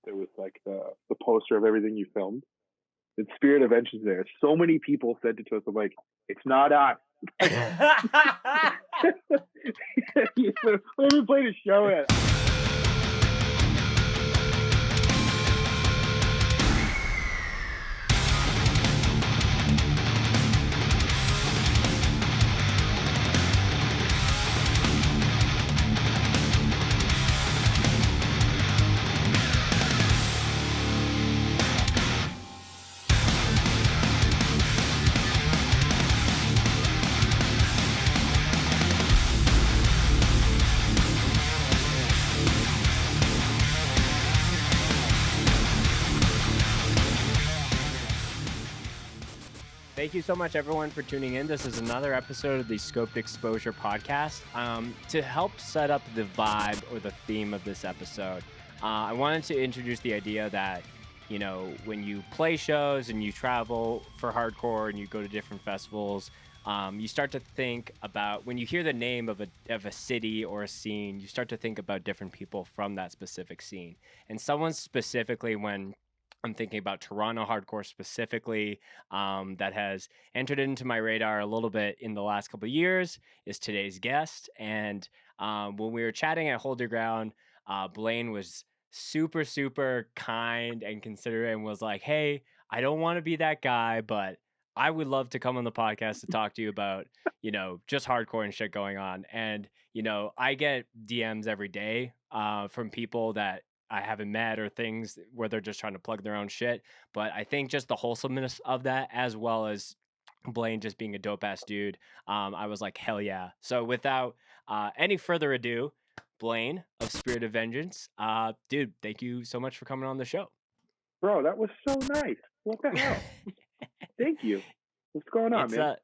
there was like the poster of everything you filmed. The Spirit of Vengeance there. So many people sent it to us. I'm like, it's not us. We haven't played a show yet. Thank you so much, everyone, for tuning in. This is another episode of the Scoped Exposure podcast. To help set up the vibe or the theme of this episode, I wanted to introduce the idea that, you know, when you play shows and you travel for hardcore and you go to different festivals, you start to think about, when you hear the name of a city or a scene, you start to think about different people from that specific scene. And someone specifically, when I'm thinking about Toronto hardcore specifically, that has entered into my radar a little bit in the last couple of years, is today's guest. And when we were chatting at Hold Your Ground, Blaine was super, super kind and considerate and was like, hey, I don't want to be that guy, but I would love to come on the podcast to talk to you about, you know, just hardcore and shit going on. And, you know, I get DMs every day from people that I haven't met or things where they're just trying to plug their own shit. But I think just the wholesomeness of that, as well as Blaine just being a dope ass dude, I was like, hell yeah. So without any further ado, Blaine of Spirit of Vengeance, dude, thank you so much for coming on the show. Bro, that was so nice. What the hell? Thank you. What's going on, man?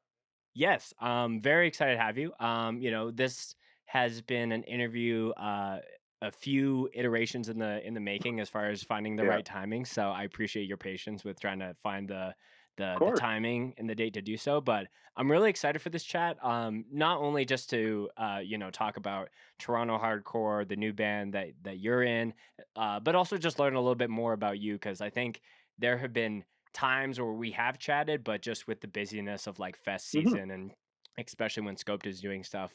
Yes, very excited to have you. You know, this has been an interview, a few iterations in the making as far as finding the Yeah, right timing. So I appreciate your patience with trying to find the of the course. timing and the date to do so. But I'm really excited for this chat. Not only just to you know, talk about Toronto hardcore, the new band that you're in, but also just learn a little bit more about you, because I think there have been times where we have chatted, but just with the busyness of like fest Hmm. season, and especially when Scoped is doing stuff,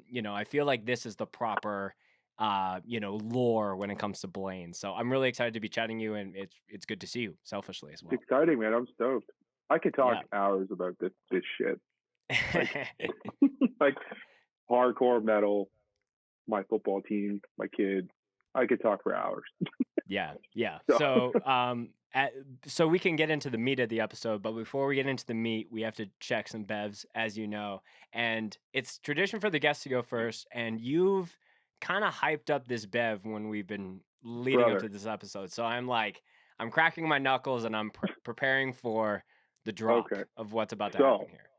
you know, I feel like this is the proper you know, lore when it comes to Blaine. So I'm really excited to be chatting you, and it's good to see you selfishly as It's well. exciting, man. I'm stoked. I could talk Yeah. hours about this shit. Like, like hardcore metal, my football team, my kid. I could talk for hours. Yeah, yeah. So, So we can get into the meat of the episode, but before we get into the meat, we have to check some bevs, as you know. And it's tradition for the guests to go first, and you've kind of hyped up this bev when we've been leading up to brother. this episode. So I'm like, I'm cracking my knuckles and I'm preparing for the drop Okay. of what's about to happen So here.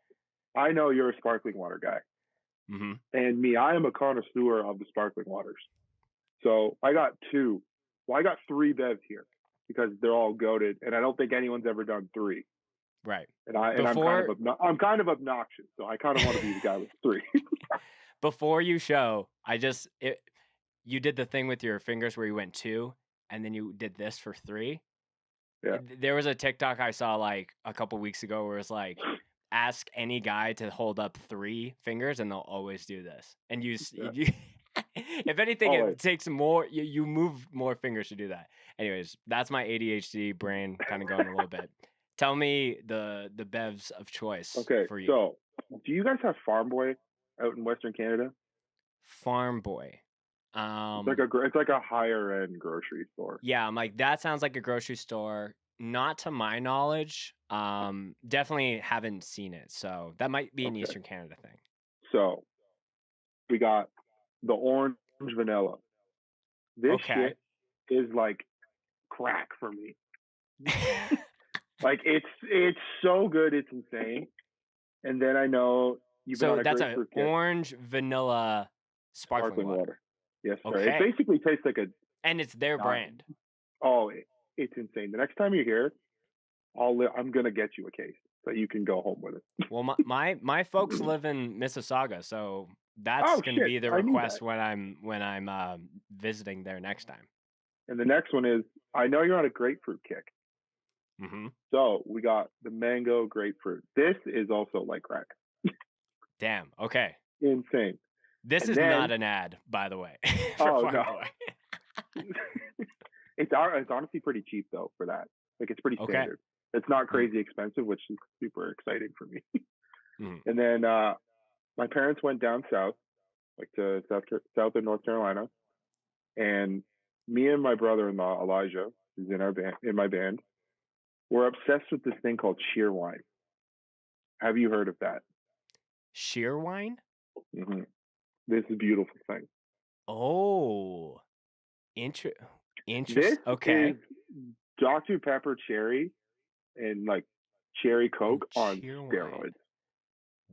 I know you're a sparkling water guy, Hmm. and me, I am a connoisseur of the sparkling waters. So I got two. Well, I got three bevs here because they're all goaded, and I don't think anyone's ever done three. Right. And I'm Before I'm kind of obnoxious, so I kind of want to be the guy with three. before you show, you did the thing with your fingers where you went two, and then you did this for three. Yeah. There was a TikTok I saw like a couple weeks ago where it's like, ask any guy to hold up three fingers and they'll always do this. And Yeah. if anything, Always. it takes more, you move more fingers to do that. Anyways, that's my ADHD brain kind of going a little bit. Tell me the bevs of choice Okay. for you. So, do you guys have Farm Boy out in Western Canada? Farm Boy. It's like a higher end grocery store. Yeah, I'm like, that sounds like a grocery store. Not to my knowledge. Definitely haven't seen it. So that might be an Okay. Eastern Canada thing. So we got the orange vanilla. This Okay. shit is like crack for me. Like it's so good, it's insane. And then I know you've been So on a that's a grapefruit kick, orange vanilla sparkling sparkling water. water. Yes, sir. It Okay. basically tastes like a And it's their diamond. brand. Oh, it's insane. The next time you're here, I'm gonna get you a case so you can go home with it. Well, my folks live in Mississauga, so that's Oh going to shit, be the I knew that. request when I'm visiting there next time. And the next one is, I know you're on a grapefruit kick. Mm-hmm. So we got the mango grapefruit. This is also like crack. Damn. Okay. Insane. This And is then, not an ad, by the way, for oh Farm no. Boy. It's honestly pretty cheap though for that. Like it's pretty Okay. standard. It's not crazy expensive, which is super exciting for me. Mm. And then my parents went down south, like to south of North Carolina, and me and my brother-in-law Elijah, who's in my band, we're obsessed with this thing called sheer wine. Have you heard of that? Sheer wine? Mm-hmm. This is a beautiful thing. Oh, This Okay. is Dr. Pepper cherry and like cherry And Coke on sheer wine. steroids.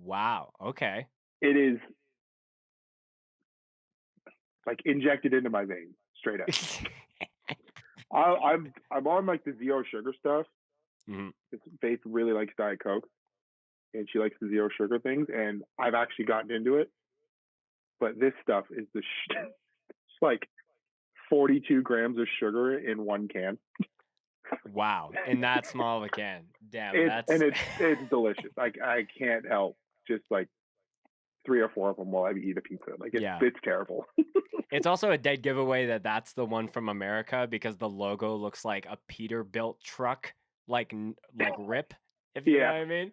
Wow. Okay. It is like injected into my veins, straight up. I'm on like the zero sugar stuff. Mm-hmm. Faith really likes Diet Coke, and she likes the zero sugar things, and I've actually gotten into it. But this stuff is it's like 42 grams of sugar in one can. Wow. In that small of a can. Damn, It's delicious. I can't help just like 3 or 4 of them while I eat a pizza. Like yeah. it's terrible. It's also a dead giveaway that that's the one from America because the logo looks like a Peterbilt truck, like RIP, if you know what I mean.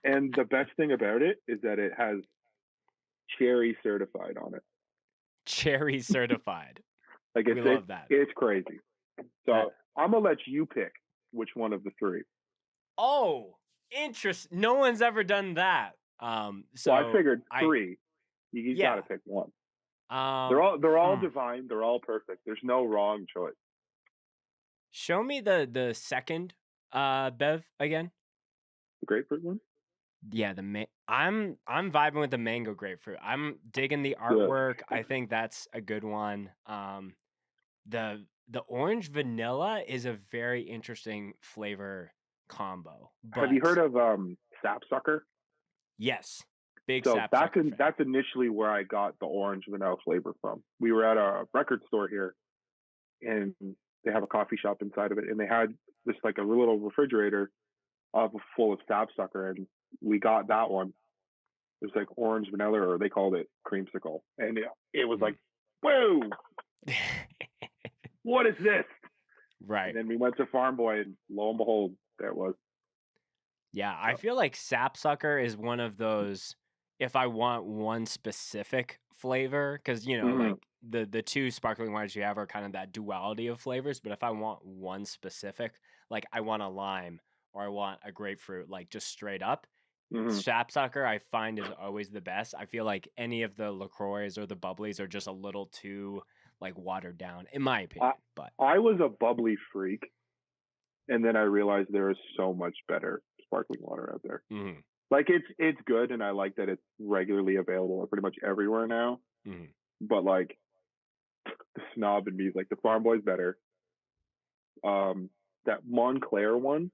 And the best thing about it is that it has cherry certified on it. Cherry certified. Like we love that. It's crazy. So I'm gonna let you pick which one of the 3. Oh, interesting. No one's ever done that. So I figured 3. You got to pick one. They're all divine. They're all perfect. There's no wrong choice. Show me the second Bev again. The grapefruit one? Yeah, I'm vibing with the mango grapefruit. I'm digging the artwork. I think that's a good one. The orange vanilla is a very interesting flavor combo. Have you heard of sapsucker? Yes. Big So sapsucker fan. that's initially where I got the orange vanilla flavor from. We were at a record store here, and they have a coffee shop inside of it, and they had this like a little refrigerator full of sapsucker, and we got that one. It was like orange vanilla, or they called it creamsicle, and it was like, whoa, what is this? Right. And then we went to Farm Boy, and lo and behold, there it was. Yeah, I feel like sapsucker is one of those. If I want one specific flavor, because like the 2 sparkling wines you have are kind of that duality of flavors. But if I want one specific, like I want a lime or I want a grapefruit, like just straight up, sapsucker I find is always the best. I feel like any of the LaCroix or the bubblies are just a little too like watered down, in my opinion. But I was a bubbly freak, and then I realized there is so much better sparkling water out there. Mm-hmm. Like it's good, and I like that it's regularly available pretty much everywhere now. Mm-hmm. But like the snob in me is like the Farm Boy's better. That Montclair one,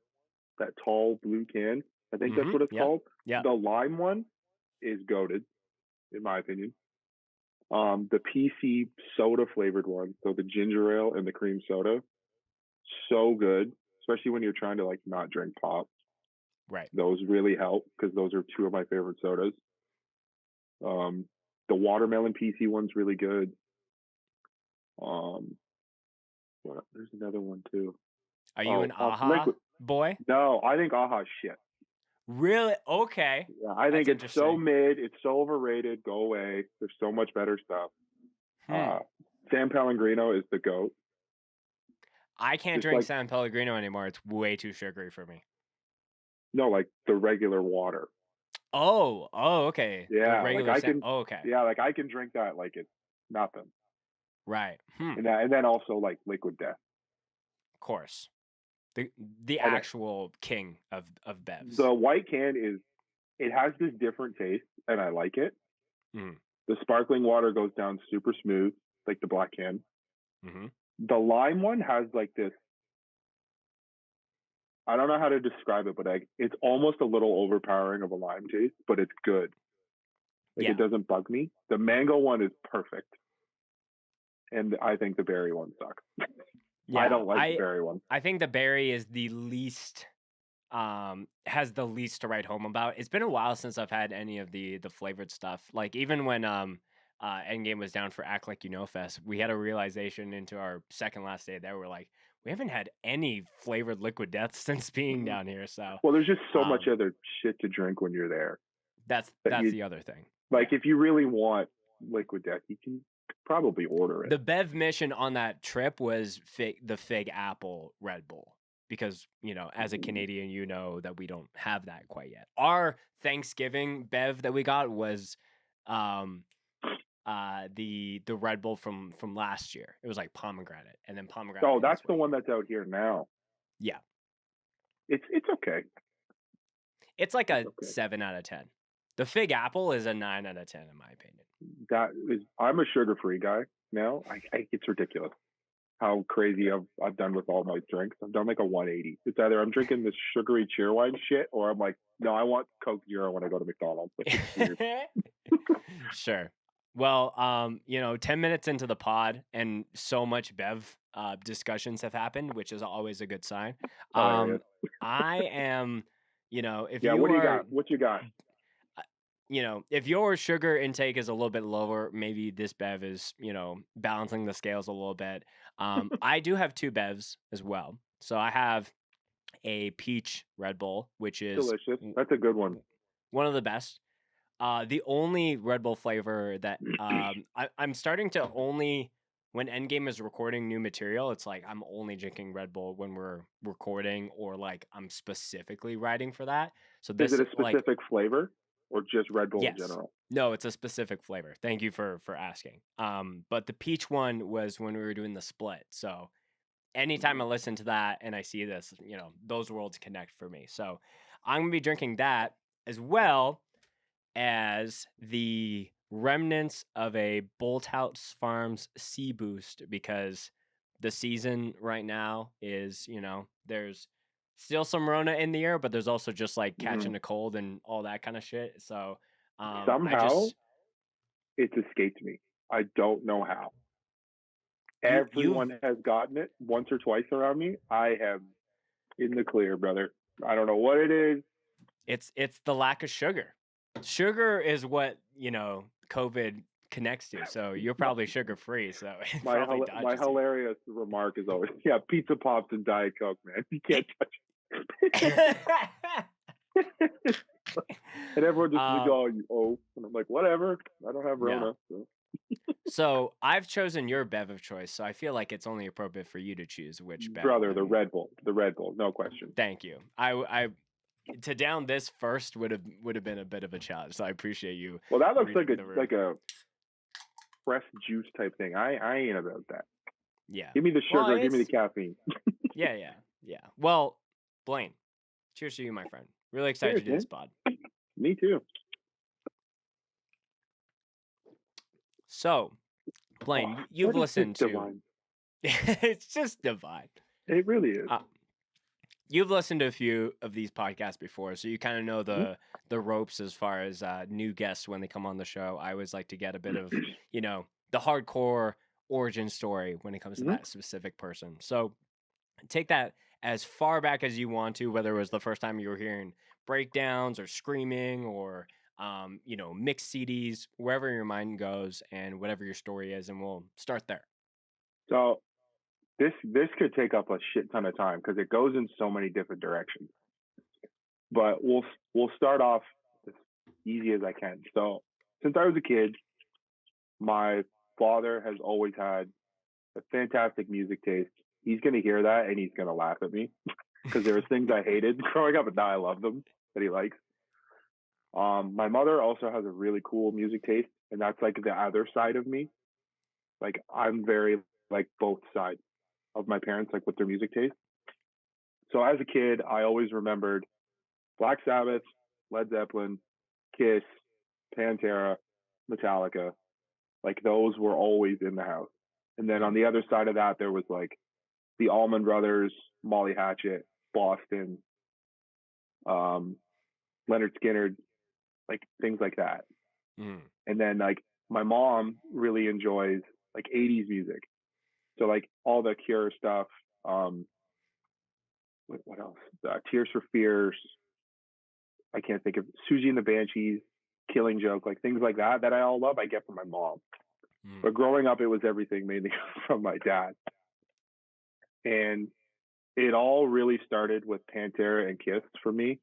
that tall blue can, I think that's what it's called. Yeah. The lime one is goated, in my opinion. The PC soda flavored one, so the ginger ale and the cream soda, so good, especially when you're trying to like not drink pop. Right. Those really help because those are 2 of my favorite sodas. The watermelon PC one's really good. There's another one too. Are you an AHA boy? No, I think AHA's shit. Really? Okay. Yeah, I think it's so mid. It's so overrated. Go away. There's so much better stuff. San Pellegrino is the GOAT. I can't drink San Pellegrino anymore. It's way too sugary for me. No, like the regular water. Oh, okay. Yeah, like I can. okay. Yeah, like I can drink that like it's nothing. Right. And then also like Liquid Death. Of course. The actual king of bevs. The white can it has this different taste, and I like it. The sparkling water goes down super smooth, like the black can. The lime one has like this. I don't know how to describe it, but it's almost a little overpowering of a lime taste, but it's good. Like it doesn't bug me. The mango one is perfect, and I think the berry one sucks. Yeah, I don't like the berry one. I think the berry is the least has the least to write home about. It's been a while since I've had any of the flavored stuff. Like even when Endgame was down for Act Like You Know Fest, we had a realization into our second last day there. We're like, we haven't had any flavored liquid death since being down here. So Well, there's just so much other shit to drink when you're there. That's the other thing. Like if you really want liquid death, you can probably order it. The Bev mission on that trip was the Fig Apple Red Bull. Because, you know, as a Canadian, you know that we don't have that quite yet. Our Thanksgiving Bev that we got was the Red Bull from last year. It was like pomegranate, and then pomegranate. Oh, that's the one that's out here now. Yeah, it's okay. It's like a 7 out of 10. The Fig Apple is a 9 out of 10 in my opinion. I'm a sugar-free guy now. It's ridiculous how crazy I've done with all my drinks. I've done like a 180. It's either I'm drinking this sugary cheerwine shit, or I'm like, no, I want Coke Zero when I go to McDonald's. Sure. Well, you know, 10 minutes into the pod and so much Bev discussions have happened, which is always a good sign. I am, you know, if you what do you are, got? What you got? You know, if your sugar intake is a little bit lower, maybe this Bev is, you know, balancing the scales a little bit. I do have 2 Bevs as well. So I have a peach Red Bull, which is delicious. That's a good one. One of the best. The only Red Bull flavor that I'm starting to only, when Endgame is recording new material, it's like I'm only drinking Red Bull when we're recording, or like I'm specifically writing for that. So this is it a specific flavor or just Red Bull in general? No, it's a specific flavor. Thank you for asking. But the peach one was when we were doing the split. So anytime I listen to that and I see this, you know, those worlds connect for me. So I'm gonna be drinking that as well as the remnants of a Bolthouse Farms Sea Boost, because the season right now is, you know, there's still some Rona in the air, but there's also just like catching a cold and all that kind of shit. So somehow it's escaped me. I don't know how. Everyone has gotten it once or twice around me. I am in the clear, brother. I don't know what it is. It's the lack of sugar. Sugar is what, you know, COVID connects to. So you're probably sugar free. So my hilarious remark is always, yeah, pizza pops and Diet Coke, man. You can't touch it. And everyone just oh, and I'm like, whatever. I don't have Rona. Yeah. So I've chosen your Bev of choice, so I feel like it's only appropriate for you to choose which Bev. Brother, the Red Bull, no question. Thank you. I to down this first would have been a bit of a challenge, so I appreciate you. Well, that looks like a fresh juice type thing. I ain't about that. Yeah. Give me the sugar. Give me the caffeine. Yeah. Well, Blaine, cheers to you, my friend. Really excited to do this pod. Me too. So, Blaine, you've listened to. Divine. It's just divine. It really is. You've listened to a few of these podcasts before, so you kind of know the ropes as far as new guests when they come on the show. I always like to get a bit of, you know, the hardcore origin story when it comes to that specific person. So take that as far back as you want to, whether it was the first time you were hearing breakdowns or screaming or, you know, mixed CDs, wherever your mind goes and whatever your story is, and we'll start there. So this could take up a shit ton of time because it goes in so many different directions. But we'll start off as easy as I can. So since I was a kid, my father has always had a fantastic music taste. He's going to hear that and he's going to laugh at me because there were things I hated growing up, and now I love them that he likes. My mother also has a really cool music taste, and that's like the other side of me. Like I'm very like both sides of my parents, like with their music taste. So as a kid, I always remembered Black Sabbath, Led Zeppelin, Kiss, Pantera, Metallica. Like those were always in the house. And then on the other side of that, there was like the Allman Brothers, Molly Hatchet, Boston, Leonard Skinner, like things like that. And then like my mom really enjoys like 80s music. So like all the Cure stuff. What else? Tears for Fears. I can't think of Susie and the Banshees, Killing Joke, like things like that that I all love. I get from my mom. But growing up, it was everything mainly from my dad. And it all really started with Pantera and Kiss for me.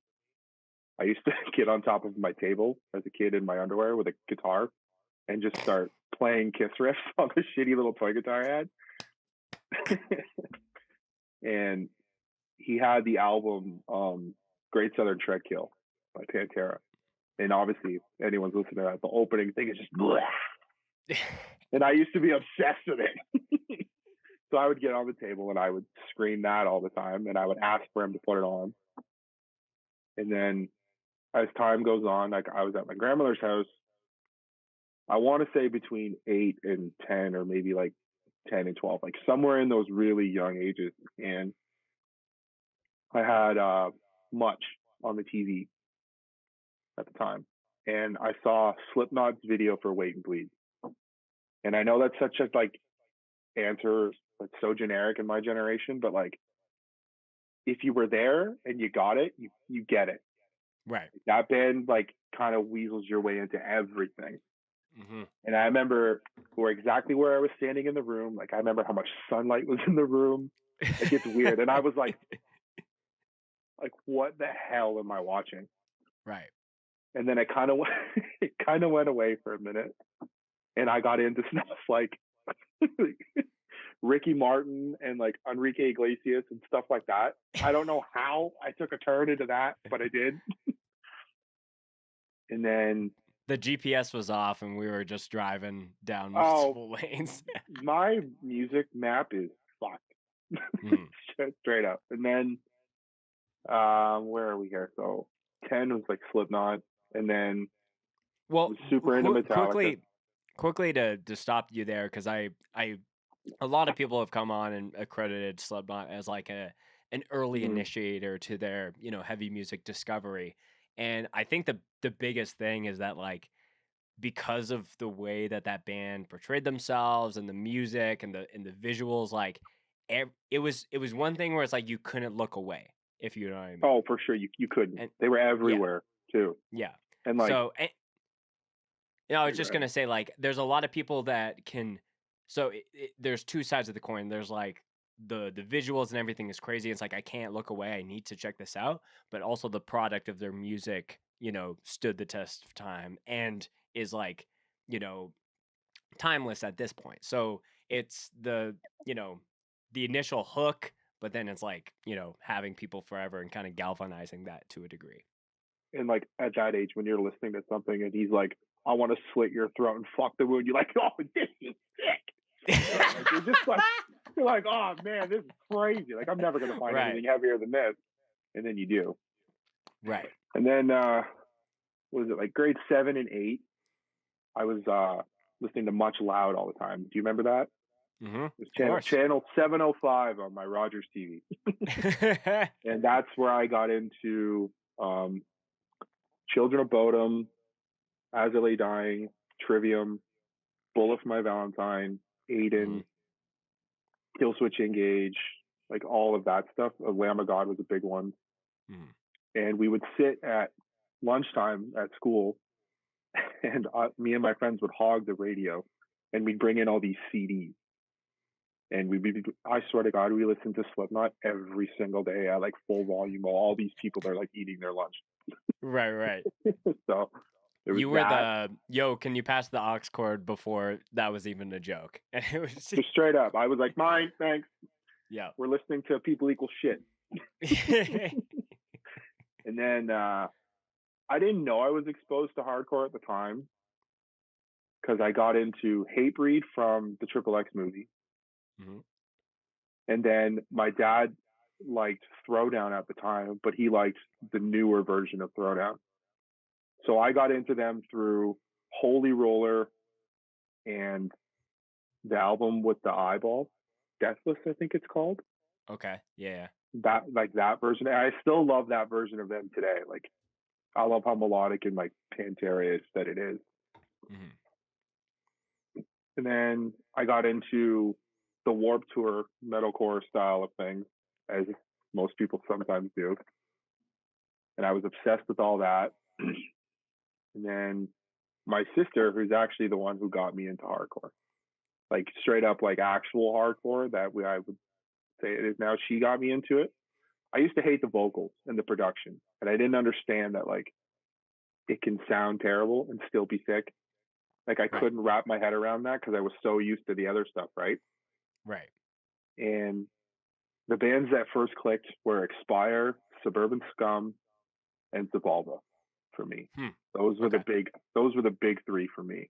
I used to get on top of my table as a kid in my underwear with a guitar and just start playing Kiss riffs on the shitty little toy guitar I had. And he had the album Great Southern Treadkill by Pantera. And obviously, anyone's listening to that, the opening thing is just blah. And I used to be obsessed with it. So I would get on the table and I would scream that all the time, and I would ask for him to put it on. And then as time goes on, like I was at my grandmother's house, I want to say between 8 and 10, or maybe like 10 and 12, like somewhere in those really young ages. And I had Much on the TV at the time. And I saw Slipknot's video for Wait and Bleed. And I know that's such a like answer that's so generic in my generation, but like if you were there and you got it, you get it. Right. That band like kind of weasels your way into everything. Mm-hmm. And I remember exactly where I was standing in the room. Like I remember how much sunlight was in the room. It gets weird. And I was like, what the hell am I watching? Right. And then it kind of went away for a minute. And I got into stuff like Ricky Martin and like Enrique Iglesias and stuff like that. I don't know how I took a turn into that, but I did. And then the GPS was off and we were just driving down multiple lanes. My music map is fucked. Straight up. And then where are we here? So 10 was like Slipknot, and then well, super into Metallica. Quickly to stop you there, because I a lot of people have come on and accredited Slipknot as like an early initiator to their heavy music discovery, and I think the biggest thing is that like because of the way that band portrayed themselves and the music and the visuals, like it was one thing where it's like you couldn't look away, if you know what I mean. Oh, for sure, you couldn't. And they were everywhere too. Yeah, and like so. I was just gonna say, like, there's a lot of people that can. So there's two sides of the coin. There's like the visuals and everything is crazy. It's like I can't look away. I need to check this out. But also the product of their music, stood the test of time and is like, timeless at this point. So it's the initial hook, but then it's like having people forever and kind of galvanizing that to a degree. And like at that age, when you're listening to something and he's like, I want to slit your throat and fuck the wound, you're like, oh, this is sick. Like, you're just like, you're like, oh man, this is crazy. Like I'm never gonna find anything heavier than this. And then you do. Right. And then was it like grade 7 and 8? I was listening to Much Loud all the time. Do you remember that? Mm-hmm. It was channel 705 on my Rogers TV. And that's where I got into Children of Bodom, As I Lay Dying, Trivium, Bullet for My Valentine, Aiden, Killswitch Engage, like all of that stuff. Lamb of God was a big one. And we would sit at lunchtime at school, and me and my friends would hog the radio, and we'd bring in all these CDs. And I swear to God, we listened to Slipknot every single day at like full volume while all these people are like eating their lunch. Right. So you were can you pass the aux cord before that was even a joke? And it was just straight up. I was like, mine, thanks. Yeah. We're listening to People Equal Shit. And then I didn't know I was exposed to hardcore at the time because I got into Hatebreed from the Triple X movie. And then my dad liked Throwdown at the time, but he liked the newer version of Throwdown. So I got into them through Holy Roller and the album with the eyeball, Deathless, I think it's called. Okay, yeah. That version. And I still love that version of them today. Like, I love how melodic and like Pantera is that it is. And then I got into the Warped Tour metalcore style of things, as most people sometimes do. And I was obsessed with all that. And then my sister, who's actually the one who got me into hardcore, like straight up like actual hardcore that I would say it is now, she got me into it. I used to hate the vocals and the production, and I didn't understand that like it can sound terrible and still be sick. Like I Right. couldn't wrap my head around that because I was so used to the other stuff, right? Right. And the bands that first clicked were Expire, Suburban Scum, and Zavalva for me. Those were Okay. the big three for me.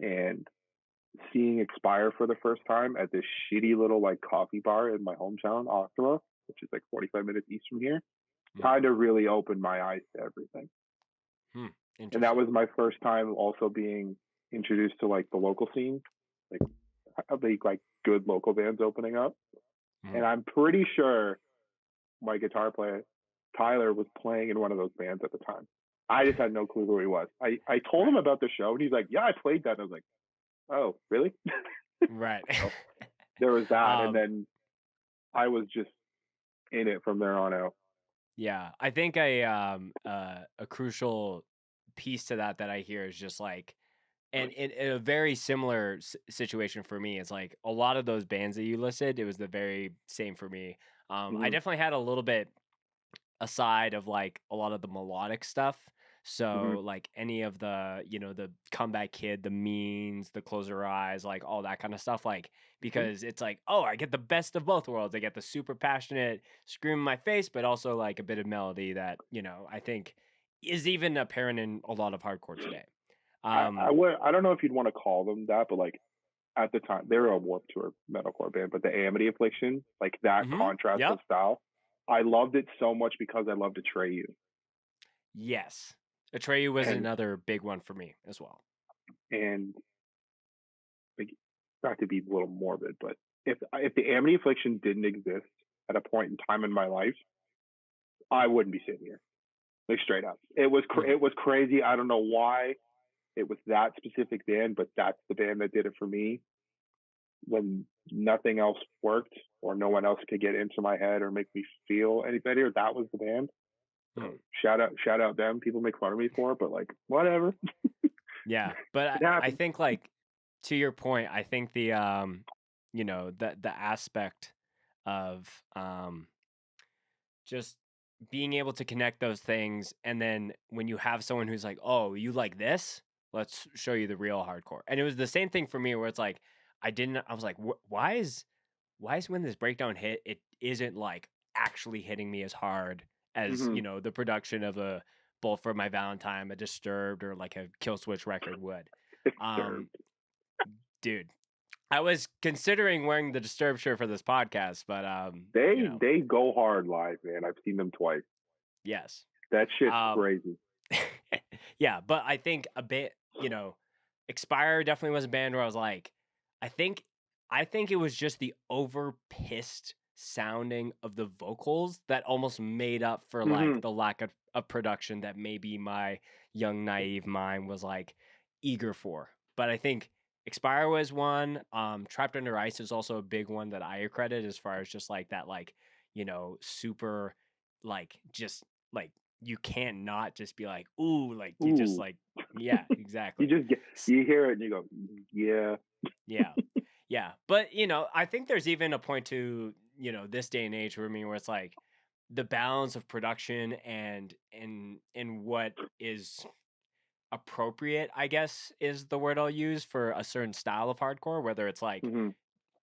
And seeing Expire for the first time at this shitty little like coffee bar in my hometown, Optima, which is like 45 minutes east from here, kind of really opened my eyes to everything. And that was my first time also being introduced to like the local scene, like good local bands opening up. And I'm pretty sure my guitar player Tyler was playing in one of those bands at the time. I just had no clue who he was. I told him about the show, and he's like, "Yeah, I played that." And I was like, "Oh, really?" Right. So there was that, and then I was just in it from there on out. Yeah, I think a crucial piece to that I hear is just like, and in a very similar situation for me, it's like a lot of those bands that you listed, it was the very same for me. I definitely had a little bit aside of like a lot of the melodic stuff. So like any of the, the Comeback Kid, the Means, the Close Your Eyes, like all that kind of stuff, like because it's like, oh, I get the best of both worlds. I get the super passionate scream in my face, but also like a bit of melody that, I think is even apparent in a lot of hardcore today. I don't know if you'd want to call them that, but like at the time they were a Warped Tour metalcore band, but the Amity Affliction, like that contrast of style, I loved it so much because I loved Atreyu. Yes, Atreyu was another big one for me as well. And like, not to be a little morbid, but if the Amity Affliction didn't exist at a point in time in my life, I wouldn't be sitting here. Like straight up, it was crazy. I don't know why it was that specific band, but that's the band that did it for me. When nothing else worked or no one else could get into my head or make me feel any better, that was the band. So shout out them. People make fun of me for it, but like whatever. Yeah, but I think like to your point, I think the the aspect of just being able to connect those things, and then when you have someone who's like, "Oh, you like this? Let's show you the real hardcore." And it was the same thing for me where it's like I was like, why is when this breakdown hit, it isn't like actually hitting me as hard as, the production of a Bolt for My Valentine, a Disturbed, or like a Killswitch record would. Dude, I was considering wearing the Disturbed shirt for this podcast, but they go hard live, man. I've seen them twice. Yes. That shit's crazy. Yeah, but I think a bit, Expire definitely was a band where I was like, I think it was just the over pissed sounding of the vocals that almost made up for like the lack of production that maybe my young naive mind was like eager for. But I think Expire was one. Trapped Under Ice is also a big one that I credit as far as just like that, like, super, like, just like you can't not just be like, ooh, like you just like, yeah, exactly. You hear it and you go, yeah. Yeah. But, I think there's even a point to, this day and age for me where it's like the balance of production and what is appropriate, I guess, is the word I'll use for a certain style of hardcore, whether it's like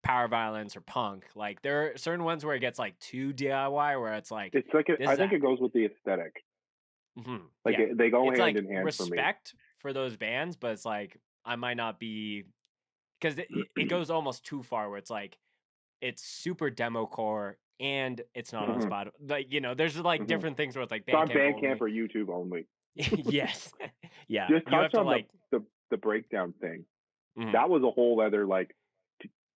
power violence or punk. Like there are certain ones where it gets like too DIY, where it's like I think it goes with the aesthetic. Like they go it's hand like in hand respect for those bands, but it's like I might not be, because it goes almost too far where it's like it's super demo core and it's not on Spotify. Like, there's like different things where it's like it's on Bandcamp Bandcamp or YouTube only. Yes. Yeah. Just You have touch to on like the breakdown thing. That was a whole other like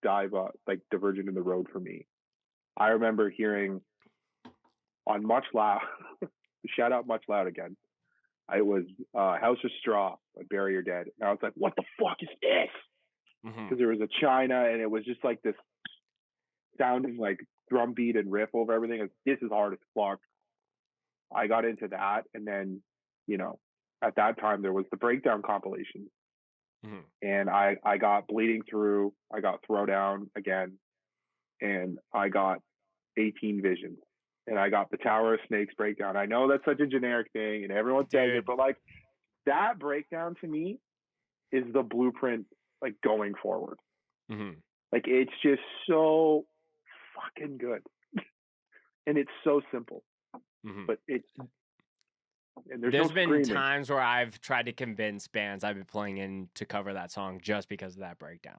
like divergent in the road for me. I remember hearing on Much Loud, shout out Much Loud again. I was House of Straw by Bury Your Dead. And I was like, what the fuck is this? Mm-hmm. because there was a China, and it was just like this sounding like drum beat and riff over everything. This is hard as fuck. I got into that, and then, you know, at that time there was the breakdown compilation, Mm-hmm. and I got Bleeding Through, I got Throwdown again, and I got 18 Visions, and I got the Tower of Snakes breakdown. I know that's such a generic thing, and everyone says it, Dude. but like that breakdown to me is the blueprint, like going forward. Mm-hmm. Like it's just so fucking good, and it's so simple, Mm-hmm. but it's and there's no There's been screaming. times where I've tried to convince bands I've been playing in to cover that song just because of that breakdown.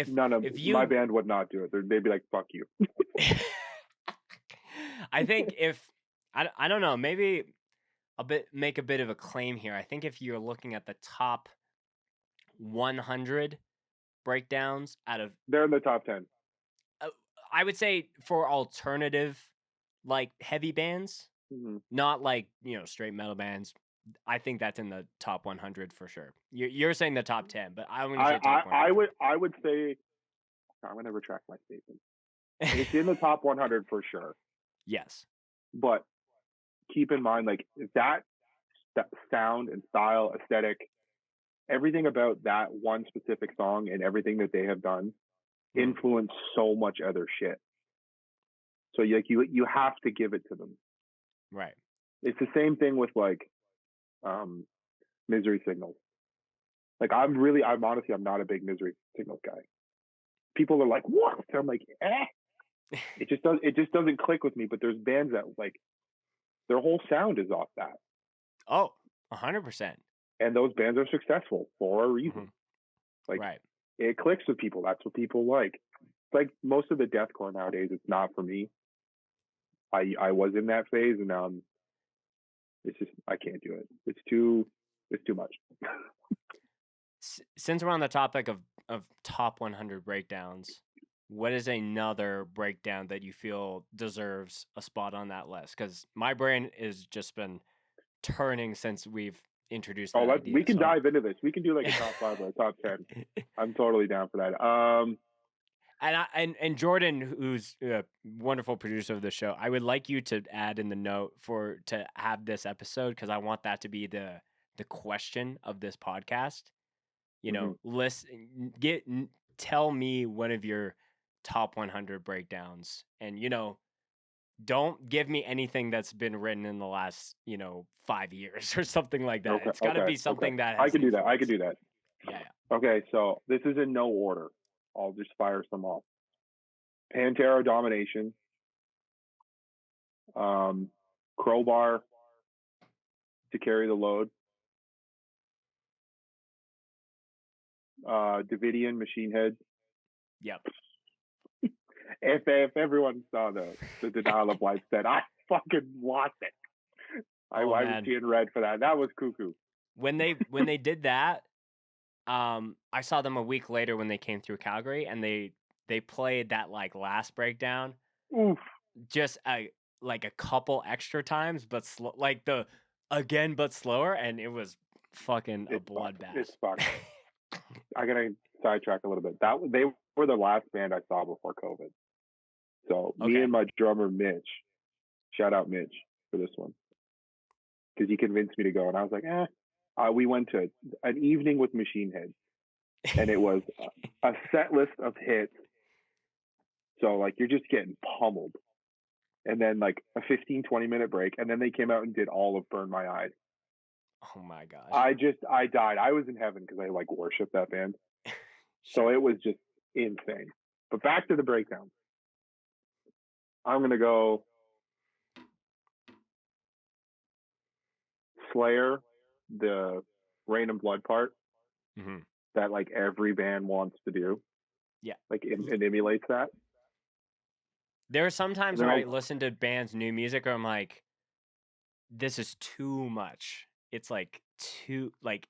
None of If my you, band would not do it. They'd be like, "Fuck you." I think if I don't know, maybe make a bit of a claim here. I think if you're looking at the top 100 breakdowns out of, They're in the top 10. I would say for alternative, like heavy bands, Mm-hmm. not like, straight metal bands. I think that's in the top 100 for sure. You're saying the top 10, but I'm going to say top 100. I would say I'm going to retract my statement. It's in the top 100 for sure. Yes. But keep in mind, like that sound and style, aesthetic, everything about that one specific song and everything that they have done influence so much other shit. So you have to give it to them. Right. It's the same thing with like Misery Signals. Like I'm honestly, I'm not a big Misery Signals guy. People are like, what? I'm like, It just doesn't click with me. But there's bands that like their whole sound is off that. Oh, 100%. And those bands are successful for a reason. Mm-hmm. Like right. It clicks with people. That's what people like. Like most of the deathcore nowadays, it's not for me. I was in that phase, and it's just I can't do it. It's too much. Since we're on the topic of top 100 breakdowns, what is another breakdown that you feel deserves a spot on that list? Because my brain has just been turning since we've introduced that idea. We can dive into this. We can do like a top 5 or a top 10. I'm totally down for that. And Jordan, who's a wonderful producer of the show, I would like you to add in the note to have this episode, because I want that to be the question of this podcast. Tell me one of your top 100 breakdowns, and don't give me anything that's been written in the last 5 years or something like that. Okay, it's got to be something that has I can do influence. that. I can do that. Yeah. Okay, so this is in no order. I'll just fire some off. Pantera Domination, Crowbar, To Carry the Load, Davidian, Machine Head. Yep. If everyone saw the Denial of Life set, I fucking lost it. I was seeing red for that. That was cuckoo. When they did that, I saw them a week later when they came through Calgary, and they played that like last breakdown. Oof. Just like a couple extra times, but like the again but slower, and it was fucking a bloodbath. It's fucked. I gotta sidetrack a little bit. They were the last band I saw before COVID. So me and my drummer Mitch, shout out Mitch for this one, because he convinced me to go, and I was like, we went to an evening with Machine Head, and it was a set list of hits. So like you're just getting pummeled, and then like a 15-20 minute break, and then they came out and did all of Burn My Eyes. Oh my gosh. I died. I was in heaven because I like worship that band. So it was just insane. But back to the breakdown. I'm gonna go Slayer, the Rain and Blood part that like every band wants to do. Yeah. Like it emulates that. There are some times where I listen to bands' new music where I'm like, this is too much. It's like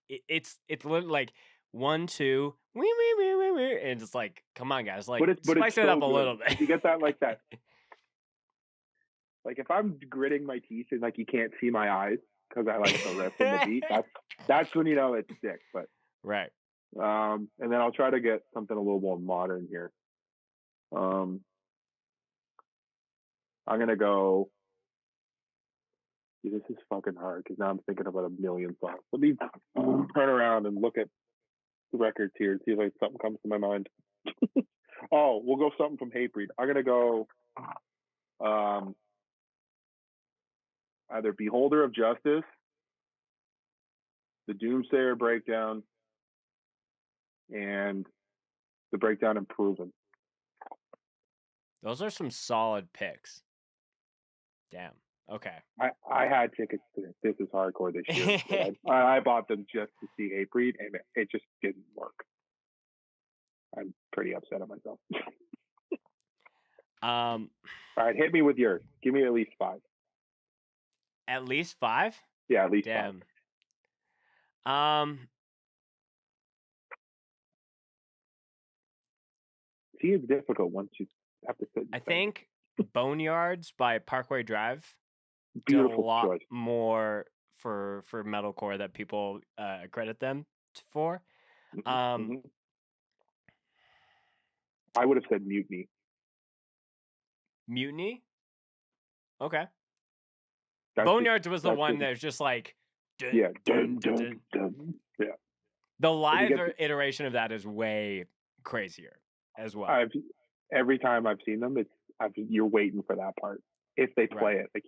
it's literally like 1, 2, and it's like, come on, guys, like spice it up a little bit. You get that like that. Like if I'm gritting my teeth and like you can't see my eyes because I like the riff and the beat, that's when it's sick. But right. And then I'll try to get something a little more modern here. I'm gonna go. This is fucking hard because now I'm thinking about a million songs. Let me turn around and look at the records here and see if like something comes to my mind. Oh, we'll go something from Hatebreed. I'm gonna go either Beholder of Justice, the Doomsayer Breakdown, and the Breakdown Improving. Those are some solid picks. Damn. Okay. I had tickets to This Is Hardcore this year. I bought them just to see Hatebreed, and it just didn't work. I'm pretty upset at myself. All right, hit me with yours. Give me at least 5. At least 5? Yeah, at least Damn. 5. See, it's difficult once you have to sit. I think Boneyards by Parkway Drive Beautiful did a lot choice. more for metalcore that people credit them for. I would have said Mutiny. Mutiny? Okay. Boneyards was the one that's just like yeah. Yeah. The live iteration of that is way crazier as well. Every time I've seen them, you're waiting for that part. If they play it, like,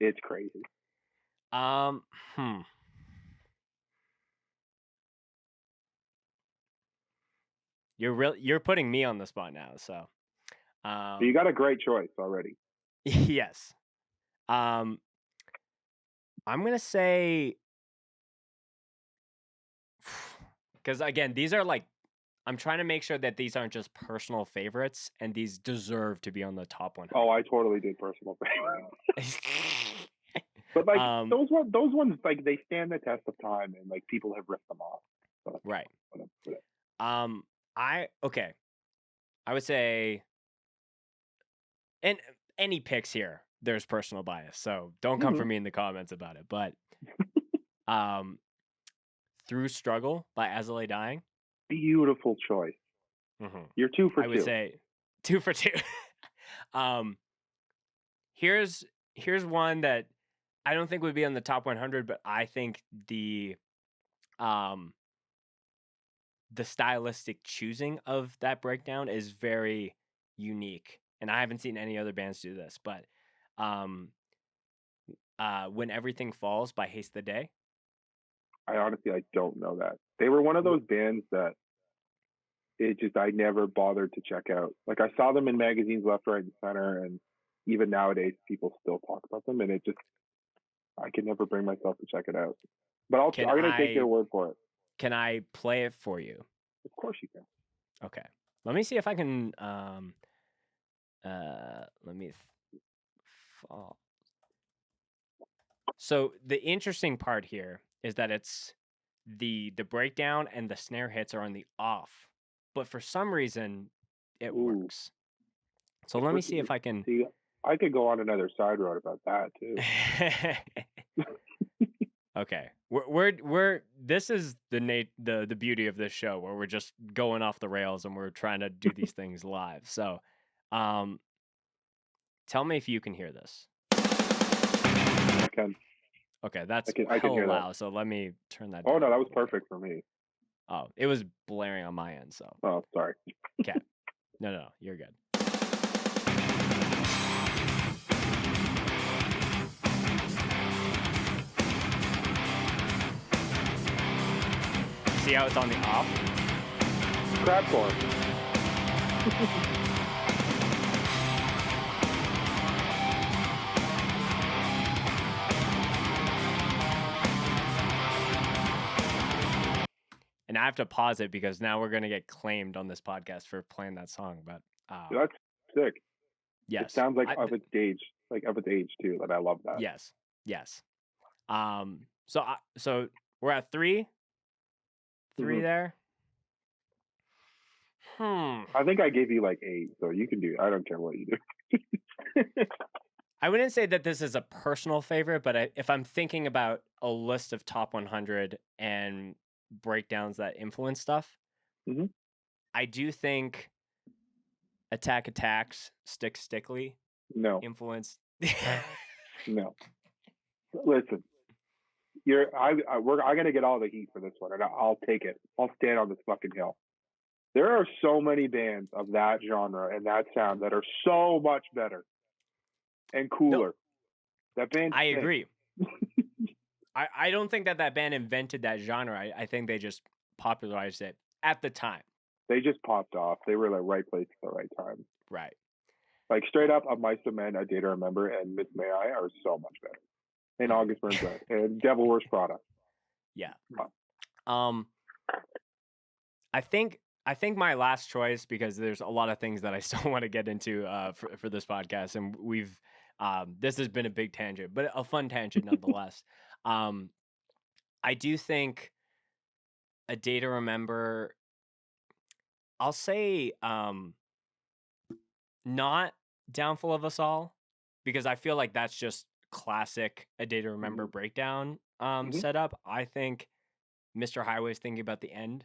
it's crazy. You're putting me on the spot now, so you got a great choice already. Yes. I'm gonna say, because again, these are like, I'm trying to make sure that these aren't just personal favorites, and these deserve to be on the top 100. Oh, I totally did personal favorites. But like those ones, like they stand the test of time, and like people have ripped them off. So, right. Whatever. I would say, and any picks here, there's personal bias, so don't come for me in the comments about it. But Through Struggle by As I Lay Dying. Beautiful choice. You're 2 for 2. I would say 2 for 2. Here's one that I don't think would be on the top 100, but I think the stylistic choosing of that breakdown is very unique, and I haven't seen any other bands do this. But When Everything Falls by Haste the Day. I don't know that. They were one of those bands that I never bothered to check out. Like, I saw them in magazines left, right, and center, and even nowadays people still talk about them, and I can never bring myself to check it out. But I'm gonna take your word for it. Can I play it for you? Of course you can. Okay. Let me see if I can let me fall. So the interesting part here is that it's the breakdown and the snare hits are on the off, but for some reason it works. So let me see if I can. See, I could go on another side road about that too. Okay, this is the beauty of this show, where we're just going off the rails and we're trying to do these things live. So, tell me if you can hear this. I can. Okay, that's I can hear loud. that. So let me turn that. Oh no, that was perfect for me. Oh, it was blaring on my end. So. Oh, sorry. Okay. No, you're good. See how it's on the off? Crab corn. And I have to pause it because now we're gonna get claimed on this podcast for playing that song. But that's sick. Yes, it sounds like of its age too. And I love that. Yes. So we're at 3. 3 there. I think I gave you like 8, so you can do it. I don't care what you do. I wouldn't say that this is a personal favorite, but if I'm thinking about a list of top 100 and breakdowns that influence stuff. Hmm. I do think Attack Attacks, Stickly No, influenced. no. Listen, I'm gonna get all the heat for this one, and I'll take it. I'll stand on this fucking hill. There are so many bands of that genre and that sound that are so much better and No, cooler. That band I stinks. agree. I don't think that band invented that genre. I think they just popularized it at the time. They just popped off. They were the right place at the right time. Right. Like straight up, A Mice and Men, A Day to Remember, and Miss May I are so much better. And August Burns Red and Devil Wears Prada. Yeah. I think my last choice, because there's a lot of things that I still want to get into for this podcast, and we've this has been a big tangent, but a fun tangent nonetheless. I do think A Day to Remember. I'll say not Downfall of Us All, because I feel like that's just classic A Day to Remember breakdown setup. I think Mr. Highway's Thinking About the End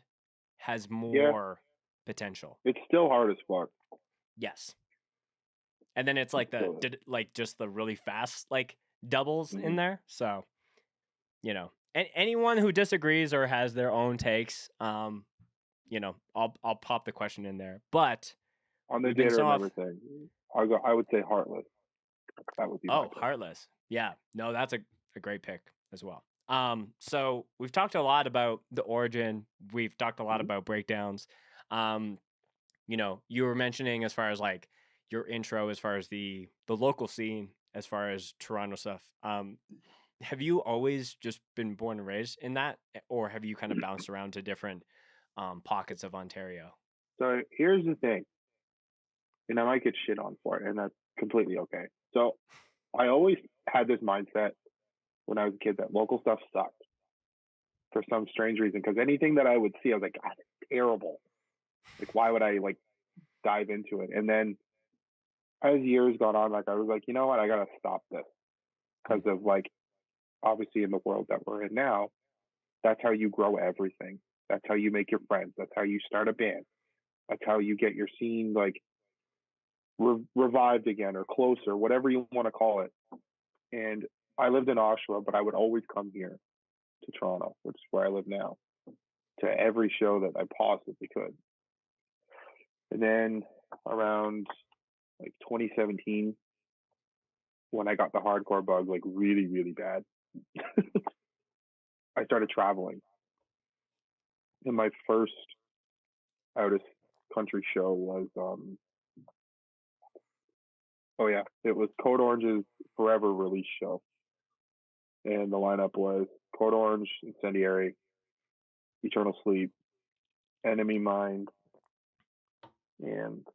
has more potential. It's still hard as fuck. Yes. And then it's like just the really fast like doubles in there. So, you know, and anyone who disagrees or has their own takes, you know, I'll pop the question in there. But on the Day to Remember thing, I would say Heartless. That would be my pick. Heartless. Yeah. No, that's a great pick as well. So we've talked a lot about the origin. We've talked a lot about breakdowns. You know, you were mentioning as far as like your intro, as far as the local scene, as far as Toronto stuff. Have you always just been born and raised in that, or have you kind of bounced around to different pockets of Ontario? So here's the thing, and I might get shit on for it, and that's completely okay. So I always had this mindset when I was a kid that local stuff sucked for some strange reason, because anything that I would see, I was like, God, it's terrible. Like, why would I like dive into it? And then as years got on, like I was like, you know what, I gotta stop this, because of like obviously in the world that we're in now, that's how you grow everything. That's how you make your friends. That's how you start a band. That's how you get your scene like revived again or closer, whatever you want to call it. And I lived in Oshawa, but I would always come here to Toronto, which is where I live now, to every show that I possibly could. And then around like 2017, when I got the hardcore bug, like really, really bad, I started traveling. And my first out of country show was it was Code Orange's Forever release show. And the lineup was Code Orange, Incendiary, Eternal Sleep, Enemy Mind, and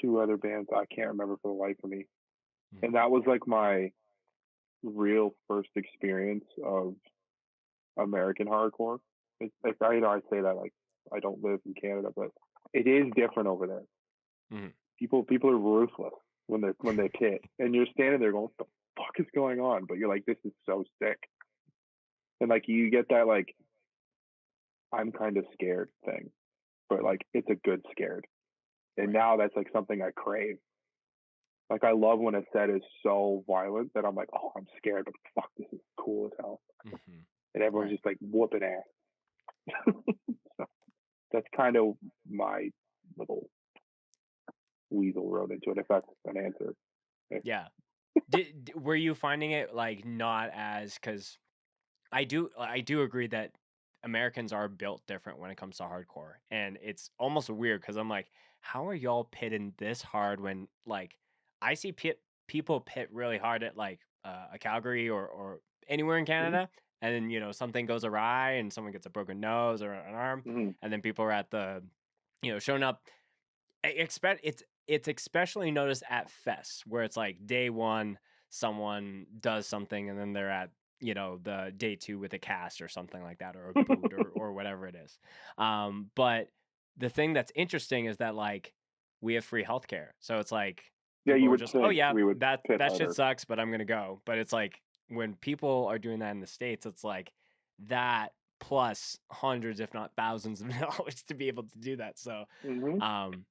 two other bands I can't remember for the life of me. And that was like my real first experience of American hardcore. I say that like I don't live in Canada, but it is different over there. People are ruthless when they pit, and you're standing there going, "What the fuck is going on?" But you're like, "This is so sick," and like you get that like I'm kind of scared thing, but like it's a good scared, and now that's like something I crave. Like I love when a set is so violent that I'm like, "Oh, I'm scared, but fuck, this is cool as hell," and everyone's just like whooping ass. So that's kind of my little weasel road into it, if that's an answer. Yeah. Were you finding it like not as, because I do agree that Americans are built different when it comes to hardcore, and it's almost weird because I'm like, how are y'all pitting this hard when like I see people pit really hard at like a Calgary or anywhere in Canada, and then you know something goes awry and someone gets a broken nose or an arm, and then people are at the showing up. It's especially noticed at fests where it's like day one someone does something and then they're at the day two with a cast or something like that, or a boot or whatever it is. But the thing that's interesting is that like we have free healthcare, so it's like you would just that shit sucks, but I'm gonna go. But it's like when people are doing that in the States, it's like that plus hundreds, if not thousands of dollars to be able to do that. So, Hmm. um,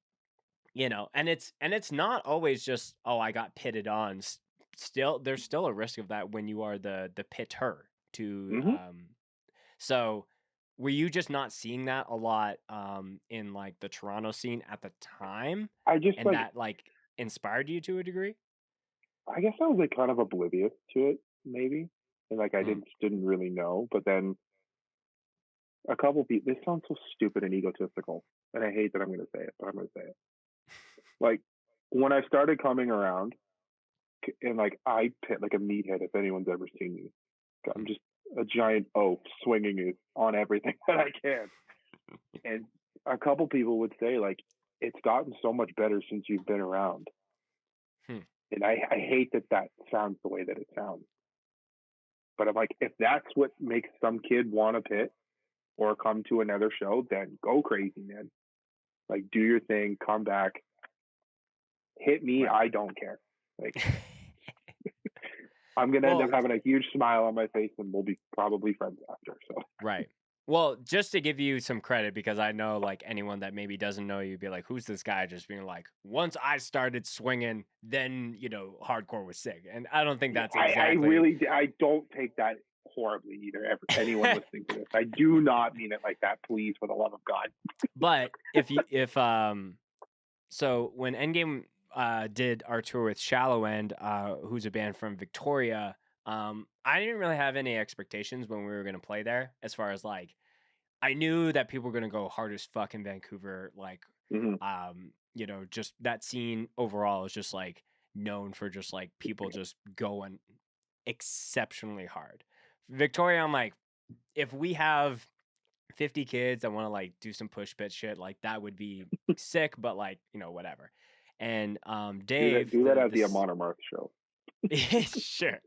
and it's not always just, oh, I got pitted on. Still, there's still a risk of that when you are the pitter to Hmm. so were you just not seeing that a lot in like the Toronto scene at the time, I just and like, that like inspired you to a degree? I guess I was like kind of oblivious to it, maybe, and like I Mm. didn't really know. But then a couple people. This sounds so stupid and egotistical, and I hate that I'm going to say it, but I'm going to say it. Like when I started coming around, and like I pit like a meathead. If anyone's ever seen me, I'm Mm. just a giant oaf swinging it on everything that I can. And a couple people would say like it's gotten so much better since you've been around. Hmm. And I hate that that sounds the way that it sounds. But I'm like, if that's what makes some kid want to pit or come to another show, then go crazy, man. Like, do your thing, come back, hit me. Right. I don't care. Like, I'm gonna end Well, up having a huge smile on my face, and we'll be probably friends after. So, right. Well, just to give you some credit, because I know like anyone that maybe doesn't know you, be like, "Who's this guy?" Just being like, "Once I started swinging, then hardcore was sick," and I don't think yeah, that's I exactly. really, I don't take that horribly either. Anyone listening to this, I do not mean it like that. Please, for the love of God. But if so when Endgame did our tour with Shallow End, who's a band from Victoria, I didn't really have any expectations when we were gonna play there, as far as like I knew that people were gonna go hard as fuck in Vancouver, like Mm-hmm. just that scene overall is just like known for just like people just going exceptionally hard. Victoria, I'm like, if we have 50 kids that want to like do some push pit shit, like that would be sick, but like, whatever. And Dave, Do that the at the this Amon Amarth show. sure.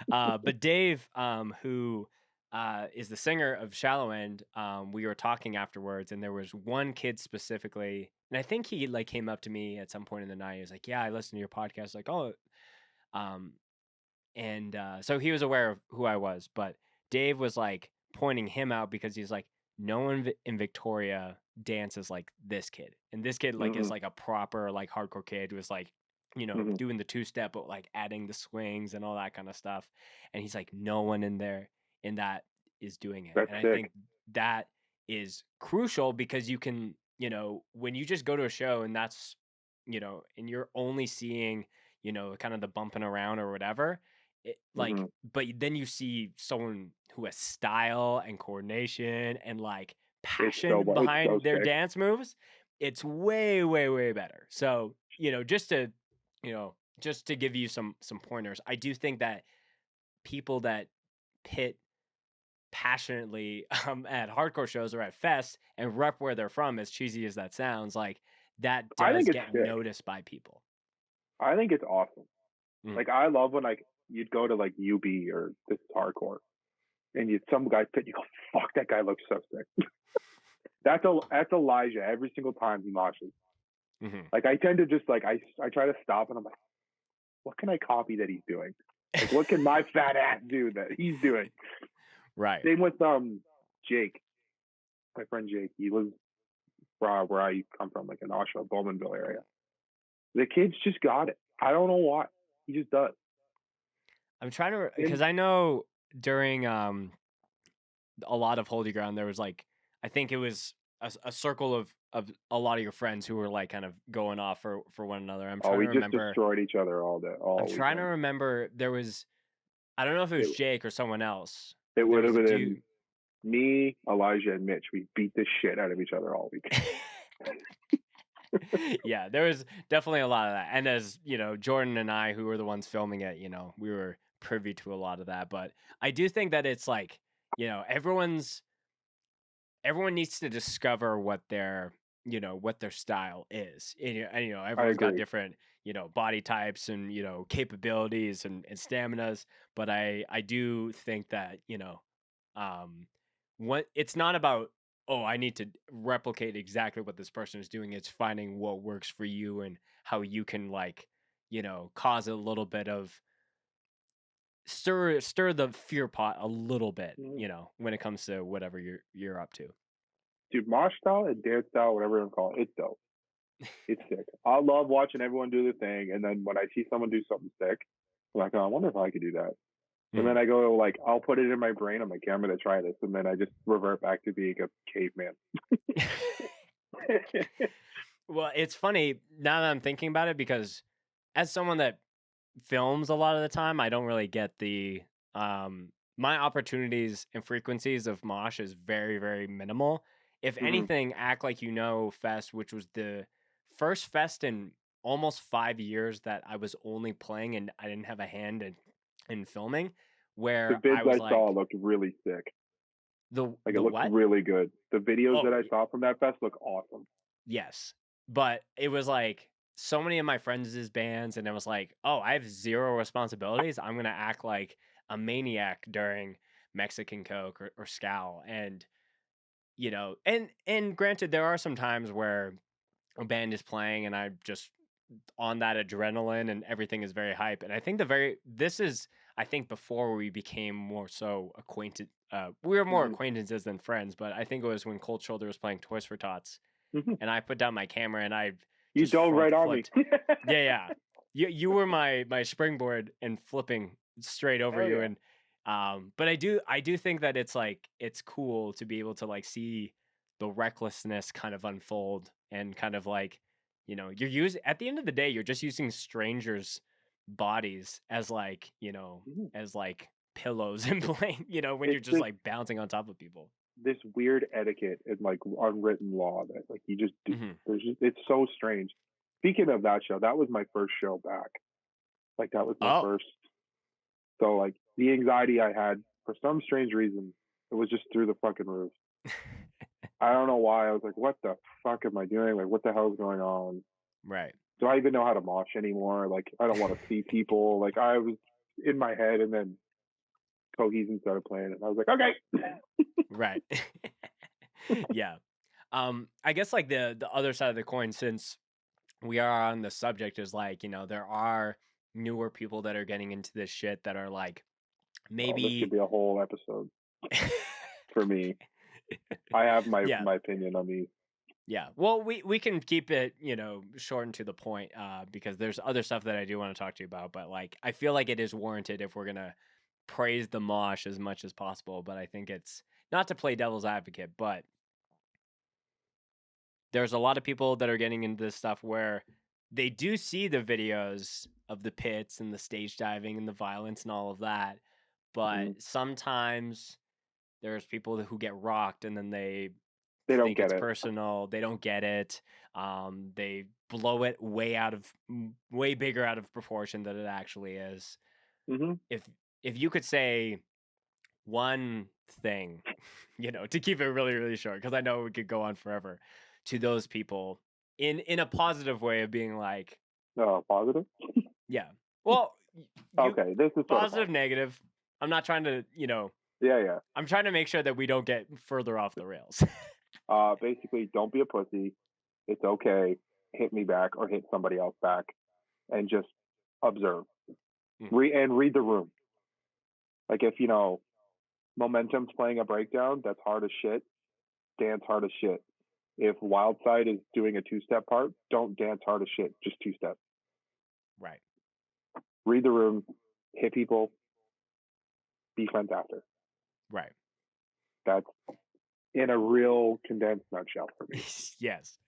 But Dave, who is the singer of Shallow End, we were talking afterwards, and there was one kid specifically, and I think he like came up to me at some point in the night. He was like, "Yeah, I listened to your podcast." Like, oh, um, and so he was aware of who I was, but Dave was like pointing him out because he's like, no one in Victoria dances like this kid, and this kid like Mm-hmm. is like a proper like hardcore kid who was like, Mm-hmm. doing the 2-step, but like adding the swings and all that kind of stuff. And he's like, no one in there in that is doing it, That's and I sick. think that is crucial because you can, when you just go to a show and that's, and you're only seeing, kind of the bumping around or whatever Mm-hmm. but then you see someone who has style and coordination and like passion It's so behind their sick. dance moves. It's way, way, way better. So, just to give you some pointers, I do think that people that pit passionately at hardcore shows or at fests and rep where they're from, as cheesy as that sounds, like that I does think it's get sick. noticed by people. I think it's awesome. Mm. Like I love when like you'd go to like UB or this hardcore, and you some guy pit, you go, fuck, that guy looks so sick. That's Elijah every single time he moshes. Hmm. Like I tend to just like I try to stop and I'm like, what can I copy that he's doing? Like what can my fat ass do that he's doing? Right. Same with Jake, my friend Jake. He lives where I come from, like in Oshawa, Bowmanville area. The kid's just got it. I don't know why. He just does. I'm trying to, And because I know during a lot of Holy Ground, there was like, I think it was a circle of a lot of your friends who were like kind of going off for one another. I'm oh, trying we to just remember. destroyed each other all day, I'm all trying to weekend. remember. There was, I don't know if it was It Jake or someone else, it but there would have was a been dude. me, Elijah, and Mitch. We beat the shit out of each other all weekend. Yeah, there was definitely a lot of that. And as Jordan and I, who were the ones filming it, we were privy to a lot of that. But I do think that it's like, everyone needs to discover what their style is. And I everyone's got agree. different, body types and, capabilities and staminas. But I do think that, um, what it's not about, oh, I need to replicate exactly what this person is doing. It's finding what works for you and how you can like, cause a little bit of stir the fear pot a little bit, Mhm. you know, when it comes to whatever you're up to. Dude, mosh style and dance style, whatever you call it, it's dope. It's sick. I love watching everyone do the thing, and then when I see someone do something sick, I'm like, oh, I wonder if I could do that. And then Mhm. I go like, I'll put it in my brain. I'm like, yeah, I'm gonna try this, and then I just revert back to being a caveman. Well, it's funny now that I'm thinking about it because as someone that films a lot of the time, I don't really get the my opportunities and frequencies of mosh is very, very minimal. If Hmm. anything, Act Like You Know Fest, which was the first fest in almost 5 years that I was only playing and I didn't have a hand in filming, The where I vids was I saw like, looked really sick. Like it the looked what? really good. The videos that Oh, I saw from that fest look awesome. yes. But it was like so many of my friends' bands, and it was like, oh, I have zero responsibilities. I'm gonna act like a maniac during Mexican Coke or Scowl. And you know, and granted, there are some times where a band is playing and I'm just on that adrenaline and everything is very hype. And I think this is I think before we became more so acquainted we were more Hmm. acquaintances than friends, but I think it was when Cold Shoulder was playing Toys for Tots Hmm. and I put down my camera and I You just dove front right on me. flipped. Yeah, yeah. You were my springboard and flipping straight over Hell you. yeah. And but I do think that it's like it's cool to be able to like see the recklessness kind of unfold and kind of like, you know, you're using at the end of the day, you're just using strangers' bodies as like, you know, Mhm. as like pillows and playing, you know, when you're It's just this like bouncing on top of people. this weird etiquette and like unwritten law that like you just do. Hmm. There's just it's so strange. Speaking of that show, that was my first show back. Like that was my Oh. first. So like the anxiety I had for some strange reason, it was just through the fucking roof. I don't know why. I was like, what the fuck am I doing? Like, what the hell is going on? Right. Do I even know how to mosh anymore? Like, I don't want to see people. Like, I was in my head, and then Cohesion started playing, and I was like, okay. Right. Yeah. I guess like the other side of the coin, since we are on the subject, is like, you know, there are newer people that are getting into this shit that are like Oh, this could maybe be a whole episode for me. I have my yeah, my opinion on these. yeah. Well, we can keep it, you know, short and to the point, because there's other stuff that I do want to talk to you about, but like I feel like it is warranted if we're gonna praise the mosh as much as possible. But I think it's not to play devil's advocate, but there's a lot of people that are getting into this stuff where they do see the videos of the pits and the stage diving and the violence and all of that, but Mhm. sometimes there's people who get rocked and then they They don't think get it's it. personal. They don't get it. They blow it way bigger out of proportion than it actually is. Hmm. If if you could say one thing, you know, to keep it really, really short, because I know we could go on forever, to those people in a positive way of being like, Positive. yeah, well, you Okay, this is sort of positive, positive. negative. I'm not trying to, you know, Yeah, yeah. I'm trying to make sure that we don't get further off the rails. Basically, don't be a pussy. It's okay. Hit me back or hit somebody else back, and just observe. Mhm. Read the room. Like if momentum's playing a breakdown, that's hard as shit. Dance hard as shit. If Wildside is doing a two-step part, don't dance hard as shit. Just two steps. Right, Read the room, hit people, be friends after. right. That's in a real condensed nutshell for me. Yes.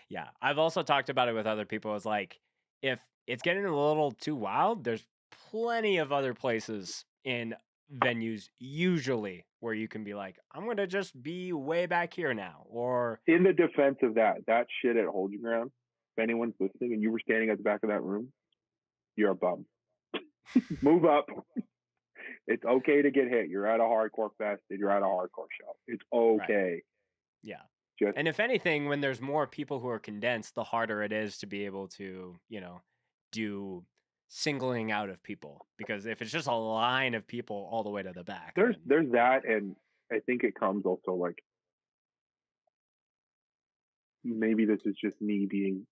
Yeah. I've also talked about it with other people. It's like if it's getting a little too wild, there's plenty of other places in venues usually where you can be like, I'm gonna just be way back here now. Or In the defense of that shit at Hold Your Ground, if anyone's listening and you were standing at the back of that room, you're a bum. Move up. It's okay to get hit. You're at a hardcore fest and you're at a hardcore show. It's right. okay. Yeah. Just And if anything, when there's more people who are condensed, the harder it is to be able to, you know, do singling out of people. Because if it's just a line of people all the way to the back, there's then there's that, and I think it comes also like maybe this is just me being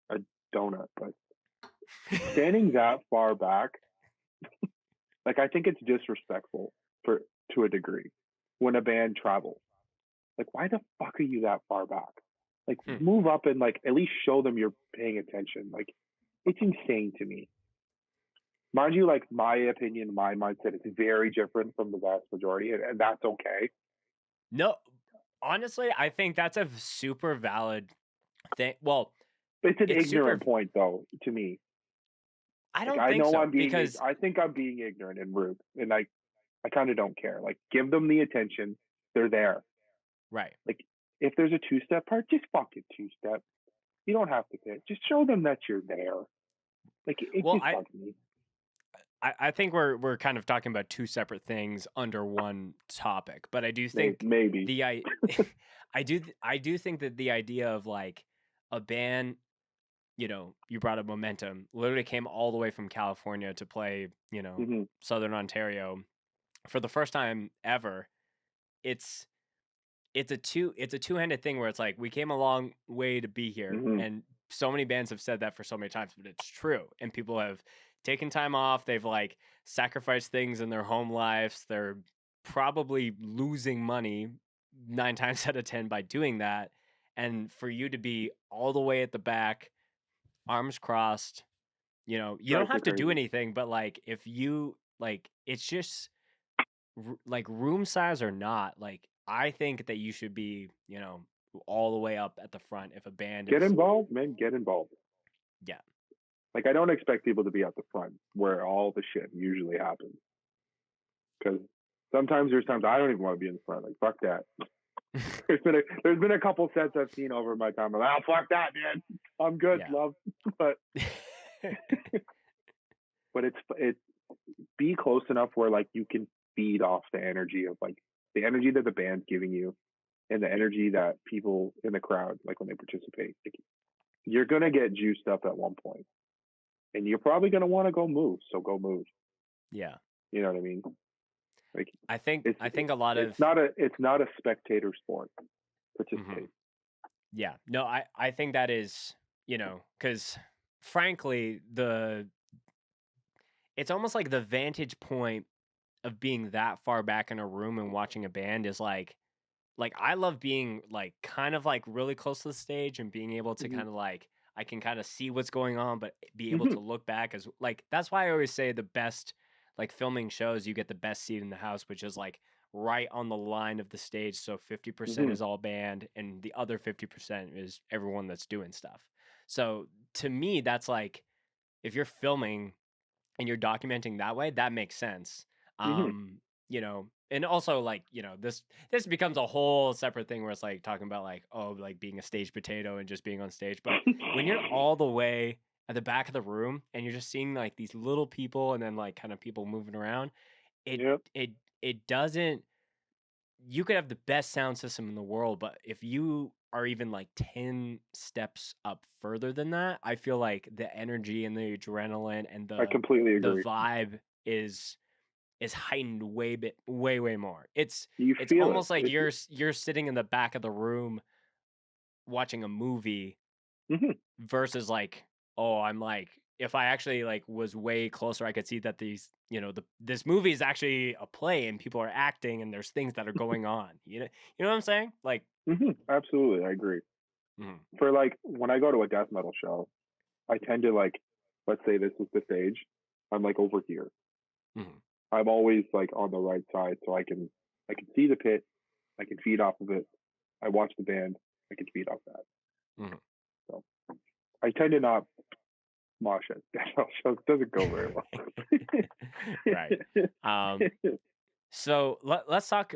a donut, but standing that far back Like, I think it's disrespectful for to a degree when a band travels. Like, why the fuck are you that far back? Like, Hmm. move up and like at least show them you're paying attention. Like, it's insane to me. Mind you, like my opinion, my mindset is very different from the vast majority, and that's okay. No, honestly, I think that's a super valid thing. Well, It's an it's super. ignorant point, though, to me. I Like, don't I think know so I'm being, because I think I'm being ignorant and rude, and I kind of don't care. Like, give them the attention. They're there. right. Like, if there's a two-step part, just fucking two-step. You don't have to pick. Just show them that you're there. Like, it Well, just bugs me. I think we're kind of talking about two separate things under one topic, but I do think Maybe. the I I do think that the idea of like a band, you brought up Momentum, literally came all the way from California to play, Hmm. Southern Ontario for the first time ever. It's it's a two-handed thing where it's like we came a long way to be here, Hmm. and so many bands have said that for so many times, but it's true, and people have taken time off, they've like sacrificed things in their home lives, they're probably losing money 9 times out of 10 by doing that, and for you to be all the way at the back, arms crossed, you don't Drives me have to do crazy. anything, but like if you like it's just like room size or not, like I think that you should be, all the way up at the front if a band Get is, involved, man. Get involved. yeah. Like, I don't expect people to be at the front where all the shit usually happens. Because sometimes there's times I don't even want to be in the front. Like, fuck that. There's been a couple sets I've seen over my time. Like, oh, fuck that, man. I'm good, Yeah. love. But it's be close enough where like you can feed off the energy of like the energy that the band's giving you and the energy that people in the crowd like when they participate. Like, you're gonna get juiced up at one point, and you're probably gonna want to go move. So go move. Yeah. You know what I mean? Like, I think it's I think a lot of it's not a spectator sport. mhm. Participate. Yeah. No, I think that is, cuz frankly, it's almost like the vantage point of being that far back in a room and watching a band is like I love being like kind of like really close to the stage and being able to Hmm. kind of like I can kind of see what's going on, but be able Hmm. to look back as like that's why I always say the best like filming shows you get the best seat in the house, which is like right on the line of the stage. So 50% Hmm. is all band and the other 50% is everyone that's doing stuff. So to me, that's like if you're filming and you're documenting that way, that makes sense. Hmm. And also like, this becomes a whole separate thing where it's like talking about like, oh, like being a stage potato and just being on stage. But when you're all the way at the back of the room and you're just seeing like these little people and then like kind of people moving around, it Yep. it it doesn't you could have the best sound system in the world, but if you are even like 10 steps up further than that, I feel like the energy and the adrenaline and I the completely the agree. vibe is heightened way more. You It's feel it. almost like you're sitting in the back of the room watching a movie Hmm. versus like, oh, I'm like if I actually like was way closer, I could see that this movie is actually a play and people are acting and there's things that are going on. You know what I'm saying? Like, Hmm. Absolutely, I agree. mhm, For like when I go to a death metal show, I tend to like, let's say this is the stage, I'm like over here. mhm, I'm always like on the right side, so I can see the pit, I can feed off of it. I watch the band, I can feed off that. mhm. So I tend to not mosh at death metal shows. It doesn't go very well. Right. Um, so let's talk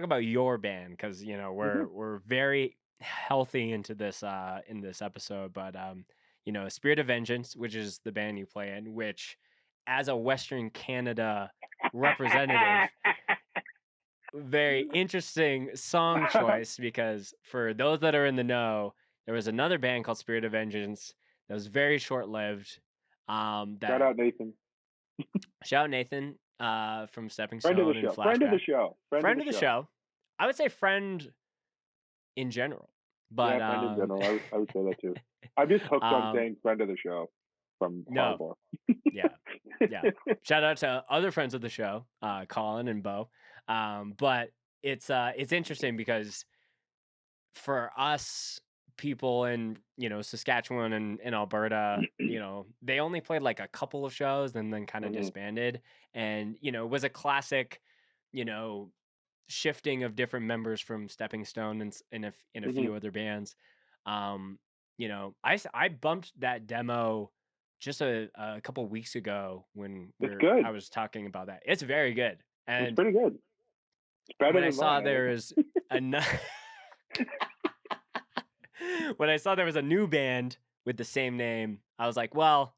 about your band because Hmm. we're very healthy into this in this episode, but Spirit of Vengeance, which is the band you play in, which as a Western Canada representative, very interesting song choice because for those that are in the know, there was another band called Spirit of Vengeance that was very short lived. Shout That out Nathan, Shout out Nathan from Stepping friend of the Stone and show, friend of the Flashback. show, friend of Friend the of the show. show. I would say friend in general. Yeah, But friend in general. I would say that too. I'm just hooked on um saying friend of the show from no, Hardball. yeah. Yeah. Shout out to other friends of the show, Colin and Bo. But it's interesting because for us people in, Saskatchewan and Alberta, they only played like a couple of shows and then kind of Mhm. disbanded. And, it was a classic, you know, shifting of different members from Stepping Stone and a Mhm. few other bands. Um, I bumped that demo just a couple weeks ago when It's good. I was talking about that. It's very good. It's And pretty good. It's better when I than saw mine, I there think. is another when I saw there was a new band with the same name, I was like, well,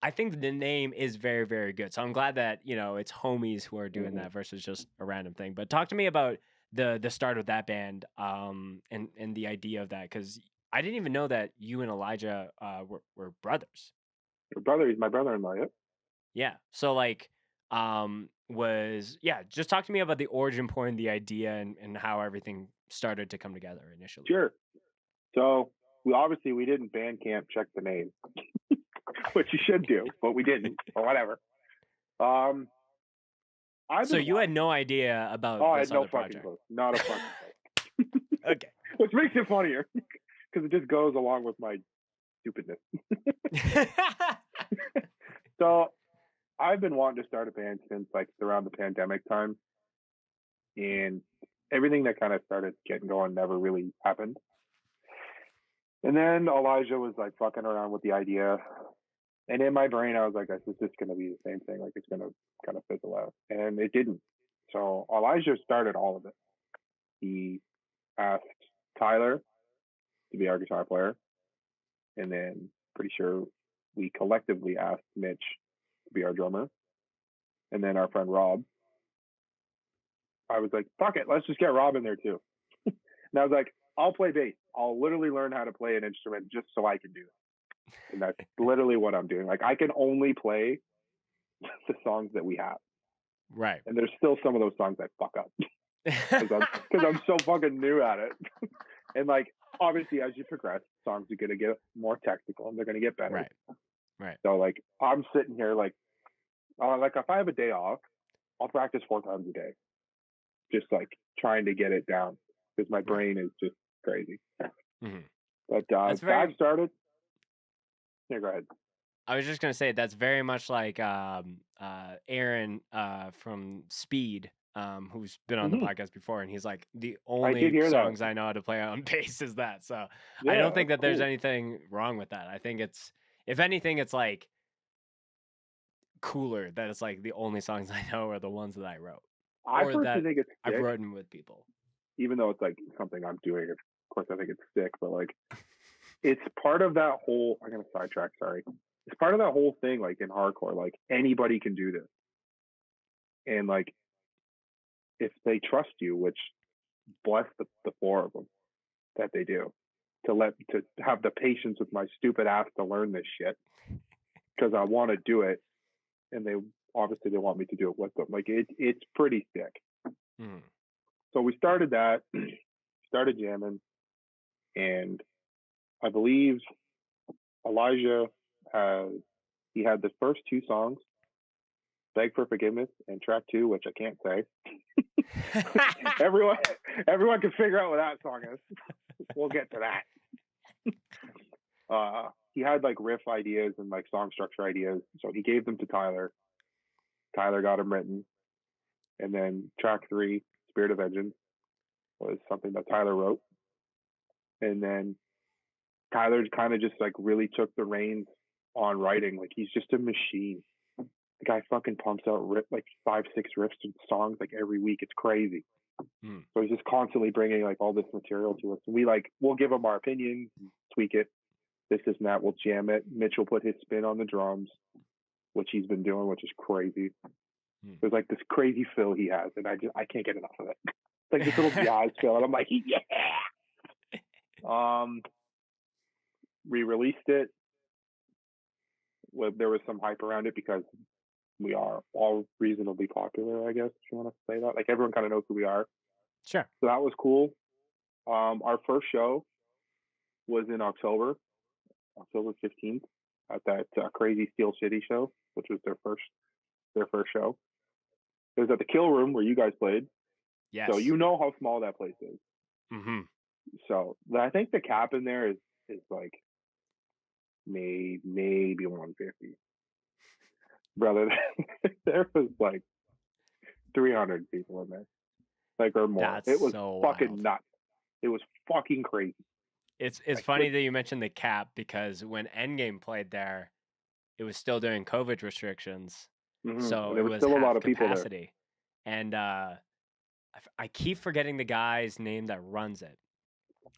I think the name is very, very good. So I'm glad that, it's homies who are doing Mhm. that versus just a random thing. But talk to me about the start of that band, and the idea of that, because I didn't even know that you and Elijah were brothers. Your brother, he's my brother-in-law, yep. Yeah. So like just talk to me about the origin point, the idea, and how everything started to come together initially. Sure. So, we didn't Bandcamp check the name, which you should do, but we didn't, or whatever. Um, I've So been you had wanting to. no idea Oh, about I had this no other fucking project. clue. Not a fucking clue. Okay. Which makes it funnier because it just goes along with my stupidness. So, I've been wanting to start a band since like around the pandemic time, and everything that kind of started getting going never really happened. And then Elijah was like fucking around with the idea. And in my brain, I was like, this is just going to be the same thing. Like, it's going to kind of fizzle out. And it didn't. So Elijah started all of it. He asked Tyler to be our guitar player. And then pretty sure we collectively asked Mitch to be our drummer. And then our friend Rob. I was like, fuck it. Let's just get Rob in there too. And I was like, I'll play bass. I'll literally learn how to play an instrument just so I can do it. And that's literally what I'm doing. Like, I can only play the songs that we have. Right. And there's still some of those songs I fuck up because I'm so fucking new at it. And like, obviously, as you progress, songs are gonna get more technical and they're gonna get better. Right. Right. So like, I'm sitting here like if I have a day off, I'll practice 4 times a day, just like trying to get it down because my Right. brain is just crazy. Mhm. But That's that very started. Yeah, go ahead. I was just gonna say that's very much like Aaron from Speed, who's been on the Mm-hmm. podcast before, and he's like the I did only hear that. songs I know how to play on bass is that. So I Yeah, don't think that's that there's cool. anything wrong with that. I think it's, if anything, it's like cooler that it's like the only songs I know are the ones that I wrote I or personally that think it's I've sick, written with people. even though it's like something I'm doing. Of course, I think it's sick, but like, it's part of that whole. I'm gonna sidetrack. Sorry. It's part of that whole thing. Like in hardcore, like anybody can do this, and like if they trust you, which bless the 4 of them that they do, to have the patience with my stupid ass to learn this shit because I want to do it, and they obviously they want me to do it with them. Like it's pretty sick. Mhm. So we started that, started jamming, and I believe Elijah has he had the first 2 songs, "Beg for Forgiveness" and track 2, which I can't say. everyone, everyone can figure out what that song is. We'll get to that. He had like riff ideas and like song structure ideas, so he gave them to Tyler. Tyler got them written, and then track 3, "Spirit of Vengeance," was something that Tyler wrote, and then Tyler kind of just like really took the reins on writing. Like he's just a machine. The guy fucking pumps out like 5, 6 riffs and songs like every week. It's crazy. Mhm. So he's just constantly bringing like all this material to us. And we'll give him our opinions, tweak it, this and that. We'll jam it. Mitch will put his spin on the drums, which he's been doing, which is crazy. Mhm. There's like this crazy fill he has, and I can't get enough of it. It's like this little jazz fill, and I'm like, yeah. We released it. There was some hype around it because we are all reasonably popular, I guess, if you want to say that. Like everyone kind of knows who we are. Sure. So that was cool. Our first show was in October 15th. at that Crazy Steel City show, which was their first show. It was at the Kill Room where you guys played, so Yes. you know how small that place is. Mm-hmm. So I think the cap in there is like maybe 150. Brother, there was like 300 people in there, like or more. That's It was so fucking wild. nuts. It was fucking crazy. It's I funny could, that you mentioned the cap because when Endgame played there, it was still during COVID restrictions, and so there it was was still a lot half of people there. capacity. And I keep forgetting the guy's name that runs it.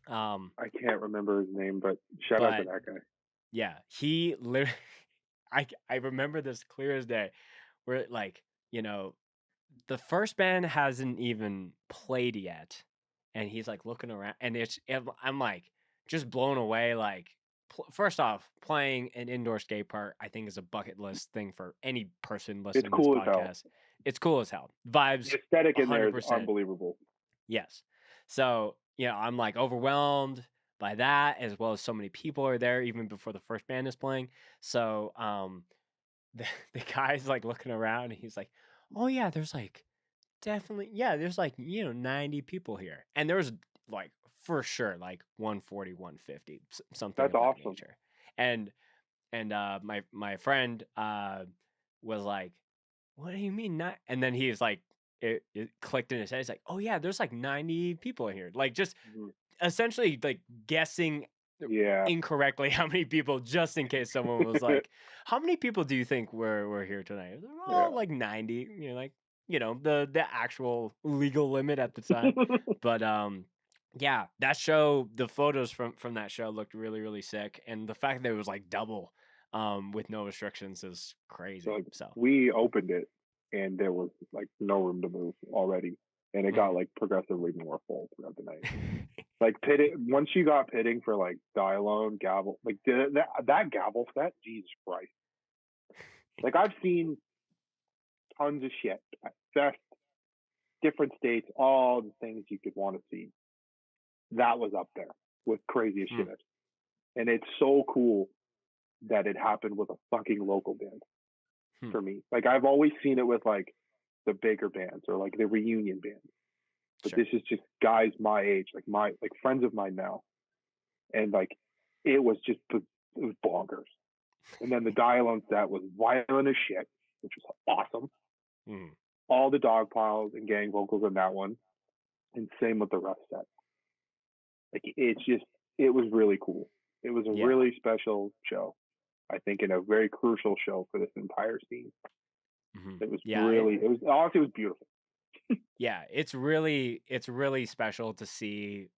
I can't remember his name, but shout out to But that guy. yeah, he literally, I remember this clear as day, where like you know the first band hasn't even played yet, and he's like looking around, and I'm like just blown away. Like, first off, playing an indoor skate park, I think is a bucket list thing for any person It's listening to this cool as hell. podcast. It's cool as hell. The Vibes, aesthetic in there is 100%. unbelievable. Yes. So, I'm like overwhelmed by that, as well as so many people are there even before the first band is playing. So, the guy's like looking around and he's like, "Oh yeah, there's like definitely, yeah, there's like, 90 people here." And there was like for sure like 140, 150, something That's of that awesome. nature. And my friend was like, "What do you mean not?" And then he's like, it clicked in his head. He's like, "Oh yeah, there's like 90 people here." Like just Mhm. essentially like guessing Yeah. incorrectly how many people, just in case someone was like, "How many people do you think were here tonight?" Yeah. Oh, like 90. Like the actual legal limit at the time. But yeah, that show, the photos from that show looked really really sick, and the fact that it was like double with no restrictions is So crazy. like So we opened it and there was like no room to move already. And it got mm. like progressively more full throughout the night. Like pitting once you got pitting for like Dialone, Gavel, like that Gavel set, Jesus Christ. Like I've seen tons of shit at fest, different states, all the things you could want to see. That was up there with craziest Mm. shit. And it's so cool that it happened with a fucking local band Hmm. for me. Like I've always seen it with like the bigger bands or like the reunion bands. But Sure. this is just guys my age, like friends of mine now. And like it was bonkers. And then the dial-on set was violent as shit, which was awesome. Mm. All the dog piles and gang vocals in that one. And same with the rest set. Like it was really cool. It was a Yeah. really special show. I think in a very crucial show for this entire scene. Hmm. It was Yeah. it was honestly it was beautiful. Yeah. It's really special to see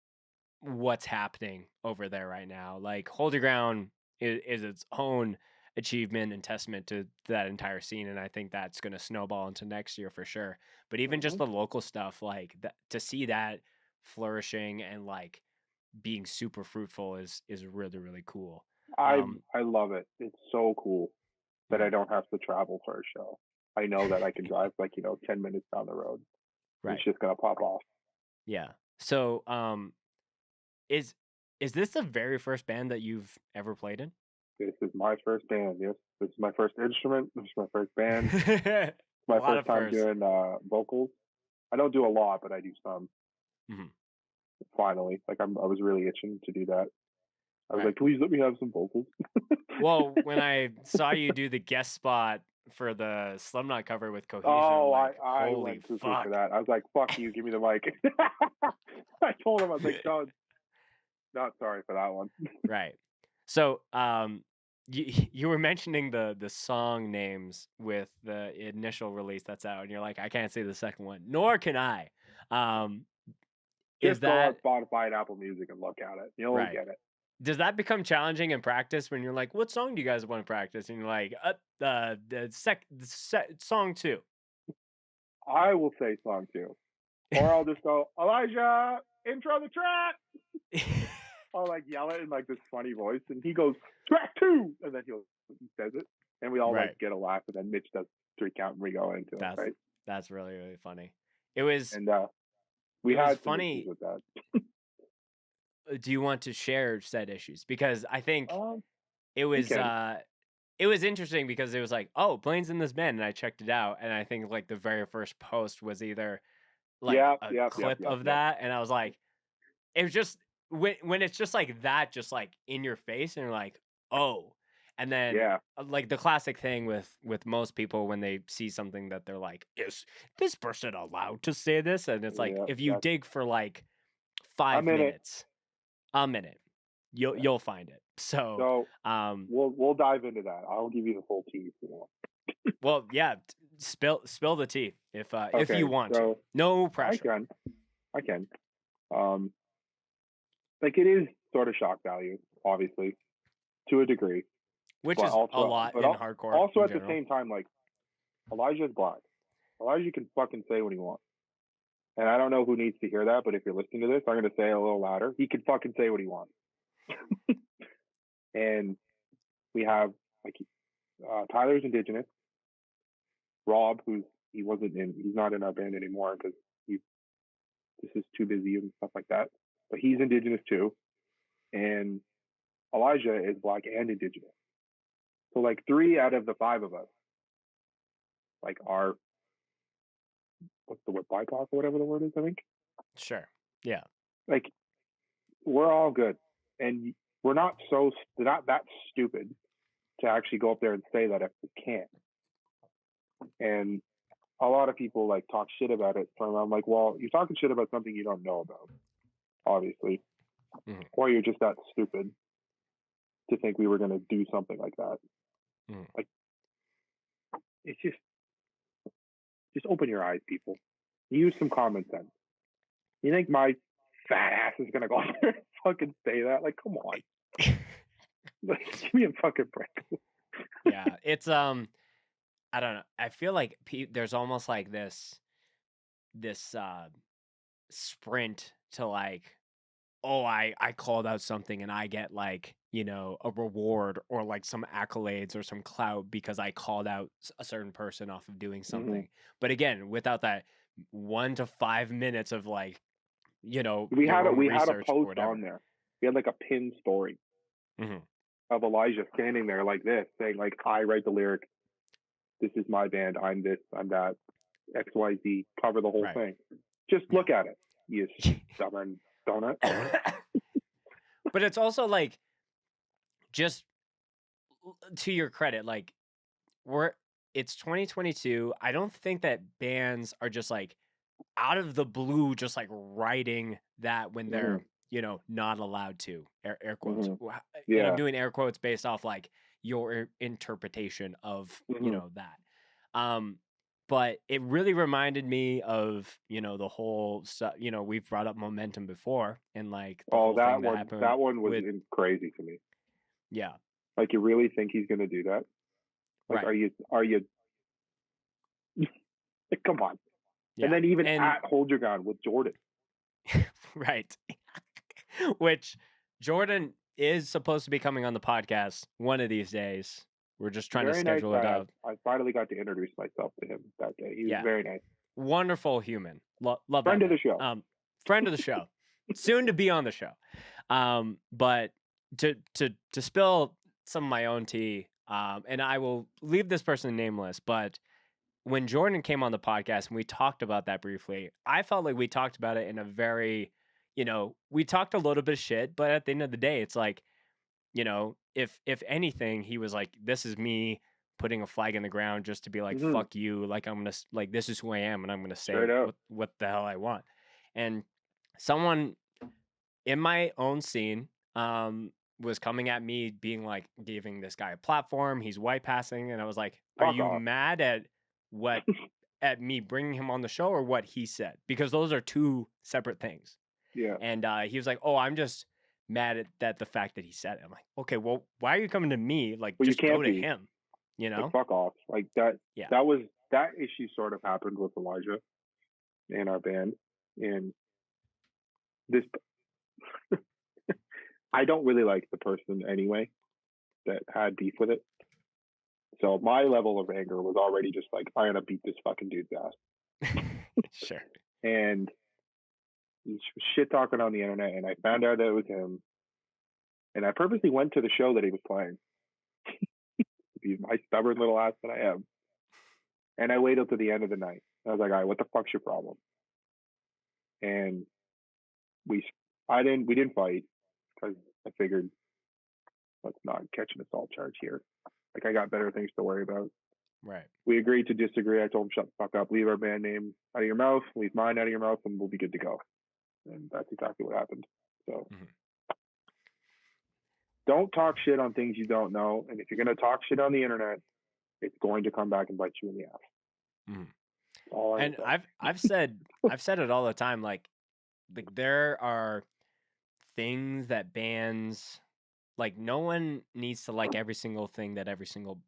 what's happening over there right now. Like Hold Your Ground is its own achievement and testament to that entire scene, and I think that's going to snowball into next year for sure. But even just Mm-hmm. the local stuff, like that, to see that flourishing and like being super fruitful is really really cool. I Um, I love it. It's so cool that I mhm. don't have to travel for a show. I know that I can drive like 10 minutes down the road. It's Right. just gonna pop off. Yeah. So, is is this the very first band that you've ever played in? This is my first band. Yes, this is my first instrument. This is my first band. A My lot first of time firsts. doing vocals. I don't do a lot, but I do some. Mhm. Finally, like I was really itching to do that. I was Right. like, please let me have some vocals. Well, when I saw you do the guest spot for the Slumknot cover with Cohesion, I'm Oh, like, I holy went cuckoo for fuck. that. I was like, fuck you, give me the mic. I told him I was like, no, not sorry for that one. Right. So, you were mentioning the song names with the initial release that's out, and you're like, I can't say the second one, nor can I. Um, is Just go on that Spotify and Apple Music and look at it. You'll right? get it. Does that become challenging in practice when you're like, "What song do you guys want to practice?" And you're like, song 2." I will say song two, or I'll just go Elijah intro the track. I'll like yell it in like this funny voice, and he goes track two, and then he says it, and we all like Right. get a laugh, and then Mitch does 3 count, and we go into it, That's right? that's really really funny. It was And we it was had some issues funny. with that. Do you want to share said issues? Because I think Um, it we was can. it was interesting because it was like, oh, Blaine's in this band, and I checked it out, and I think like the very first post was either like Yep, a yep, yep, clip yep, of yep. that, and I was like, it was just when it's just like that, just like in your face, and you're like, oh, and then Yeah, like the classic thing with most people when they see something that they're like, is this person allowed to say this? And it's like yeah. if you That's dig for like I'm 5 in it. minutes, a minute, Yeah. you'll find it. So, So we'll dive into that. I'll give you the full tea if you want. well, yeah, spill the tea if you Okay, want to. so No I pressure. can, I can. Um, like it is sort of shock value, obviously, to a degree, Which but is a also, lot in hardcore also in at the general. same time, like Elijah's black. Elijah can fucking say what he wants. And I don't know who needs to hear that, but if you're listening to this, I'm going to say it a little louder. He can fucking say what he wants. And we have like Tyler's Indigenous, Rob, he's not in our band anymore because this is too busy and stuff like that. But he's Indigenous too, and Elijah is black and Indigenous. So like 3 out of the 5 of us, like are what's the word, BIPOC or whatever the word is, I think. Sure. Yeah. Like we're all good, and we're not that stupid to actually go up there and say that if we can't. And a lot of people like talk shit about it. So I'm like, well, you're talking shit about something you don't know about, obviously, or you're just that stupid to think we were going to do something like that. Like, it's just open your eyes, people. Use some common sense. You think my fat ass is going to go out there and fucking say that? Like, come on. Give me a fucking break. Yeah. It's I don't know. I feel like there's almost like this sprint to like, oh, I called out something and I get like, a reward or like some accolades or some clout because I called out a certain person off of doing something. But again, without that 1 to 5 minutes of like, your own We had a research or post on whatever. there. We had like a pinned story of Elijah standing there like this, saying like, I write the lyric. This is my band. I'm this. I'm that. XYZ. Cover the whole Right. thing. Just look at it. You stubborn donut. But it's also like, just to your credit, like it's 2022. I don't think that bands are just like out of the blue, just like writing that when they're, not allowed to, air quotes. And I'm Yeah. doing air quotes based off like your interpretation of, that. But it really reminded me of, the whole stuff, we've brought up Momentum before and like the whole thing that happened that one was with, crazy to me. yeah. Like, you really think he's going to do that? Like, Right. are you, like, come on. Yeah. And then even And at Hold Your Gun with Jordan. right. Which Jordan is supposed to be coming on the podcast one of these days. We're just trying to Very nice schedule it guy. up. I finally got to introduce myself to him that day. He was Yeah. very nice. Wonderful human. Love Friend that of the man. show. Friend of the show. Soon to be on the show. But to spill some of my own tea, and I will leave this person nameless, but when Jordan came on the podcast and we talked about that briefly, I felt like we talked about it in a very, we talked a little bit of shit, but at the end of the day, it's like, if anything, he was like, this is me putting a flag in the ground just to be like, fuck you. Like, I'm going to, like, this is who I am. And I'm going to say Straight up. what the hell I want. And someone in my own scene, was coming at me being like, giving this guy a platform. He's white passing. And I was like, are Fuck you off. mad at what, at me bringing him on the show or what he said? Because those are two separate things. Yeah. And he was like, oh, I'm just mad at that, the fact that he said it. I'm like, okay, well, why are you coming to me? Like, Well, just you go can't to be. him, Like, fuck off. Like, that Yeah. that issue sort of happened with Elijah in our band. And this, I don't really like the person anyway that had beef with it. So my level of anger was already just like, I'm gonna beat this fucking dude's ass. Sure. And he's shit talking on the internet, and I found out that it was him. And I purposely went to the show that he was playing be my stubborn little ass that I am. And I waited till the end of the night. I was like, all right, what the fuck's your problem? And we didn't fight because I figured let's not catch an assault charge here. Like I got better things to worry about. Right. We agreed to disagree. I told him, shut the fuck up, leave our band name out of your mouth, leave mine out of your mouth, and we'll be good to go. And that's exactly what happened. So don't talk shit on things you don't know. And if you're going to talk shit on the internet, it's going to come back and bite you in the ass. And I've said it all the time. Like there are things that bands like. No one needs to like every single thing that every single.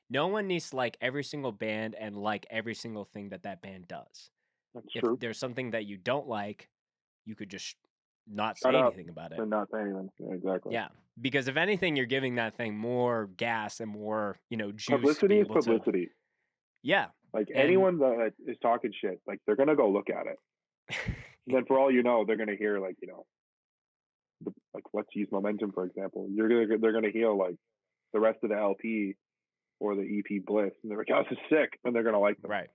No one needs to like every single band and like every single thing that band does. That's if true. There's something that you don't like, you could just not Shut say up anything about it. and not say anything. Yeah, exactly. Yeah, because if anything, you're giving that thing more gas and more, juice. Publicity is publicity. Yeah. Like anyone that is talking shit, like they're gonna go look at it. And then for all you know, they're gonna hear like, like let's use Momentum for example. They're gonna hear like the rest of the LP or the EP Bliss, and they're like, "Oh, this is sick," and they're gonna like them. Right.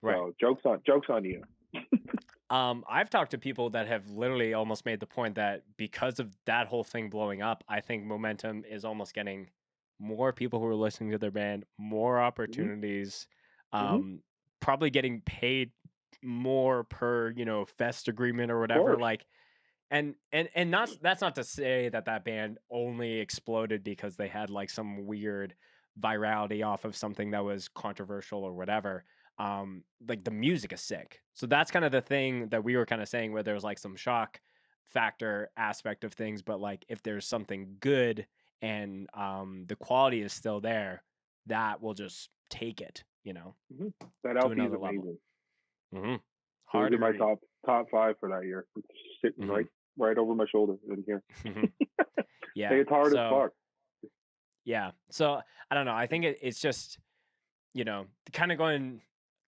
So jokes on you. I've talked to people that have literally almost made the point that because of that whole thing blowing up, I think Momentum is almost getting more people who are listening to their band, more opportunities, probably getting paid more per, fest agreement or whatever. Like, and that's not to say that band only exploded because they had like some weird virality off of something that was controversial or whatever. Like the music is sick. So that's kind of the thing that we were kind of saying where there's like some shock factor aspect of things, but like if there's something good and the quality is still there, that will just take it, That LP is amazing. Hard in my top 5 for that year. It's sitting right over my shoulder in here. Yeah, it's hard as fuck. Yeah, so I don't know. I think it's just kind of going.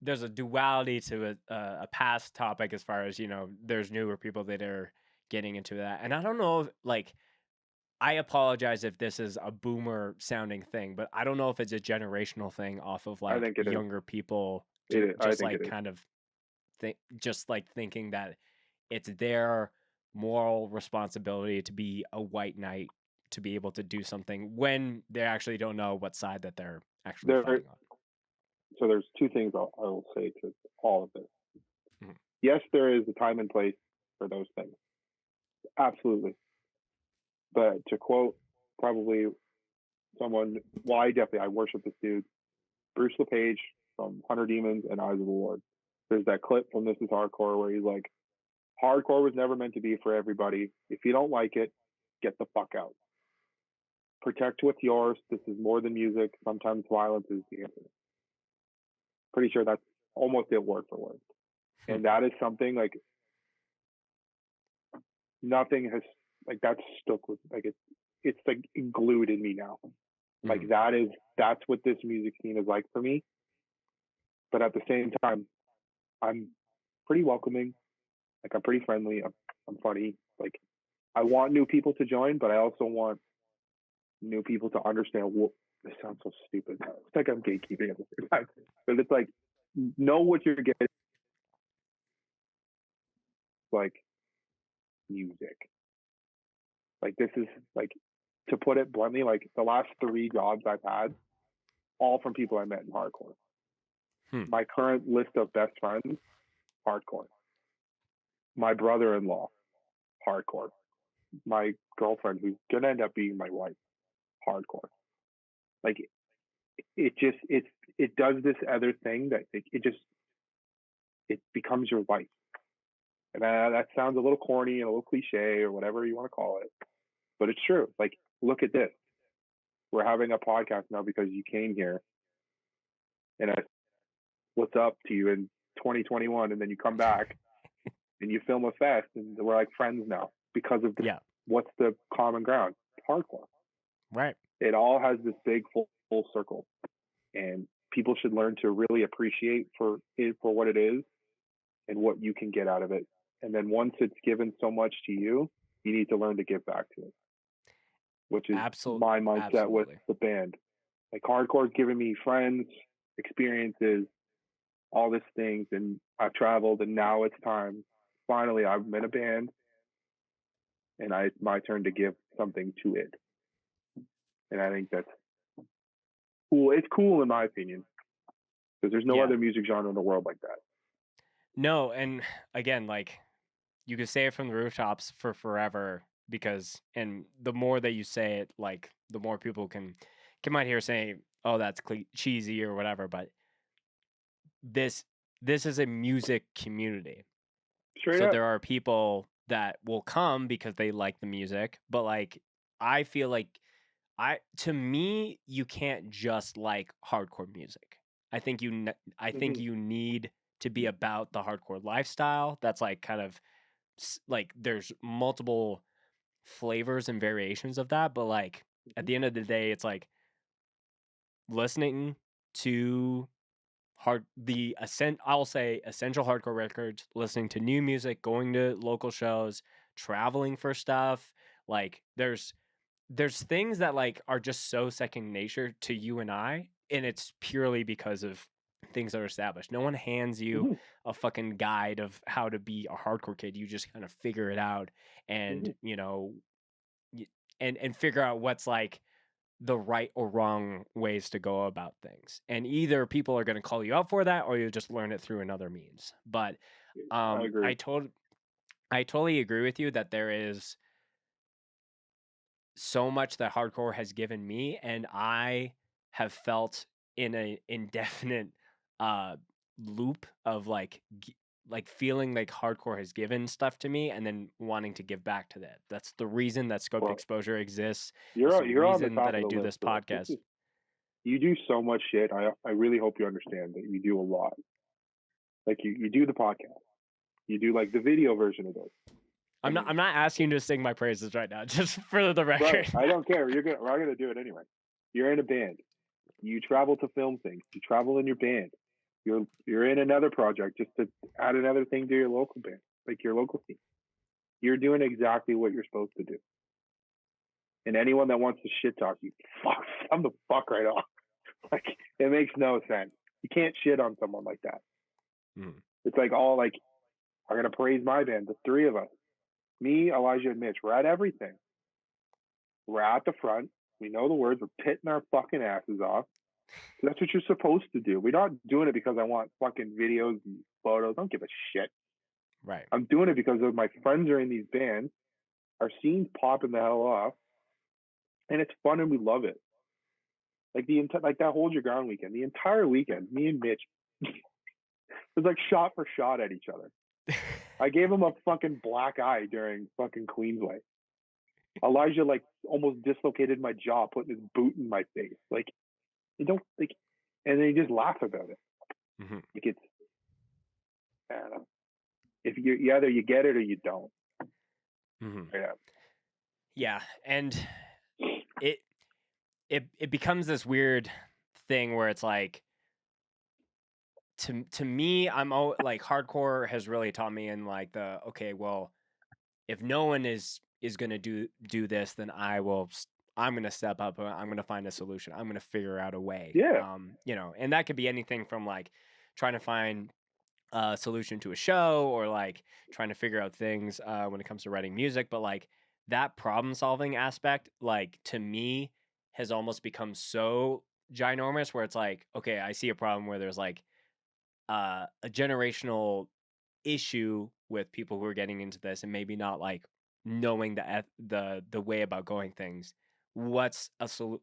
There's a duality to a past topic as far as there's newer people that are getting into that, and I don't know if like. I apologize if this is a boomer sounding thing, but I don't know if it's a generational thing off of like younger people just like kind of just like thinking that it's their moral responsibility to be a white knight to be able to do something when they actually don't know what side that they're actually fighting on. So there's 2 things I will say to all of this. Yes, there is a time and place for those things. Absolutely. But to quote probably someone, I worship this dude, Bruce LePage from Hunter Demons and Eyes of the Lord. There's that clip from This Is Hardcore where he's like, hardcore was never meant to be for everybody. If you don't like it, get the fuck out. Protect what's yours. This is more than music. Sometimes violence is the answer. Pretty sure that's almost it word for word. And that is something like nothing has like that's stuck with like it's like glued in me now. Like that's what this music scene is like for me. But at the same time, I'm pretty welcoming. Like I'm pretty friendly. I'm funny. Like I want new people to join, but I also want new people to understand what this sounds so stupid. It's like I'm gatekeeping at the same time. But it's like know what you're getting like music. Like this is like to put it bluntly, like the last 3 jobs I've had, all from people I met in hardcore. My current list of best friends, hardcore. My brother-in-law, hardcore. My girlfriend, who's gonna end up being my wife, hardcore. Like it does this other thing that it becomes your life. And that sounds a little corny and a little cliche or whatever you want to call it, but it's true. Like look at this. We're having a podcast now because you came here, and I what's up to you in 2021, and then you come back and you film a fest, and we're like friends now because of what's the common ground? Hardcore. Right. It all has this big full circle, and people should learn to really appreciate for what it is and what you can get out of it. And then once it's given so much to you, you need to learn to give back to it. which is my mindset with Absolutely. the band. Like hardcore's given me friends, experiences, all these things, and I've traveled, and now it's time. Finally, I'm in a band, and it's my turn to give something to it. And I think that's cool. It's cool in my opinion because there's no Yeah. other music genre in the world like that. No, and again, like you could say it from the rooftops for forever because and the more that you say it, like the more people can come out here saying, "Oh, that's cheesy" or whatever, but this this is a music community. Straight So up. there are people that will come because they like the music, but like I feel like I to me you can't just like hardcore music. I think Mm-hmm. you need to be about the hardcore lifestyle. That's like kind of like there's multiple flavors and variations of that, but like at the end of the day it's like listening to I'll say essential hardcore records, listening to new music, going to local shows, traveling for stuff. Like there's things that like are just so second nature to you and I, and it's purely because of things that are established. No one hands you Mm-hmm. a fucking guide of how to be a hardcore kid. You just kind of figure it out Mm-hmm. and, y- and figure out what's like the right or wrong ways to go about things. And either people are going to call you out for that or you just learn it through another means. But I agree. I totally agree with you that there is so much that hardcore has given me and I have felt in a indefinite uh loop of like feeling like hardcore has given stuff to me and then wanting to give back to that. That's the reason that scoped Well, exposure exists. It's you're the you're on the reason that top of I the do list, this bro. This podcast. is you do so much shit. I really hope you understand that you do a lot. Like you do the podcast. You do like the video version of this. I mean, I'm not asking you to sing my praises right now, just for the brother, record. I don't care. We're gonna do it anyway. You're in a band. You travel to film things. You travel in your band. You're in another project just to add another thing to your local band, like your local team. You're doing exactly what you're supposed to do. And anyone that wants to shit talk you, fuck, I'm the fuck right off. Like it makes no sense. You can't shit on someone like that. Mm. It's like all like I'm gonna praise my band, the three of us. Me, Elijah, and Mitch. We're at everything. We're at the front. We know the words. We're pitting our fucking asses off. That's what you're supposed to do. We're not doing it because I want fucking videos and photos. I don't give a shit. Right. I'm doing it because of my friends are in these bands. Our scene's popping the hell off, and it's fun and we love it. Like like that Hold Your Ground weekend. The entire weekend, me and Mitch was like shot for shot at each other. I gave him a fucking black eye during fucking Queensway. Elijah like almost dislocated my jaw, putting his boot in my face. Like you don't like, and then you just laugh about it. Mm-hmm. Like it's, I don't know. If you either you get it or you don't. Mm-hmm. Yeah. Yeah, and it it becomes this weird thing where it's like to me like hardcore has really taught me in like the okay, well, if no one is going to do this, then I'm going to step up, I'm going to find a solution, I'm going to figure out a way. Yeah. And that could be anything from like trying to find a solution to a show or like trying to figure out things when it comes to writing music, but like that problem solving aspect, like to me, has almost become so ginormous where it's like, okay, I see a problem where there's like a generational issue with people who are getting into this and maybe not like knowing the way about going things. What's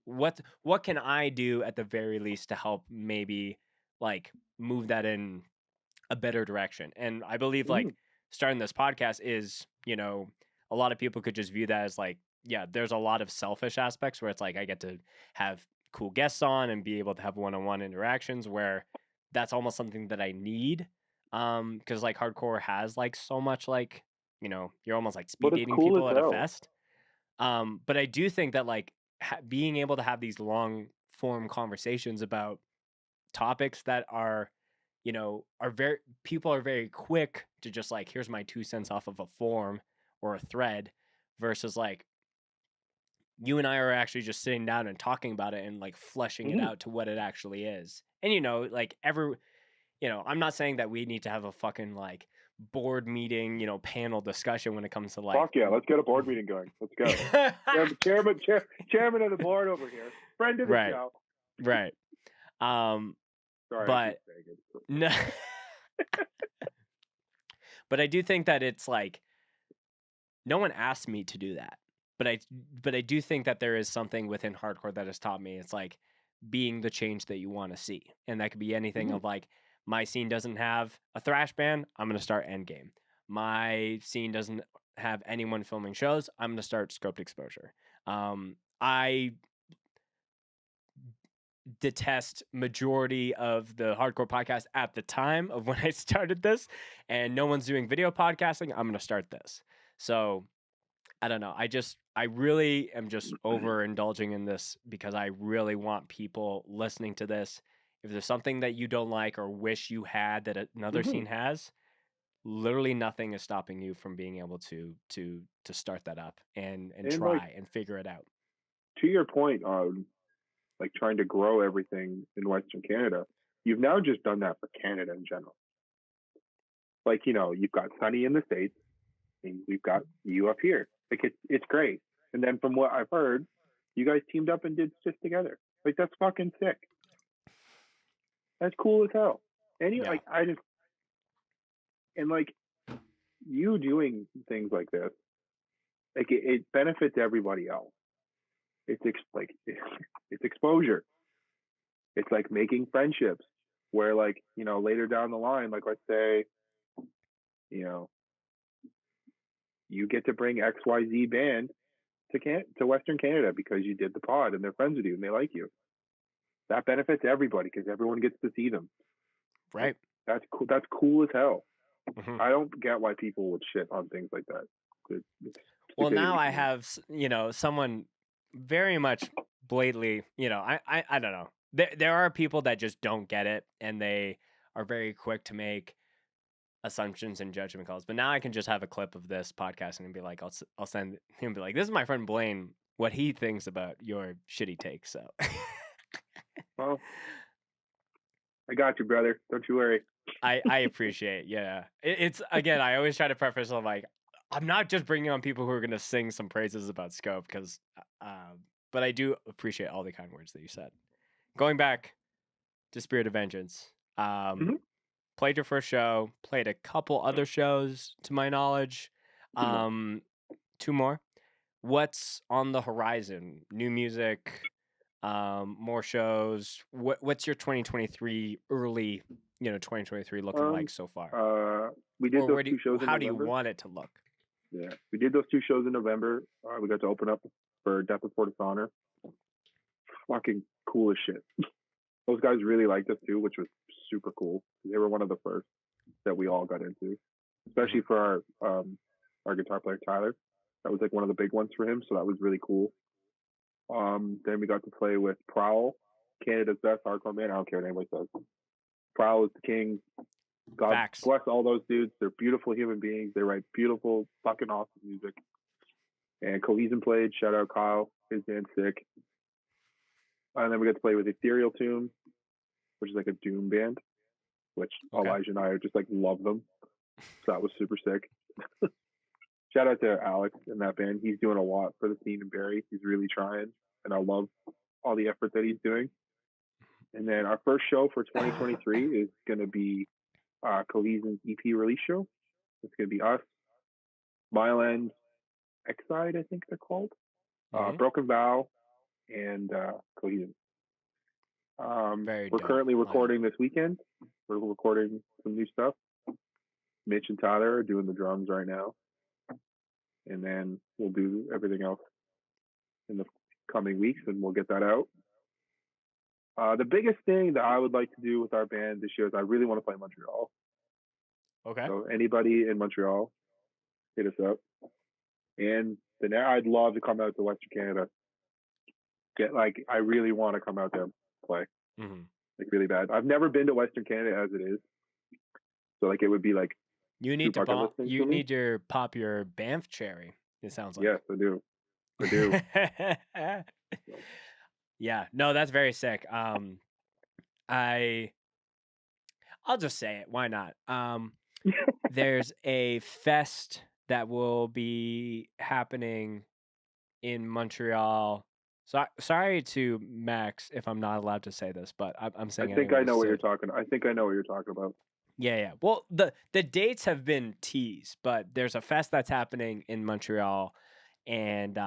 what can I do at the very least to help maybe like move that in a better direction? And I believe Mm-hmm. like starting this podcast is, a lot of people could just view that as like, yeah, there's a lot of selfish aspects where it's like I get to have cool guests on and be able to have one-on-one interactions where that's almost something that I need. Because like hardcore has like so much like, you're almost like But speed it's dating cool as people at a hell. fest. But I do think that like being able to have these long form conversations about topics that are are very people are very quick to just like here's my 2 cents off of a form or a thread versus like you and I are actually just sitting down and talking about it and like fleshing it out to what it actually is. And like I'm not saying that we need to have a fucking like board meeting, panel discussion when it comes to like. Fuck yeah, let's get a board meeting going. Let's go. Chairman of the board over here, friend of the Right. show. Right. Sorry, but no. But I do think that it's like no one asked me to do that. But I do think that there is something within hardcore that has taught me. It's like being the change that you want to see. And that could be anything of like, my scene doesn't have a thrash band, I'm going to start Endgame. My scene doesn't have anyone filming shows, I'm going to start Scoped Exposure. I detest majority of the hardcore podcast at the time of when I started this, and no one's doing video podcasting, I'm going to start this. So I don't know. I really am just overindulging in this because I really want people listening to this. If there's something that you don't like or wish you had that another scene has, literally nothing is stopping you from being able to start that up and try like, and figure it out. To your point on like trying to grow everything in Western Canada, you've now just done that for Canada in general. Like, you've got Sunny in the States and we've got you up here. Like it's great. And then from what I've heard, you guys teamed up and did shit together. Like that's fucking sick. That's cool as hell. And Yeah. like you doing things like this, like it benefits everybody else. It's exposure. It's like making friendships where like, later down the line, like let's say, you get to bring XYZ band to Western Canada because you did the pod and they're friends with you and they like you. That benefits everybody because everyone gets to see them. Right. Like, that's cool. That's cool as hell. I don't get why people would shit on things like that. Well, now I have, someone very much blatantly, I don't know. There are people that just don't get it and they are very quick to make assumptions and judgment calls. But now I can just have a clip of this podcast and be like, I'll send him and be like, this is my friend Blaine, what he thinks about your shitty take. So, well, I got you, brother. Don't you worry. I appreciate, yeah. It's again, I always try to preface of like, I'm not just bringing on people who are going to sing some praises about Scope because, but I do appreciate all the kind words that you said. Going back to Spirit of Vengeance, played your first show, played a couple other shows to my knowledge, two more. What's on the horizon? New music, more shows. What's your 2023 early, 2023 looking like so far? We did those two shows in November. How do you want it to look? Yeah, we did those two shows in November. We got to open up for Death Before Dishonor. Fucking cool as shit. Those guys really liked us too, which was super cool. They were one of the first that we all got into, especially for our guitar player Tyler. That was like one of the big ones for him, so that was really cool. Then we got to play with Prowl, Canada's best hardcore band. I don't care what anybody says. Prowl is the king. God Facts. bless all those dudes. They're beautiful human beings. They write beautiful, fucking awesome music. And Cohesion played. Shout out Kyle. His band's sick. And then we got to play with Ethereal Tomb, which is like a doom band, which Elijah and I are just like love them. So that was super sick. Shout out to Alex in that band. He's doing a lot for the scene in Barrie. He's really trying, and I love all the effort that he's doing. And then our first show for 2023 is going to be Cohesion's EP release show. It's going to be us, Myland, Exide, I think they're called, Broken Vow, and Cohesion. We're currently recording this weekend. We're recording some new stuff. Mitch and Tyler are doing the drums right now. And then we'll do everything else in the coming weeks, and we'll get that out. The biggest thing that I would like to do with our band this year is I really want to play Montreal. Okay. So anybody in Montreal, hit us up. And then I'd love to come out to Western Canada. I really want to come out there and play. Like really bad. I've never been to Western Canada as it is. So like it would be like you need to pop your Banff cherry. It sounds like. Yes, I do. Purdue. Yeah, no, that's very sick. I I'll just say it. Why not? There's a fest that will be happening in Montreal. So sorry to Max if I'm not allowed to say this, but I'm I saying it think I anyways. know what So you're talking. I think I know what you're talking about. yeah. Well, the dates have been teased, but there's a fest that's happening in Montreal, and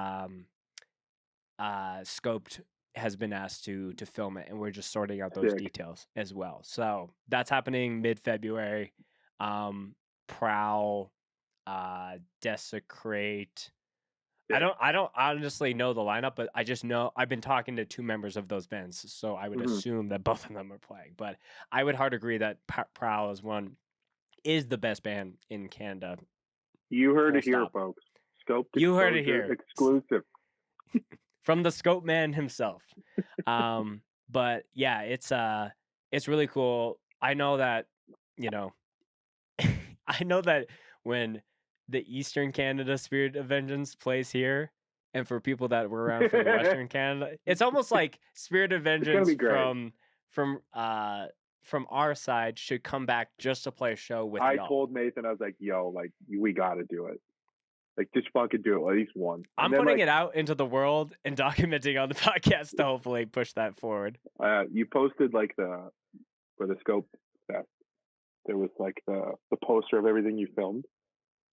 Scoped has been asked to film it, and we're just sorting out those Sick. details as well. So that's happening mid-February. Prowl, Desecrate. Sick. I don't honestly know the lineup, but I just know I've been talking to two members of those bands, so I would assume that both of them are playing. But I would hard agree that Prowl is the best band in Canada. You heard Full it here, stop. folks. Scoped You heard it exposure here. exclusive. From the Scope Man himself. But yeah, it's really cool. I know that, you know, I know that when the Eastern Canada Spirit of Vengeance plays here, and for people that were around for the Western Canada, it's almost like Spirit of It's gonna Vengeance be great. from our side should come back just to play a show with I y'all. told Nathan, I was like, "Yo, like we got to do it. Like just fucking do it at least once." I'm putting it out into the world and documenting on the podcast to hopefully push that forward. You posted like for the Scope Fest. There was like the poster of everything you filmed.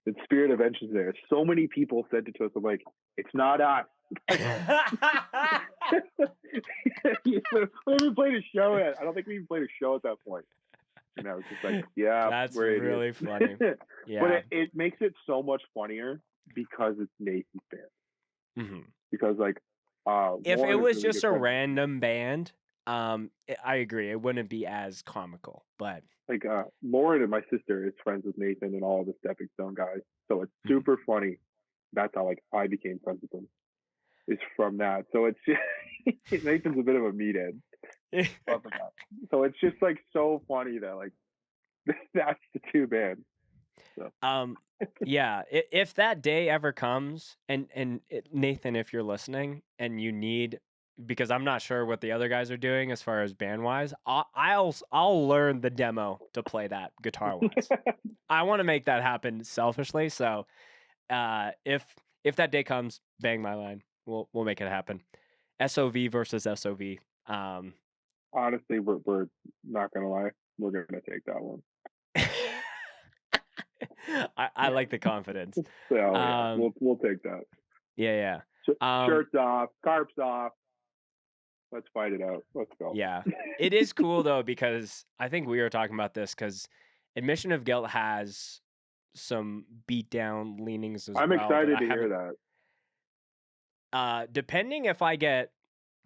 The Spirit of Vengeance there. So many people said it to us. I'm like, it's not us. We haven't played a show yet. I don't think we even played a show at that point. And I was just like, yeah, That's we're really idiots. funny. Yeah. But it makes it so much funnier because it's Nathan's band. Mm-hmm. Because like, if Lauren it is was really just good a friends. random band, I agree. It wouldn't be as comical, but Like Lauren and my sister is friends with Nathan and all the Stepping Stone guys. So it's super funny. That's how like I became friends with them. Is from that. So it's just Nathan's a bit of a meathead. So it's just like so funny that like that's the two bands. So. Yeah, if that day ever comes, and Nathan, if you're listening and you need, because I'm not sure what the other guys are doing as far as band wise, I'll learn the demo to play that guitar wise. I want to make that happen selfishly. So if that day comes, bang my line. We'll make it happen. SOV versus SOV. Honestly, we're not gonna lie. We're gonna take that one. I like the confidence. So yeah, we'll take that. Yeah. Shirts off, carps off. Let's fight it out. Let's go. Yeah. It is cool though, because I think we were talking about this because Admission of Guilt has some beatdown leanings as well. I'm excited to hear that. Depending if I get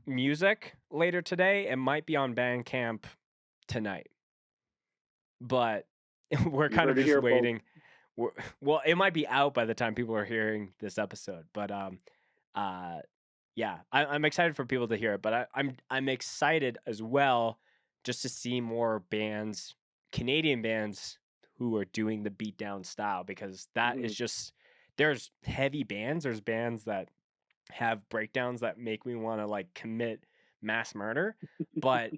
music later today, it might be on Bandcamp tonight. But we're kind of just waiting. Well, it might be out by the time people are hearing this episode. But yeah, I'm excited for people to hear it. But I'm excited as well just to see more bands, Canadian bands, who are doing the beatdown style, because that is just, there's heavy bands. There's bands that have breakdowns that make me want to like commit mass murder, but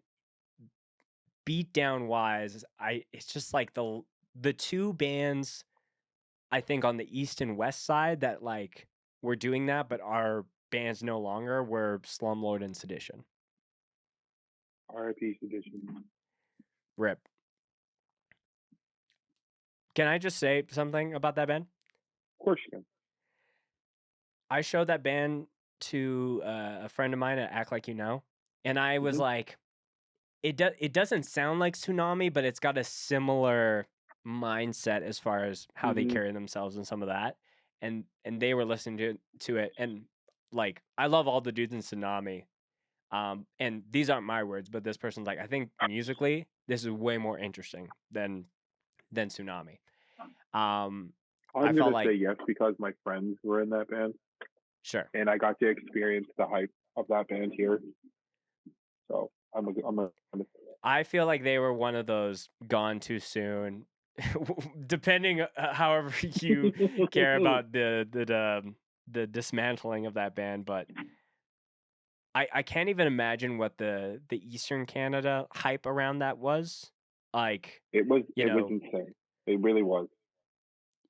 beatdown wise, it's just like the two bands I think on the east and west side that like were doing that, but our bands no longer, were Slumlord and Sedition. R.I.P. Sedition. Rip. Can I just say something about that band? Of course you can. I showed that band to a friend of mine at Act Like You Know, and I was like, it doesn't sound like Tsunami, but it's got a similar mindset as far as how they carry themselves and some of that. And they were listening to it, and like, I love all the dudes in Tsunami. And these aren't my words, but this person's like, I think musically this is way more interesting than Tsunami. I'm I gonna felt say yes because my friends were in that band. Sure. And I got to experience the hype of that band here. So I feel like they were one of those gone too soon. Depending however you care about the the dismantling of that band, but I can't even imagine what the Eastern Canada hype around that was. Like, It was you it was know, insane. It really was.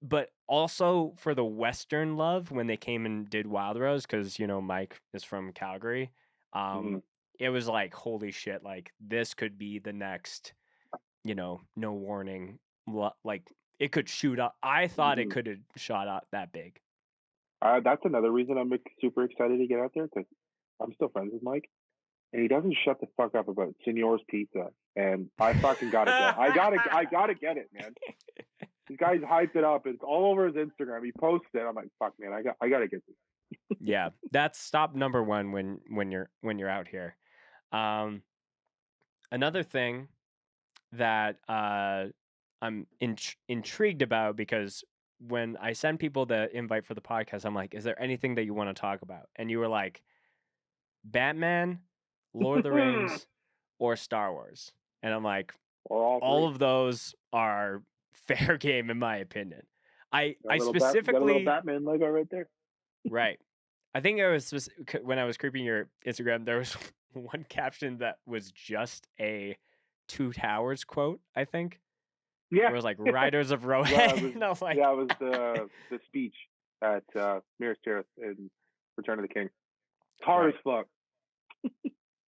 but also for the Western love when they came and did Wild Rose, because Mike is from Calgary. Hmm. It was like, holy shit, like this could be the next, No Warning. Like it could shoot up. I thought it Hmm. could have shot up that big. That's another reason I'm super excited to get out there because I'm still friends with Mike, and he doesn't shut the fuck up about Signor's Pizza, and I fucking gotta get. I gotta get it, man. This guy's hyped it up. It's all over his Instagram. He posts it. I'm like, fuck, man. I gotta get this. Yeah, that's stop number one when you're out here. Another thing that I'm intrigued about, because when I send people the invite for the podcast, I'm like, is there anything that you want to talk about? And you were like, Batman, Lord of the Rings, or Star Wars. And I'm like, Or all all three. of those are fair game in my opinion. I Got a little specifically Batman logo right there. right. I think when I was creeping your Instagram, there was one caption that was just a Two Towers quote, I think. Yeah. Where it was like Riders of Rohan. It And I was like, was the speech at Minas Tirith in Return of the King. It's hard as fuck.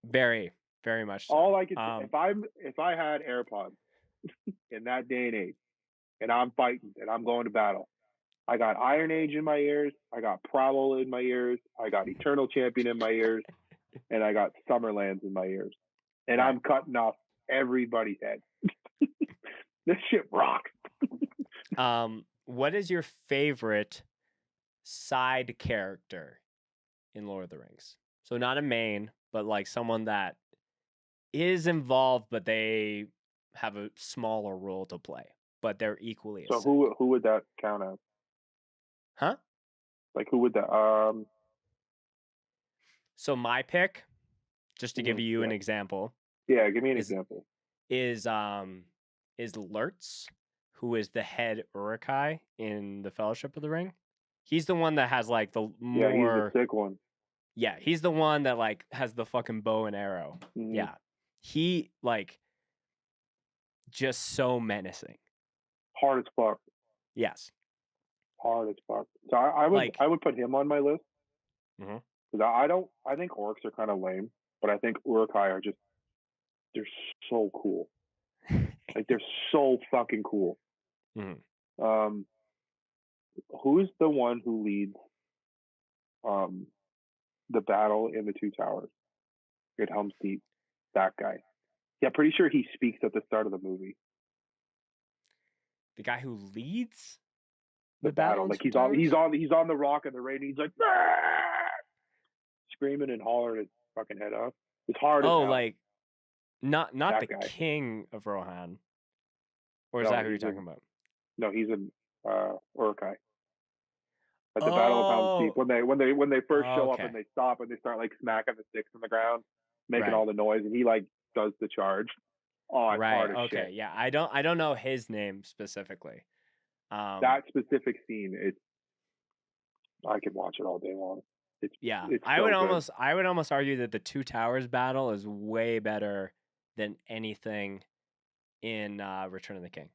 very, very much so. All I could if I had AirPods in that day and age, and I'm fighting and I'm going to battle, I got Iron Age in my ears, I got Prowl in my ears, I got Eternal Champion in my ears, and I got Summerlands in my ears, and I'm cutting off everybody's head. This shit rocks. What is your favorite side character in Lord of the Rings? So not a main, but like someone that is involved, but they have a smaller role to play, but they're equally as So sick. who would that count as? Huh? Like who would that? So my pick, just to give you an Yeah. example, Yeah, give me an is example. is Lurtz, who is the head Uruk-hai in the Fellowship of the Ring. He's the one that has like the more. Yeah, he's the sick one. Yeah, he's the one that like has the fucking bow and arrow. Mm-hmm. Yeah, he like just so menacing. Hard as fuck. Yes. Hard as fuck. So I would put him on my list. Because I think orcs are kind of lame, but I think Uruk-hai are just, they're so cool. Like they're so fucking cool. Mm-hmm. Who's the one who leads the battle in the Two Towers at Helm's Deep? That guy. Yeah, pretty sure he speaks at the start of the movie. The guy who leads the battle. Like he's on the rock and the rain. He's like screaming and hollering his fucking head off. It's hard as hell. Like not that the guy. King of Rohan. Or is that who you're talking about? No, he's an Uruk-hai. At the Battle of Helm's Deep, when they first show up and they stop and they start like smacking the sticks on the ground, making all the noise, and he like does the charge. Oh, it's hard as shit. Yeah, I don't know his name specifically. That specific scene, I could watch it all day long. It's I would almost argue that the Two Towers battle is way better than anything in Return of the King.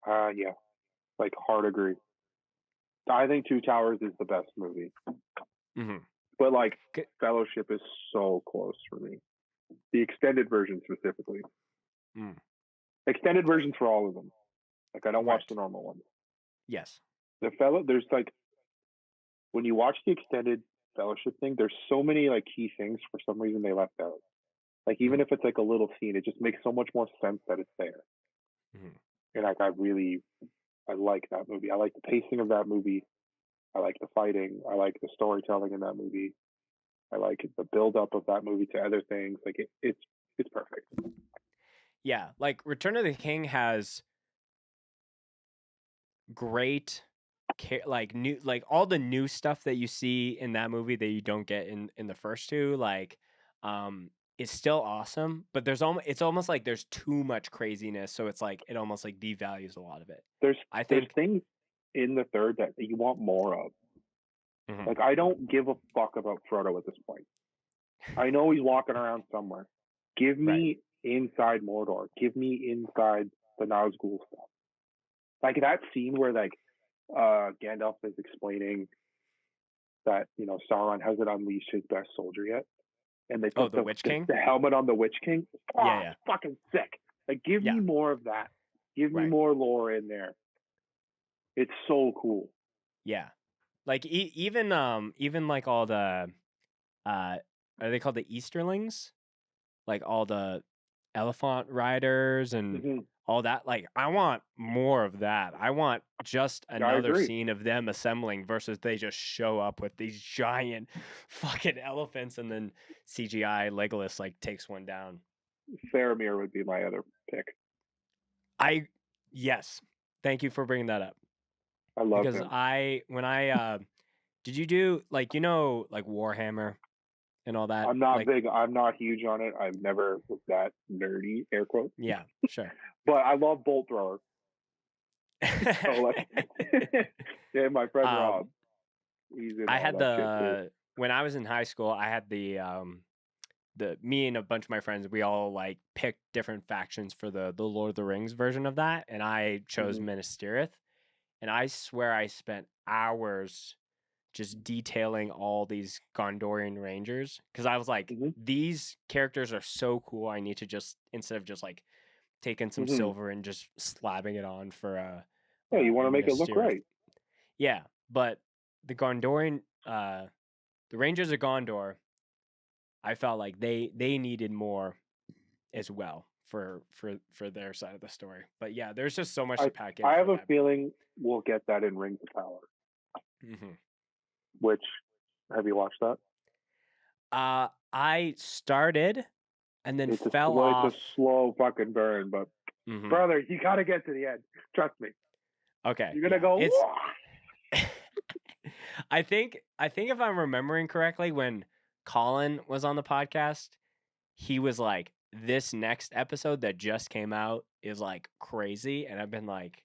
Yeah, like hard agree. I think Two Towers is the best movie. Mm-hmm. But like Fellowship is so close for me. The extended version specifically. Extended versions for all of them. Like I don't watch the normal ones. Yes. There's like when you watch the extended Fellowship thing, there's so many like key things for some reason they left out. Like even if it's like a little scene, it just makes so much more sense that it's there. And like I like that movie. I like the pacing of that movie. I like the fighting. I like the storytelling in that movie. I like the build up of that movie to other things. Like it's perfect. Yeah, like Return of the King has great like new, like all the new stuff that you see in that movie that you don't get in the first two, like it's still awesome, but it's almost like there's too much craziness, so it's like it almost like devalues a lot of it. There's things in the third that you want more of. Mhm. Like, I don't give a fuck about Frodo at this point. I know he's walking around somewhere. Give Right. me inside Mordor. Give me inside the Nazgul stuff. Like that scene where like Gandalf is explaining that Sauron hasn't unleashed his best soldier yet, and they Oh, put the Witch King? the helmet on the Witch King. Oh, Yeah, yeah. it's fucking sick. Like, give Yeah. me more of that. Give me Right. more lore in there. It's so cool. Yeah. Like even like all the are they called the Easterlings? Like all the elephant riders and hmm all that. Like I want more of that. I want just I another agree. scene of them assembling versus they just show up with these giant fucking elephants and then CGI Legolas like takes one down. Faramir would be my other pick. Yes. Thank you for bringing that up. I love Because him. when I did you do like like Warhammer and all that? I'm not Like big. I'm not huge on it. I've never was that nerdy, air quotes. yeah, sure. But I love Bolt Thrower. So like, yeah, my friend um Rob, he's in I all had that shit too. when I was in high school, I had the me and a bunch of my friends, we all like picked different factions for the Lord of the Rings version of that, and I chose hmm Minas Tirith, and I swear I spent hours just detailing all these Gondorian Rangers because I was like, hmm these characters are so cool. I need to just instead of just like taking some hmm silver and just slapping it on for Yeah, you want to make it Minas look Tirith. right. Yeah, but the Gondorian, the Rangers of Gondor, I felt like they needed more as well for their side of the story. But yeah, there's just so much I to pack in I for have a that. feeling we'll get that in Rings of Power. hmm Which, have you watched that? I started and then It's a fell slow, it's a off. slow fucking burn, but hmm brother, you gotta get to the end. Trust me. Okay, You're gonna yeah, go. it's. Wah! I think if I'm remembering correctly, when Colin was on the podcast, he was like, "This next episode that just came out is like crazy," and I've been like,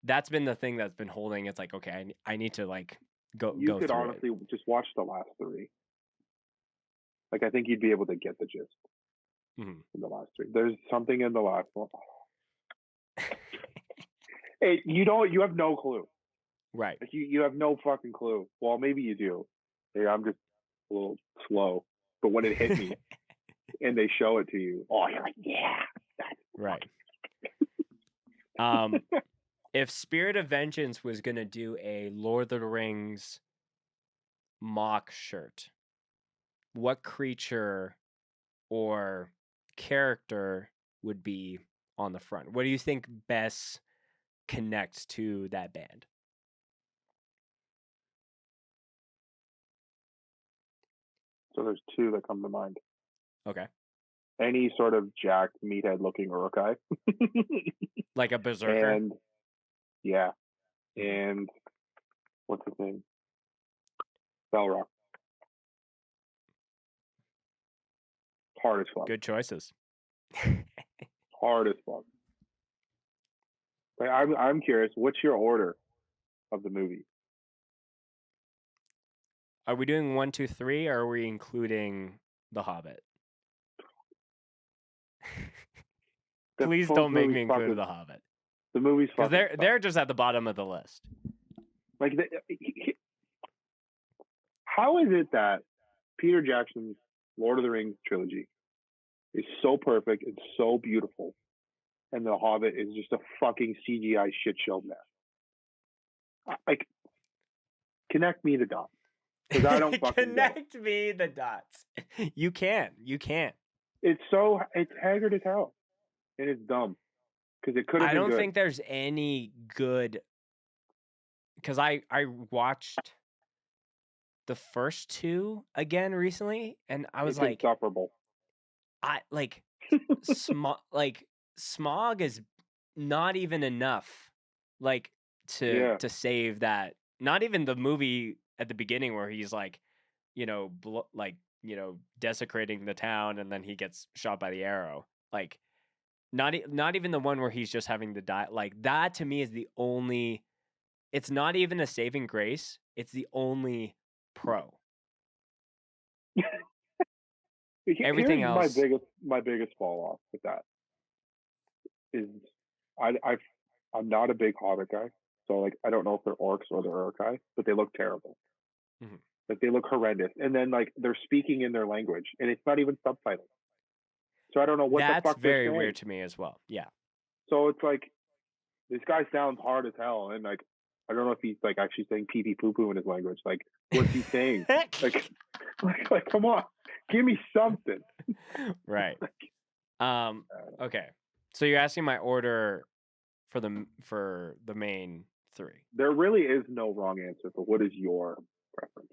that's been the thing that's been holding. It's like, okay, I need to like You go could through it. honestly just watch the last three. Like, I think you'd be able to get the gist hmm in the last three. There's something in the last one. Hey, you don't. You have no clue. Right. Like, you have no fucking clue. Well, maybe you do. Hey, I'm just a little slow. But when it hit me and they show it to you, oh, you're like, yeah. Right. If Spirit of Vengeance was gonna do a Lord of the Rings mock shirt, what creature or character would be on the front? What do you think best connects to that band? So there's two that come to mind. Okay. Any sort of jacked meathead looking Urukai. Like a berserker? And yeah. Mhm. And what's his name? Balrog. Hard as fuck. Good choices. Hard as fuck. Like, I'm curious, what's your order of the movie? Are we doing 1, 2, 3, or are we including The Hobbit? Please don't make me include The Hobbit. The movie's Because fucking they're just at the bottom of the list. like how is it that Peter Jackson's Lord of the Rings trilogy is so perfect and so beautiful, and The Hobbit is just a fucking CGI shit show mess? Like, connect me the dots, because I don't fucking get it. Connect me the dots. You can. You can. It's haggard as hell, and it's dumb because it could have I been don't good. think there's any good. Because I watched the first two again recently, and I was It's like, insufferable. I like smog is not even enough, like Yeah, to save that. Not even the movie at the beginning where he's like, desecrating the town, and then he gets shot by the arrow. Like, not even the one where he's just having to die. Like that to me is the only. It's not even a saving grace. It's the only pro. Everything Here's else. my biggest fall off with that is I'm not a big Hobbit guy, so like I don't know if they're orcs or they're Uruk-hai, but they look terrible. Mhm. Like they look horrendous, and then like they're speaking in their language, and it's not even subtitled. So I don't know what the That's fuck they're very saying. weird to me as well. Yeah. So it's like this guy sounds hard as hell, and like I don't know if he's like actually saying pee pee poo poo in his language. Like what's he saying? like come on, give me something. Right. Okay. So you're asking my order for the main three. There really is no wrong answer, but what is your preference?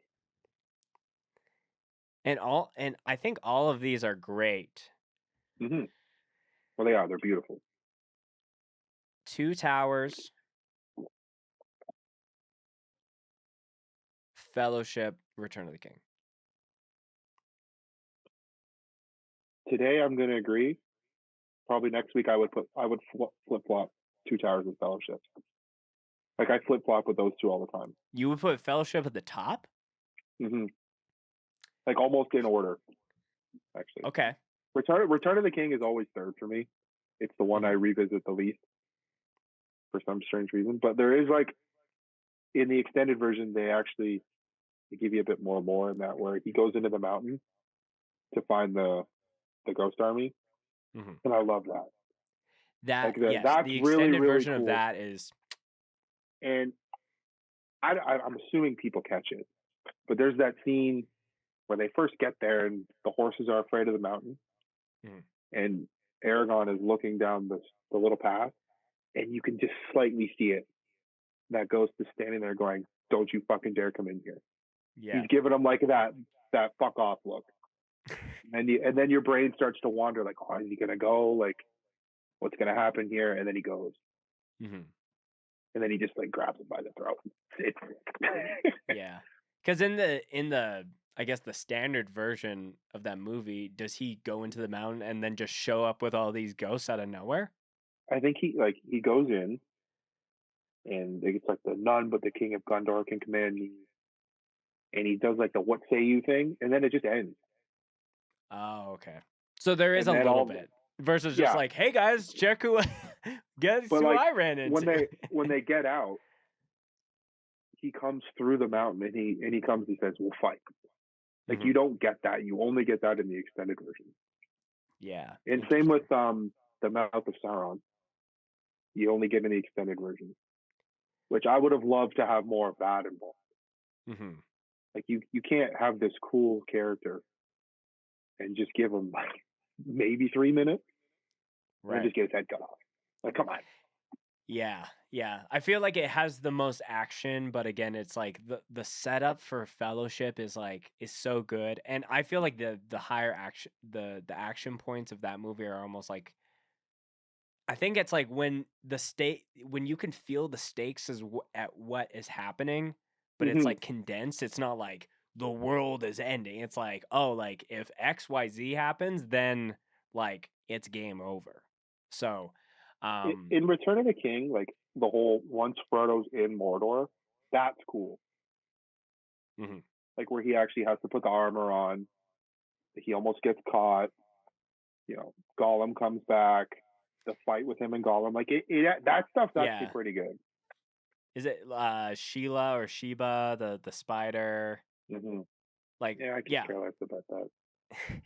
And I think all of these are great. Mm-hmm. Well, they are. They're beautiful. Two Towers, Fellowship, Return of the King. Today, I'm going to agree. Probably next week, I would flip flop Two Towers and Fellowship. Like I flip flop with those two all the time. You would put Fellowship at the top? Mm-hmm. Like almost in order, actually. Okay. Return of the King is always third for me. It's the one I revisit the least for some strange reason. But there is like in the extended version, they give you a bit more in that where he goes into the mountain to find the ghost army, and I love that. Yes, that's the really extended really version cool. of that is, and I'm assuming people catch it, but there's that scene where they first get there and the horses are afraid of the mountain, and Aragorn is looking down the little path, and you can just slightly see it. That ghost is standing there going, "Don't you fucking dare come in here." yeah. He's giving him like that fuck off look. And then your brain starts to wander, like, oh, is he gonna go? Like, what's gonna happen here? And then he goes, and then he just like grabs him by the throat. Yeah, because in the I guess the standard version of that movie, does he go into the mountain and then just show up with all these ghosts out of nowhere? I think he goes in, and it's like the none but the King of Gondor can command me, and he does like the what say you thing, and then it just ends. Oh, okay. So there is And a then little bit versus just like, hey guys, check who guess but who like, I ran into. when they get out, he comes through the mountain, and he comes, he says, "We'll fight." Like you don't get that. You only get that in the extended version. Yeah. And same with the Mouth of Sauron. You only get in the extended version, which I would have loved to have more of that involved. Like you can't have this cool character and just give him like maybe 3 minutes, and then just get his head cut off. Like, come on. Yeah, yeah. I feel like it has the most action, but again, it's like the setup for Fellowship is so good, and I feel like the higher action the action points of that movie are almost like, I think it's like when when you can feel the stakes at what is happening, but it's like condensed. It's not like the world is ending. It's like, oh, like if XYZ happens, then like it's game over. So, In Return of the King, like the whole once Frodo's in Mordor, that's cool. Like where he actually has to put the armor on, he almost gets caught. You know, Gollum comes back, the fight with him and Gollum, like that stuff's actually pretty good. Is it Sheila or Sheba, the spider? Like, I could care less about that.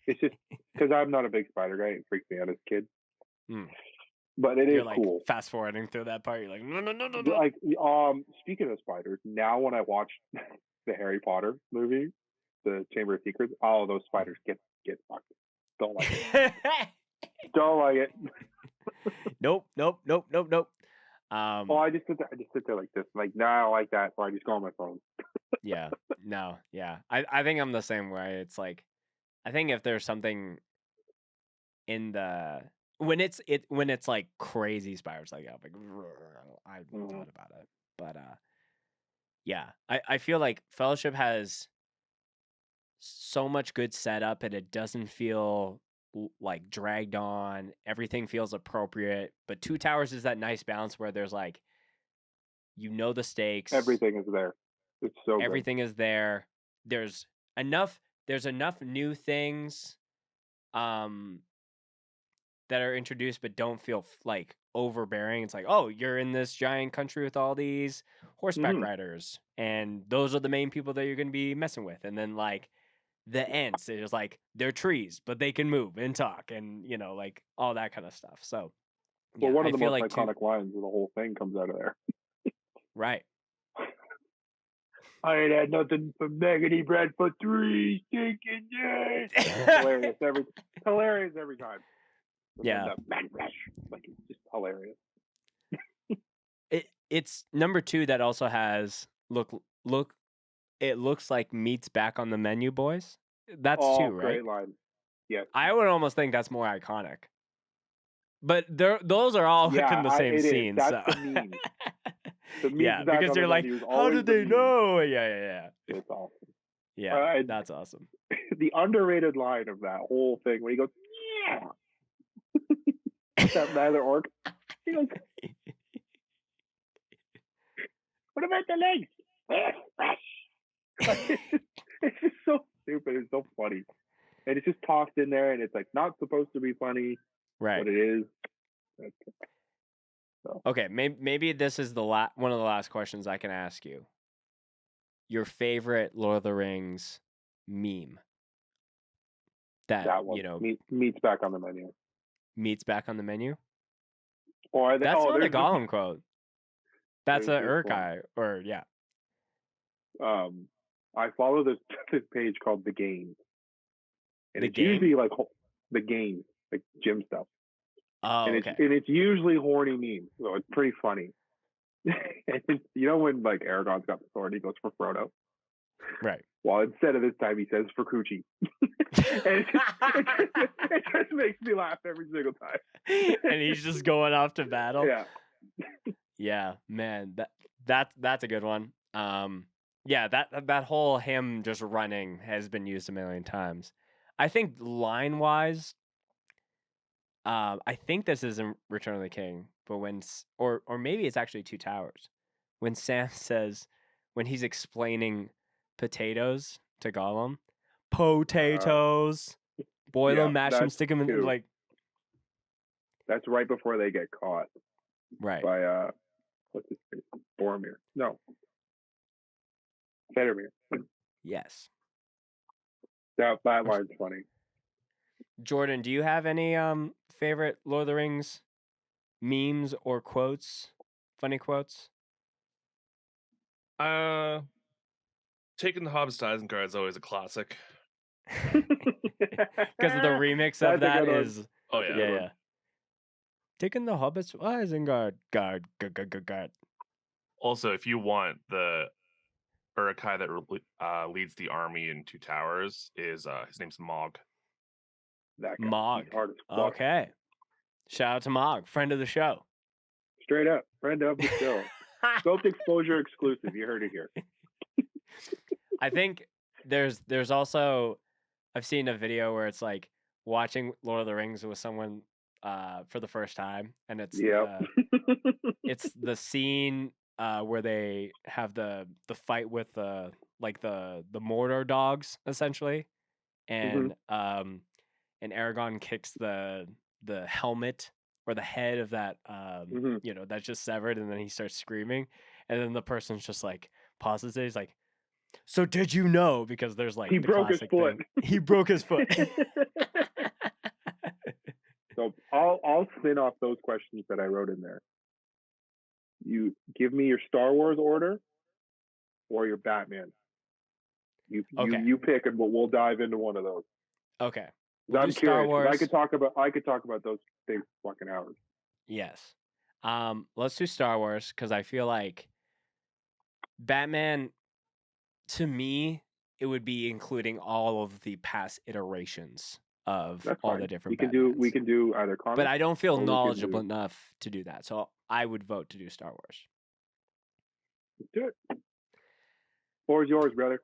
It's just because I'm not a big spider guy. It freaked me out as a kid. But you're like, cool. Fast forwarding through that part, you're like, no. Like, speaking of spiders, now when I watch the Harry Potter movie, the Chamber of Secrets, all those spiders get fucked. Don't like it. Don't like it. Nope. I just sit there like this. Like, nah, I like that. So I just go on my phone. Yeah. No. Yeah. I think I'm the same way. It's like, I think if there's something in the when it's like crazy spiders, like, I'm like, I thought about it, but yeah, I feel like Fellowship has so much good setup, and it doesn't feel like dragged on. Everything feels appropriate, but Two Towers is that nice balance where there's like, the stakes, everything is there. It's so everything good. is there, there's enough new things that are introduced but don't feel like overbearing. It's like, oh, you're in this giant country with all these horseback riders, and those are the main people that you're going to be messing with. And then like the ants, it's just like they're trees, but they can move and talk, and like all that kind of stuff. So Well, yeah, one of I the feel most like iconic lines of the whole thing comes out of there. right. I ain't had nothing from Meggedy bread for 3 stinking days. Hilarious every time. Yeah. Like, it's just hilarious. It's number 2 that also has look. It looks like meat's back on the menu, boys. That's 2, right? Great line. Yeah. I would almost think that's more iconic. But those are all in the same scene. That's so. the meme. The meme's yeah, back because on you're the like, menu is how always did the they meme. know? Yeah. It's awesome. Yeah, that's awesome. The underrated line of that whole thing when he goes, yeah. That rather orc. He goes, what about the legs? It's just so stupid. It's so funny. And it's just tossed in there, and it's like not supposed to be funny, right? But it is. So. Okay, maybe this is one of the last questions I can ask you. Your favorite Lord of the Rings meme? That one, meat's back on the menu. Meat's back on the menu. Or that's not a Gollum quote. That's a Urkai, or yeah. I follow this page called The Game, and it's game? usually like The Game, like gym stuff. Oh, and okay. It's usually horny memes, so it's pretty funny. And when like Aragorn's got the sword, he goes for Frodo. Right. Well, instead of this time, he says for Coochie. And it just makes me laugh every single time. And he's just going off to battle. Yeah. Yeah, man, that's a good one. Yeah, that whole him just running has been used a million times. I think line wise, I think this isn't Return of the King, but or maybe it's actually Two Towers, when Sam says, when he's explaining potatoes to Gollum, potatoes, boil them, mash them, stick them in, like. That's right before they get caught. Right. By what's his name? Boromir. No. Faramir. Yes. That line's funny. Jordan, do you have any favorite Lord of the Rings memes or quotes? Funny quotes? Taking the Hobbits to Isengard is always a classic. Because the remix of that is yeah. Taking the Hobbits to Isengard. Guard. Also, if you want the Uruk-hai that leads the army in Two Towers, is his name's Mog. That guy. Mog. Okay. Shout out to Mog, friend of the show. Straight up, friend of the show. Scoped Exposure exclusive. You heard it here. I think there's also, I've seen a video where it's like watching Lord of the Rings with someone for the first time, and it's it's the scene where they have the fight with the Mordor dogs essentially, and and Aragorn kicks the helmet or the head of that that's just severed, and then he starts screaming, and then the person's just like pauses it. He's like, so did you know? Because there's like he broke his foot. He broke his foot. So I'll spin off those questions that I wrote in there. You give me your Star Wars order or your Batman. You pick, and we'll dive into one of those. Okay. I'm curious. Star Wars. I could talk about those things fucking hours. Yes. Let's do Star Wars, because I feel like Batman, to me, it would be including all of the past iterations of all the different Batmans. We can do either comics. But I don't feel knowledgeable enough to do that, so I would vote to do Star Wars. Let's do it. Floor is yours, brother.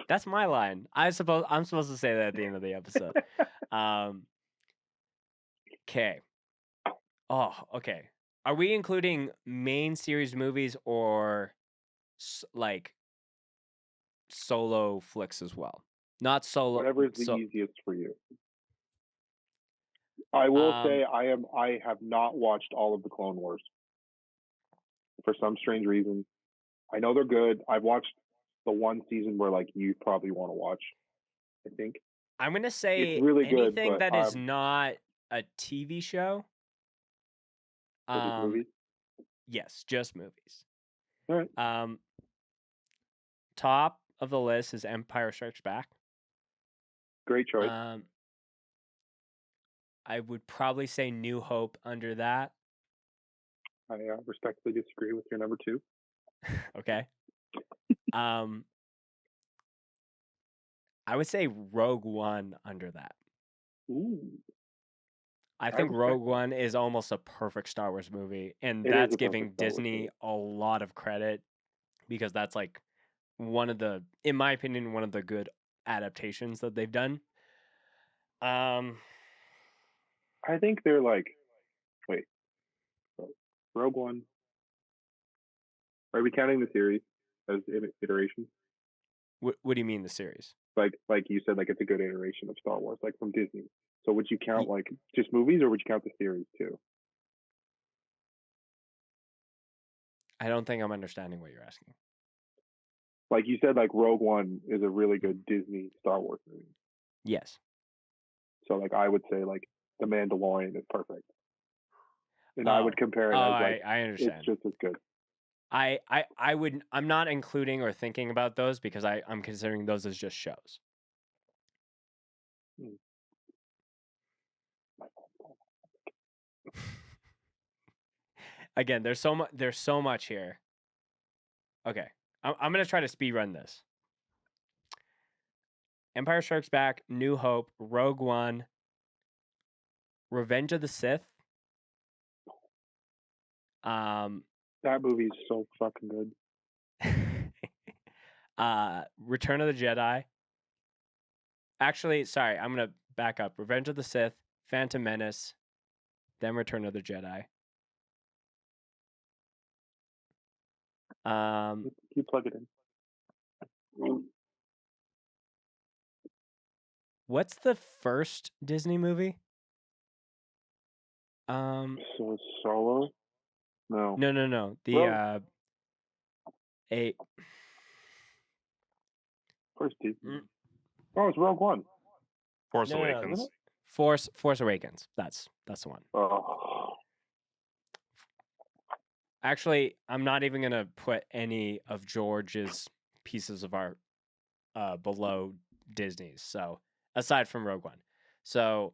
That's my line. I'm supposed to say that at the end of the episode. Okay. Oh, okay. Are we including main series movies or like solo flicks as well. Not solo. Whatever is the easiest for you. I will say I have not watched all of the Clone Wars for some strange reason. I know they're good. I've watched the one season where like you probably want to watch. I think I'm gonna say it's really good, anything but that is not a TV show. just movies. Yes, just movies. All right. Top of the list is Empire Strikes Back. Great choice. I would probably say New Hope under that. I respectfully disagree with your number 2. Okay. I would say Rogue One under that. Ooh. I think Rogue One is almost a perfect Star Wars movie, and that's giving Disney a lot of credit because that's like one of the, in my opinion, one of the good adaptations that they've done. I think they're like, wait, Rogue One. Are we counting the series as iterations? What do you mean the series? Like you said, like it's a good iteration of Star Wars, like from Disney. So would you count like just movies, or would you count the series too? I don't think I'm understanding what you're asking. Like you said, like Rogue One is a really good Disney Star Wars movie. Yes. So like I would say like The Mandalorian is perfect, and I would compare it as like I understand. It's just as good. I'm not including or thinking about those because I'm considering those as just shows. Again, there's so much here. Okay, I'm gonna try to speed run this. Empire Strikes Back, New Hope, Rogue One, Revenge of the Sith. That movie is so fucking good. Return of the Jedi. Actually, sorry, I'm gonna back up. Revenge of the Sith, Phantom Menace, then Return of the Jedi. You plug it in. What's the first Disney movie? So Solo? No. No. The First Disney. Oh, it's Rogue One. Force Awakens. Force Awakens. That's the one. Oh. Actually, I'm not even gonna put any of George's pieces of art below Disney's. So aside from Rogue One, so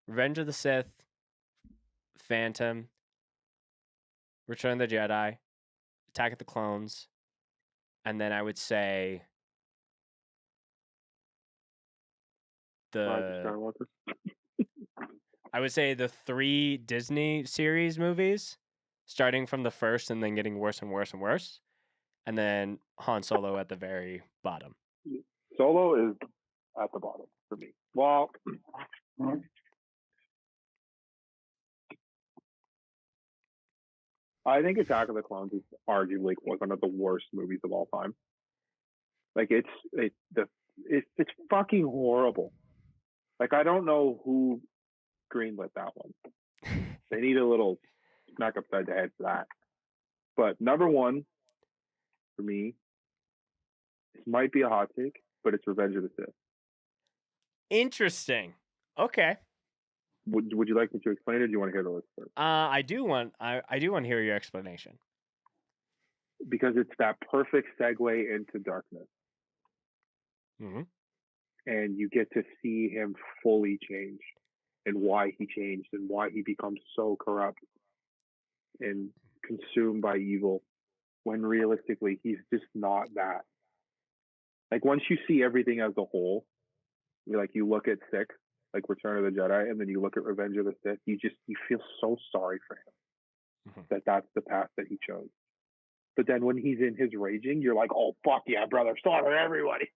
Revenge of the Sith, Phantom, Return of the Jedi, Attack of the Clones, and then I would say I would say the 3 Disney series movies, starting from the first and then getting worse and worse and worse, and then Han Solo at the very bottom. Solo is at the bottom for me. Well, I think Attack of the Clones is arguably one of the worst movies of all time. Like it's fucking horrible. Like I don't know who greenlit that one. They need a little smack upside the head for that. But number 1 for me, this might be a hot take, but it's Revenge of the Sith. Interesting. Okay. Would you like me to explain it, or do you want to hear the list first? I do want to hear your explanation. Because it's that perfect segue into darkness. Mm-hmm. And you get to see him fully change, and why he changed, and why he becomes so corrupt and consumed by evil, when realistically he's just not that. Like once you see everything as a whole, you look at 6, like Return of the Jedi, and then you look at Revenge of the Sith, you feel so sorry for him that that's the path that he chose. But then when he's in his raging, you're like, oh fuck yeah, brother, slaughter everybody.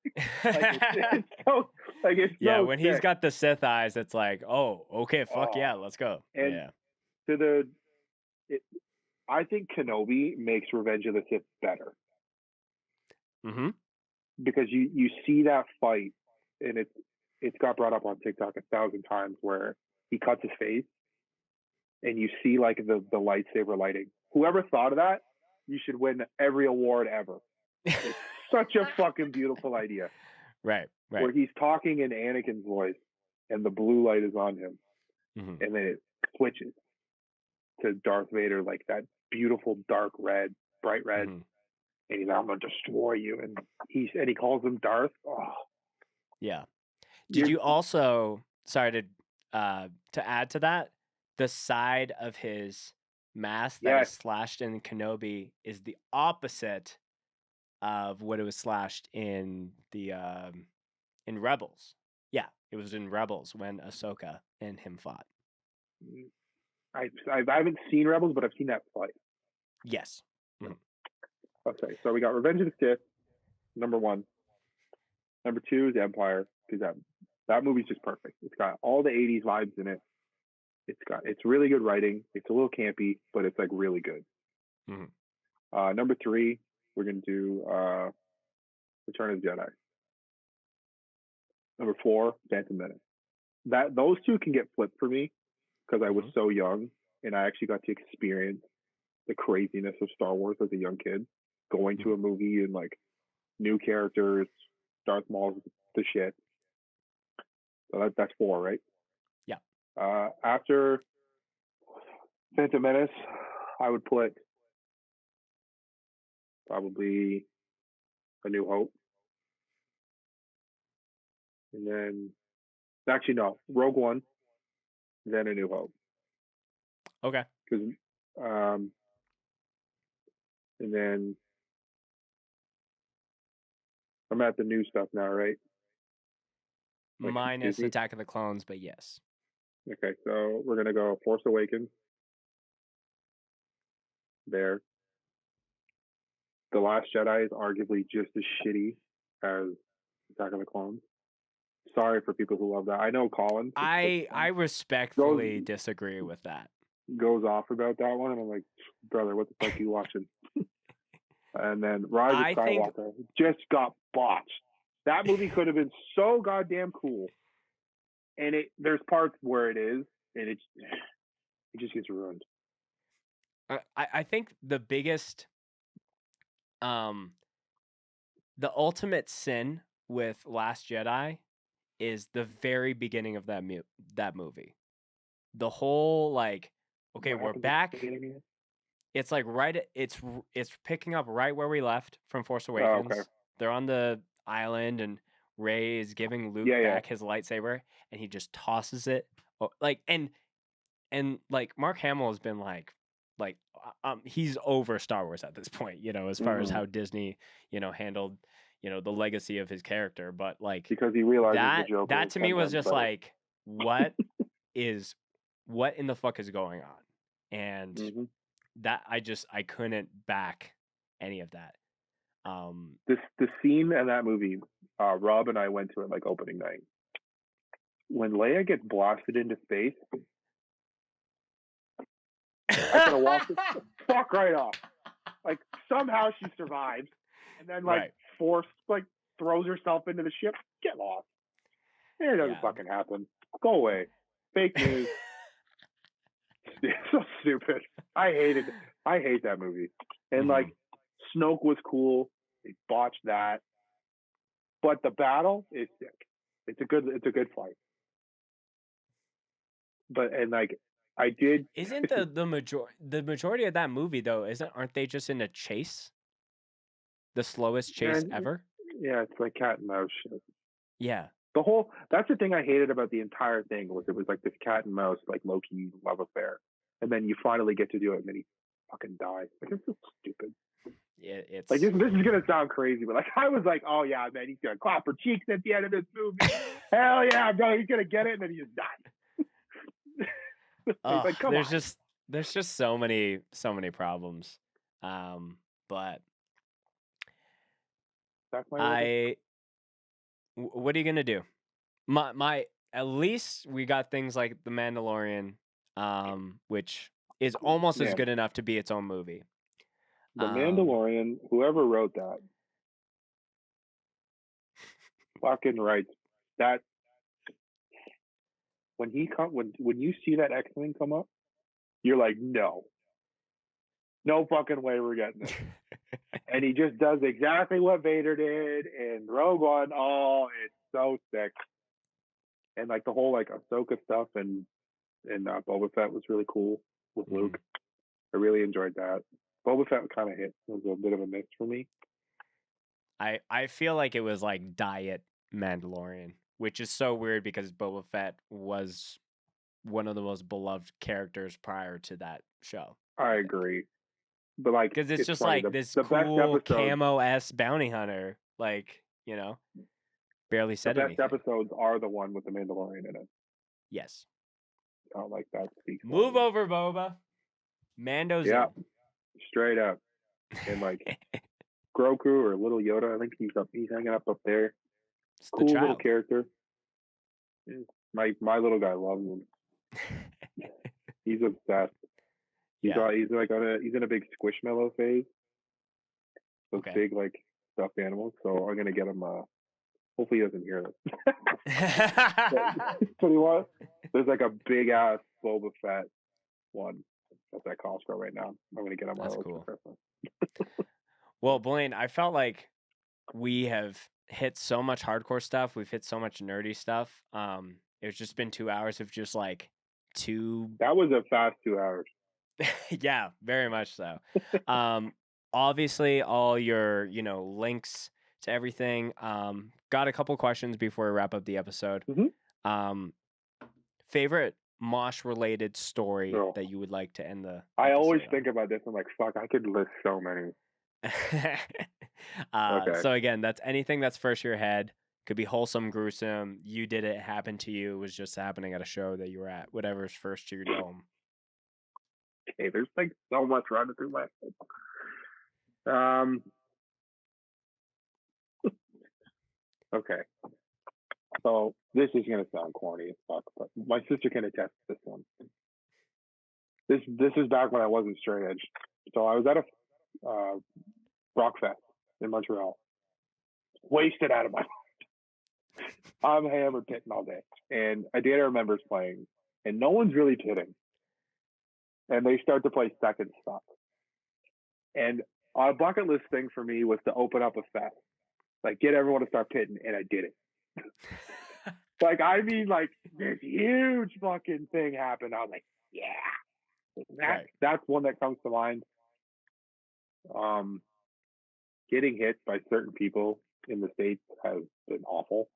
When he's got the Sith eyes, it's like, oh, okay, fuck yeah, let's go. And I think Kenobi makes Revenge of the Sith better. Mm-hmm. because you see that fight, and it's got brought up on TikTok 1,000 times where he cuts his face, and you see like the lightsaber lighting. Whoever thought of that, you should win every award ever. It's such a fucking beautiful idea. Right. Where he's talking in Anakin's voice, and the blue light is on him, Mhm. and then it switches to Darth Vader, like that beautiful dark red, bright red, Mhm. and he's like, "I'm gonna destroy you," and he calls him Darth. Oh, Yeah. Did you also, sorry to add to that, the side of his mask that is yes, slashed in Kenobi is the opposite of what it was slashed in the in Rebels. Yeah, it was in Rebels when Ahsoka and him fought. I haven't seen Rebels, but I've seen that fight. Yes. Mhm. Okay, so we got Revenge of the Sith, number one. Number two is Empire, because that movie's just perfect. It's got all the '80s vibes in it. It's really good writing. It's a little campy, but it's like really good. Mhm. Number three, we're gonna do Return of the Jedi. Number four, Phantom Menace. Those two can get flipped for me because I was Mhm. so young and I actually got to experience the craziness of Star Wars as a young kid, going to a movie and like new characters, Darth Maul's the shit. So that's four, right? Yeah. After Phantom Menace, I would put probably A New Hope. And then, actually, no, Rogue One, then A New Hope. Okay. Because, and then I'm at the new stuff now, right? Like Minus Disney. Attack of the Clones, but yes. Okay, so we're gonna go Force Awakens. There. The Last Jedi is arguably just as shitty as Attack of the Clones. Sorry for people who love that. I know Colin I respectfully disagree with that. goes off about that one, and I'm like, brother, what the fuck are you watching? And then Rise of Skywalker just got botched. That movie could have been so goddamn cool, and there's parts where it is, and it just gets ruined. I think the biggest, the ultimate sin with Last Jedi is the very beginning of that movie. The whole like, okay, What we're happens at the back. beginning? It's like it's picking up right where we left from Force Oh, Awakens. okay. They're on the island, and Rey is giving Luke back his lightsaber, and he just tosses it. Like and like Mark Hamill has been like he's over Star Wars at this point, as far as how Disney, handled, the legacy of his character. But like because he realizes that the joke that to me was just better. like, what in the fuck is going on? And that I couldn't back any of that. The scene in that movie, Rob and I went to it like opening night. When Leia gets blasted into space, I could have walked the fuck right off. Like somehow she survives, and then like forced like throws herself into the ship. Get lost. It doesn't fucking happen. Go away. Fake news. It's so stupid. I hate that movie. And like Snoke was cool. They botched that. But the battle is sick. It's a good fight. But and like I did Isn't the majority of that movie though, aren't they just in a chase? The slowest chase ever? Yeah, it's like cat and mouse shit. Yeah. That's the thing I hated about the entire thing was it was like this cat and mouse, like low-key love affair. And then you finally get to do it and then he fucking dies. Like it's so stupid. It's like this is gonna sound crazy, but like I was like, oh yeah, man, he's gonna clap her cheeks at the end of this movie. Hell yeah, bro, he's gonna get it, and then he just dies. Like, there's just so many problems. But that's my what are you gonna do? My at least we got things like The Mandalorian, which is almost as good enough to be its own movie. The Mandalorian, whoever wrote that, fucking right. That when you see that X-wing come up, you're like, no fucking way we're getting this. And he just does exactly what Vader did in Rogue One. Oh, it's so sick. And like the whole like Ahsoka stuff and Boba Fett was really cool with Luke. I really enjoyed that. Boba Fett kind of was a bit of a miss for me. I feel like it was like diet Mandalorian, which is so weird because Boba Fett was one of the most beloved characters prior to that show. I agree. But like, because it's just funny. like this cool camo-esque bounty hunter, like, you know, barely said anything. The best episodes are the one with the Mandalorian in it. Yes. Like that speaks. Move over, Boba. Mando's in. Straight up. And like Grogu or Little Yoda, I think he's hanging up there. It's cool little character. My little guy loves him. He's obsessed. He's in a big Squishmallow phase. Those big like stuffed animals. So I'm gonna get him. Hopefully he doesn't hear this. But he was. There's like a big ass Boba Fett one that's at Costco right now. I'm gonna get him. That's cool. For Christmas. Well, Blaine, I felt like we have hit so much hardcore stuff. We've hit so much nerdy stuff. It's just been 2 hours of just like That was a fast 2 hours. Yeah, very much so. Obviously, all your links to everything. Got a couple questions before we wrap up the episode. Favorite Mosh related story that you would like to end the I always think about this. I'm like, fuck, I could list so many. So again, that's anything that's first to your head. Could be wholesome, gruesome. You did it, happened to you. It was just happening at a show that you were at. Whatever's first to your dome. Okay, there's like so much running through my head. Okay. So this is gonna sound corny as fuck, but my sister can attest to this one. This is back when I wasn't straight edge. So I was at a rock fest in Montreal. Wasted out of my mind. I'm hammered pitting all day. And a data remembers playing, and no one's really pitting. And they start to play second stop. And a bucket list thing for me was to open up a fest. Like get everyone to start pitting, and I did it. Like, I mean, like, this huge fucking thing happened. I was like, yeah. That's one that comes to mind. Getting hit by certain people in the States has been awful.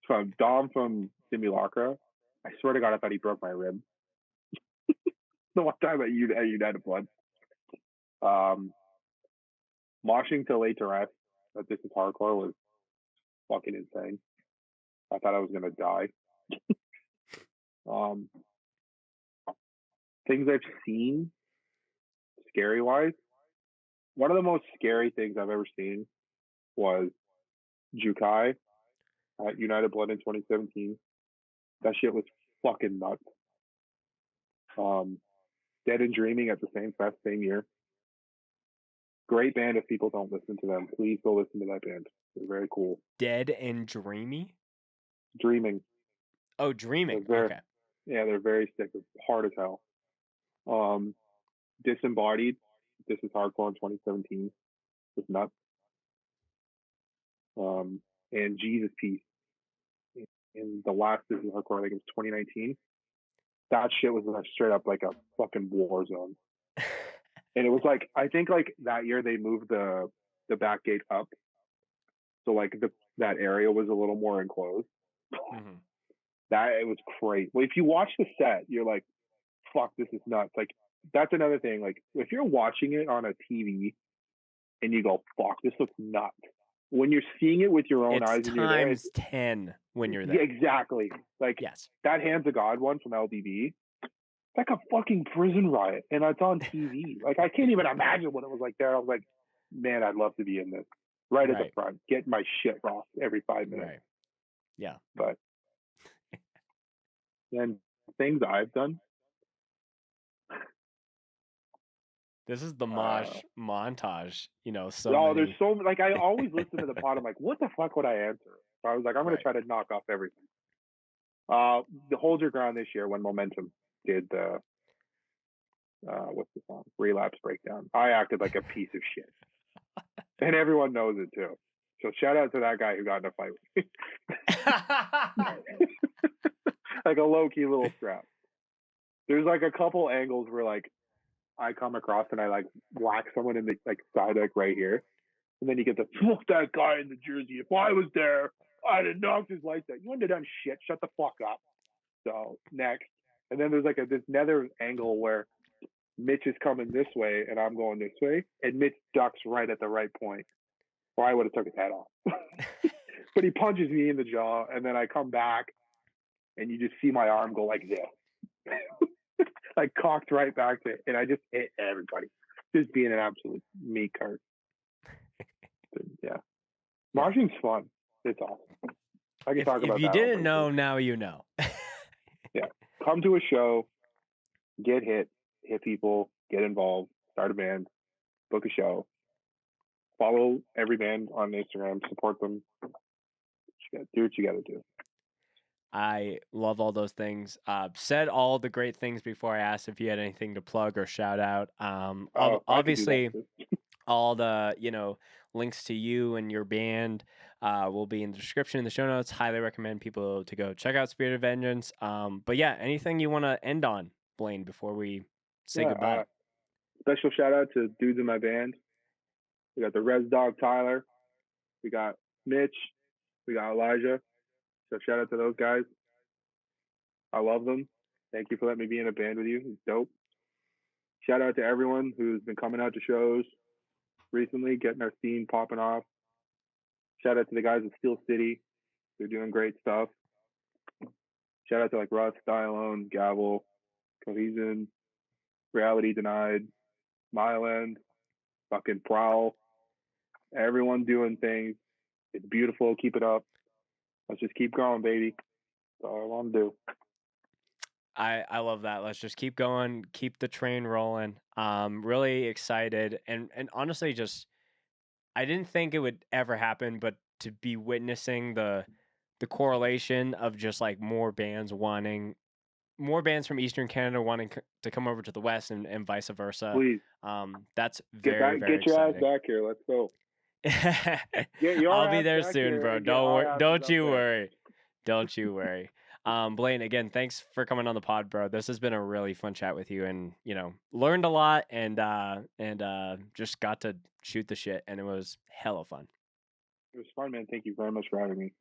From Dom from Simulacra, I swear to God, I thought he broke my rib. The one time at United Blood. Moshing till late to rest, that This Is Hardcore was fucking insane. I thought I was gonna die. Things I've seen, scary wise. One of the most scary things I've ever seen was Jukai at United Blood in 2017. That shit was fucking nuts. Dead and Dreaming at the same fest, same year. Great band. If people don't listen to them, please go listen to that band. They're very cool. Dead and Dreaming? Oh, Dreaming. Okay. Yeah, they're very sick. It's hard as hell. Disembodied. This Is Hardcore in 2017. It's nuts. And Jesus Peace. In the last This Is Hardcore, I think it was 2019. That shit was like straight up like a fucking war zone. And it was like, I think like that year they moved the back gate up. So like that area was a little more enclosed. It was great. Well, if you watch the set, you're like, fuck, this is nuts. Like, that's another thing. Like, if you're watching it on a TV and you go, fuck, this looks nuts. When you're seeing it with your own eyes and you're there, it's 10 when you're there. Yeah, exactly. Like, that Hands of God one from LDB, it's like a fucking prison riot, and it's on TV. Like, I can't even imagine what it was like there. I was like, man, I'd love to be in this. Right at the front, get my shit rocked every 5 minutes. Right. Yeah. But then things I've done. This is the mosh montage. So Oh, many. there's so like I always listen to the pod. I'm like, what the fuck would I answer? So I was like, I'm gonna Right. try to knock off everything. The Hold Your Ground this year when Momentum did the what's the song? Relapse Breakdown. I acted like a piece of shit, and everyone knows it too. So shout out to that guy who got in a fight with me. Like a low key little scrap. There's like a couple angles where like I come across and I like whack someone in the like side like right here, and then you get the fuck that guy in the jersey. If I was there, I'd have knocked his lights out. You wouldn't have done shit. Shut the fuck up. So next, and then there's like this nether angle where Mitch is coming this way and I'm going this way, and Mitch ducks right at the right point, or I would have took his head off. But he punches me in the jaw, and then I come back, and you just see my arm go like this. I cocked right back to it, and I just hit everybody. Just being an absolute meat cart. Yeah. Marching's fun. It's awesome. I can talk about if you that. didn't know, now you know. Yeah. Come to a show, get hit people, get involved, start a band, book a show, follow every band on Instagram, support them. Do what you got to do. I love all those things. Said all the great things before I asked if you had anything to plug or shout out. Obviously, all the links to you and your band will be in the description in the show notes. Highly recommend people to go check out Spirit of Vengeance. But yeah, anything you want to end on, Blaine, before we say goodbye? Special shout out to dudes in my band. We got the Res Dog Tyler. We got Mitch. We got Elijah. So shout out to those guys. I love them. Thank you for letting me be in a band with you. It's dope. Shout out to everyone who's been coming out to shows recently, getting our scene popping off. Shout out to the guys at Steel City. They're doing great stuff. Shout out to like Russ, Stylone, Gavel, Cohesion, Reality Denied, Mile End, fucking Prowl. Everyone doing things. It's beautiful. Keep it up. Let's just keep going, baby. That's all I want to do. I love that. Let's just keep going, keep the train rolling. Really excited, and honestly, just I didn't think it would ever happen, but to be witnessing the correlation of just like more bands from Eastern Canada wanting to come over to the West and vice versa. Please. That's very get your exciting. ass back here. Let's go. I'll be there soon, bro. Don't you worry. Don't you worry. Blaine, again, thanks for coming on the pod, bro. This has been a really fun chat with you, and learned a lot, and just got to shoot the shit, and it was hella fun. It was fun, man. Thank you very much for having me.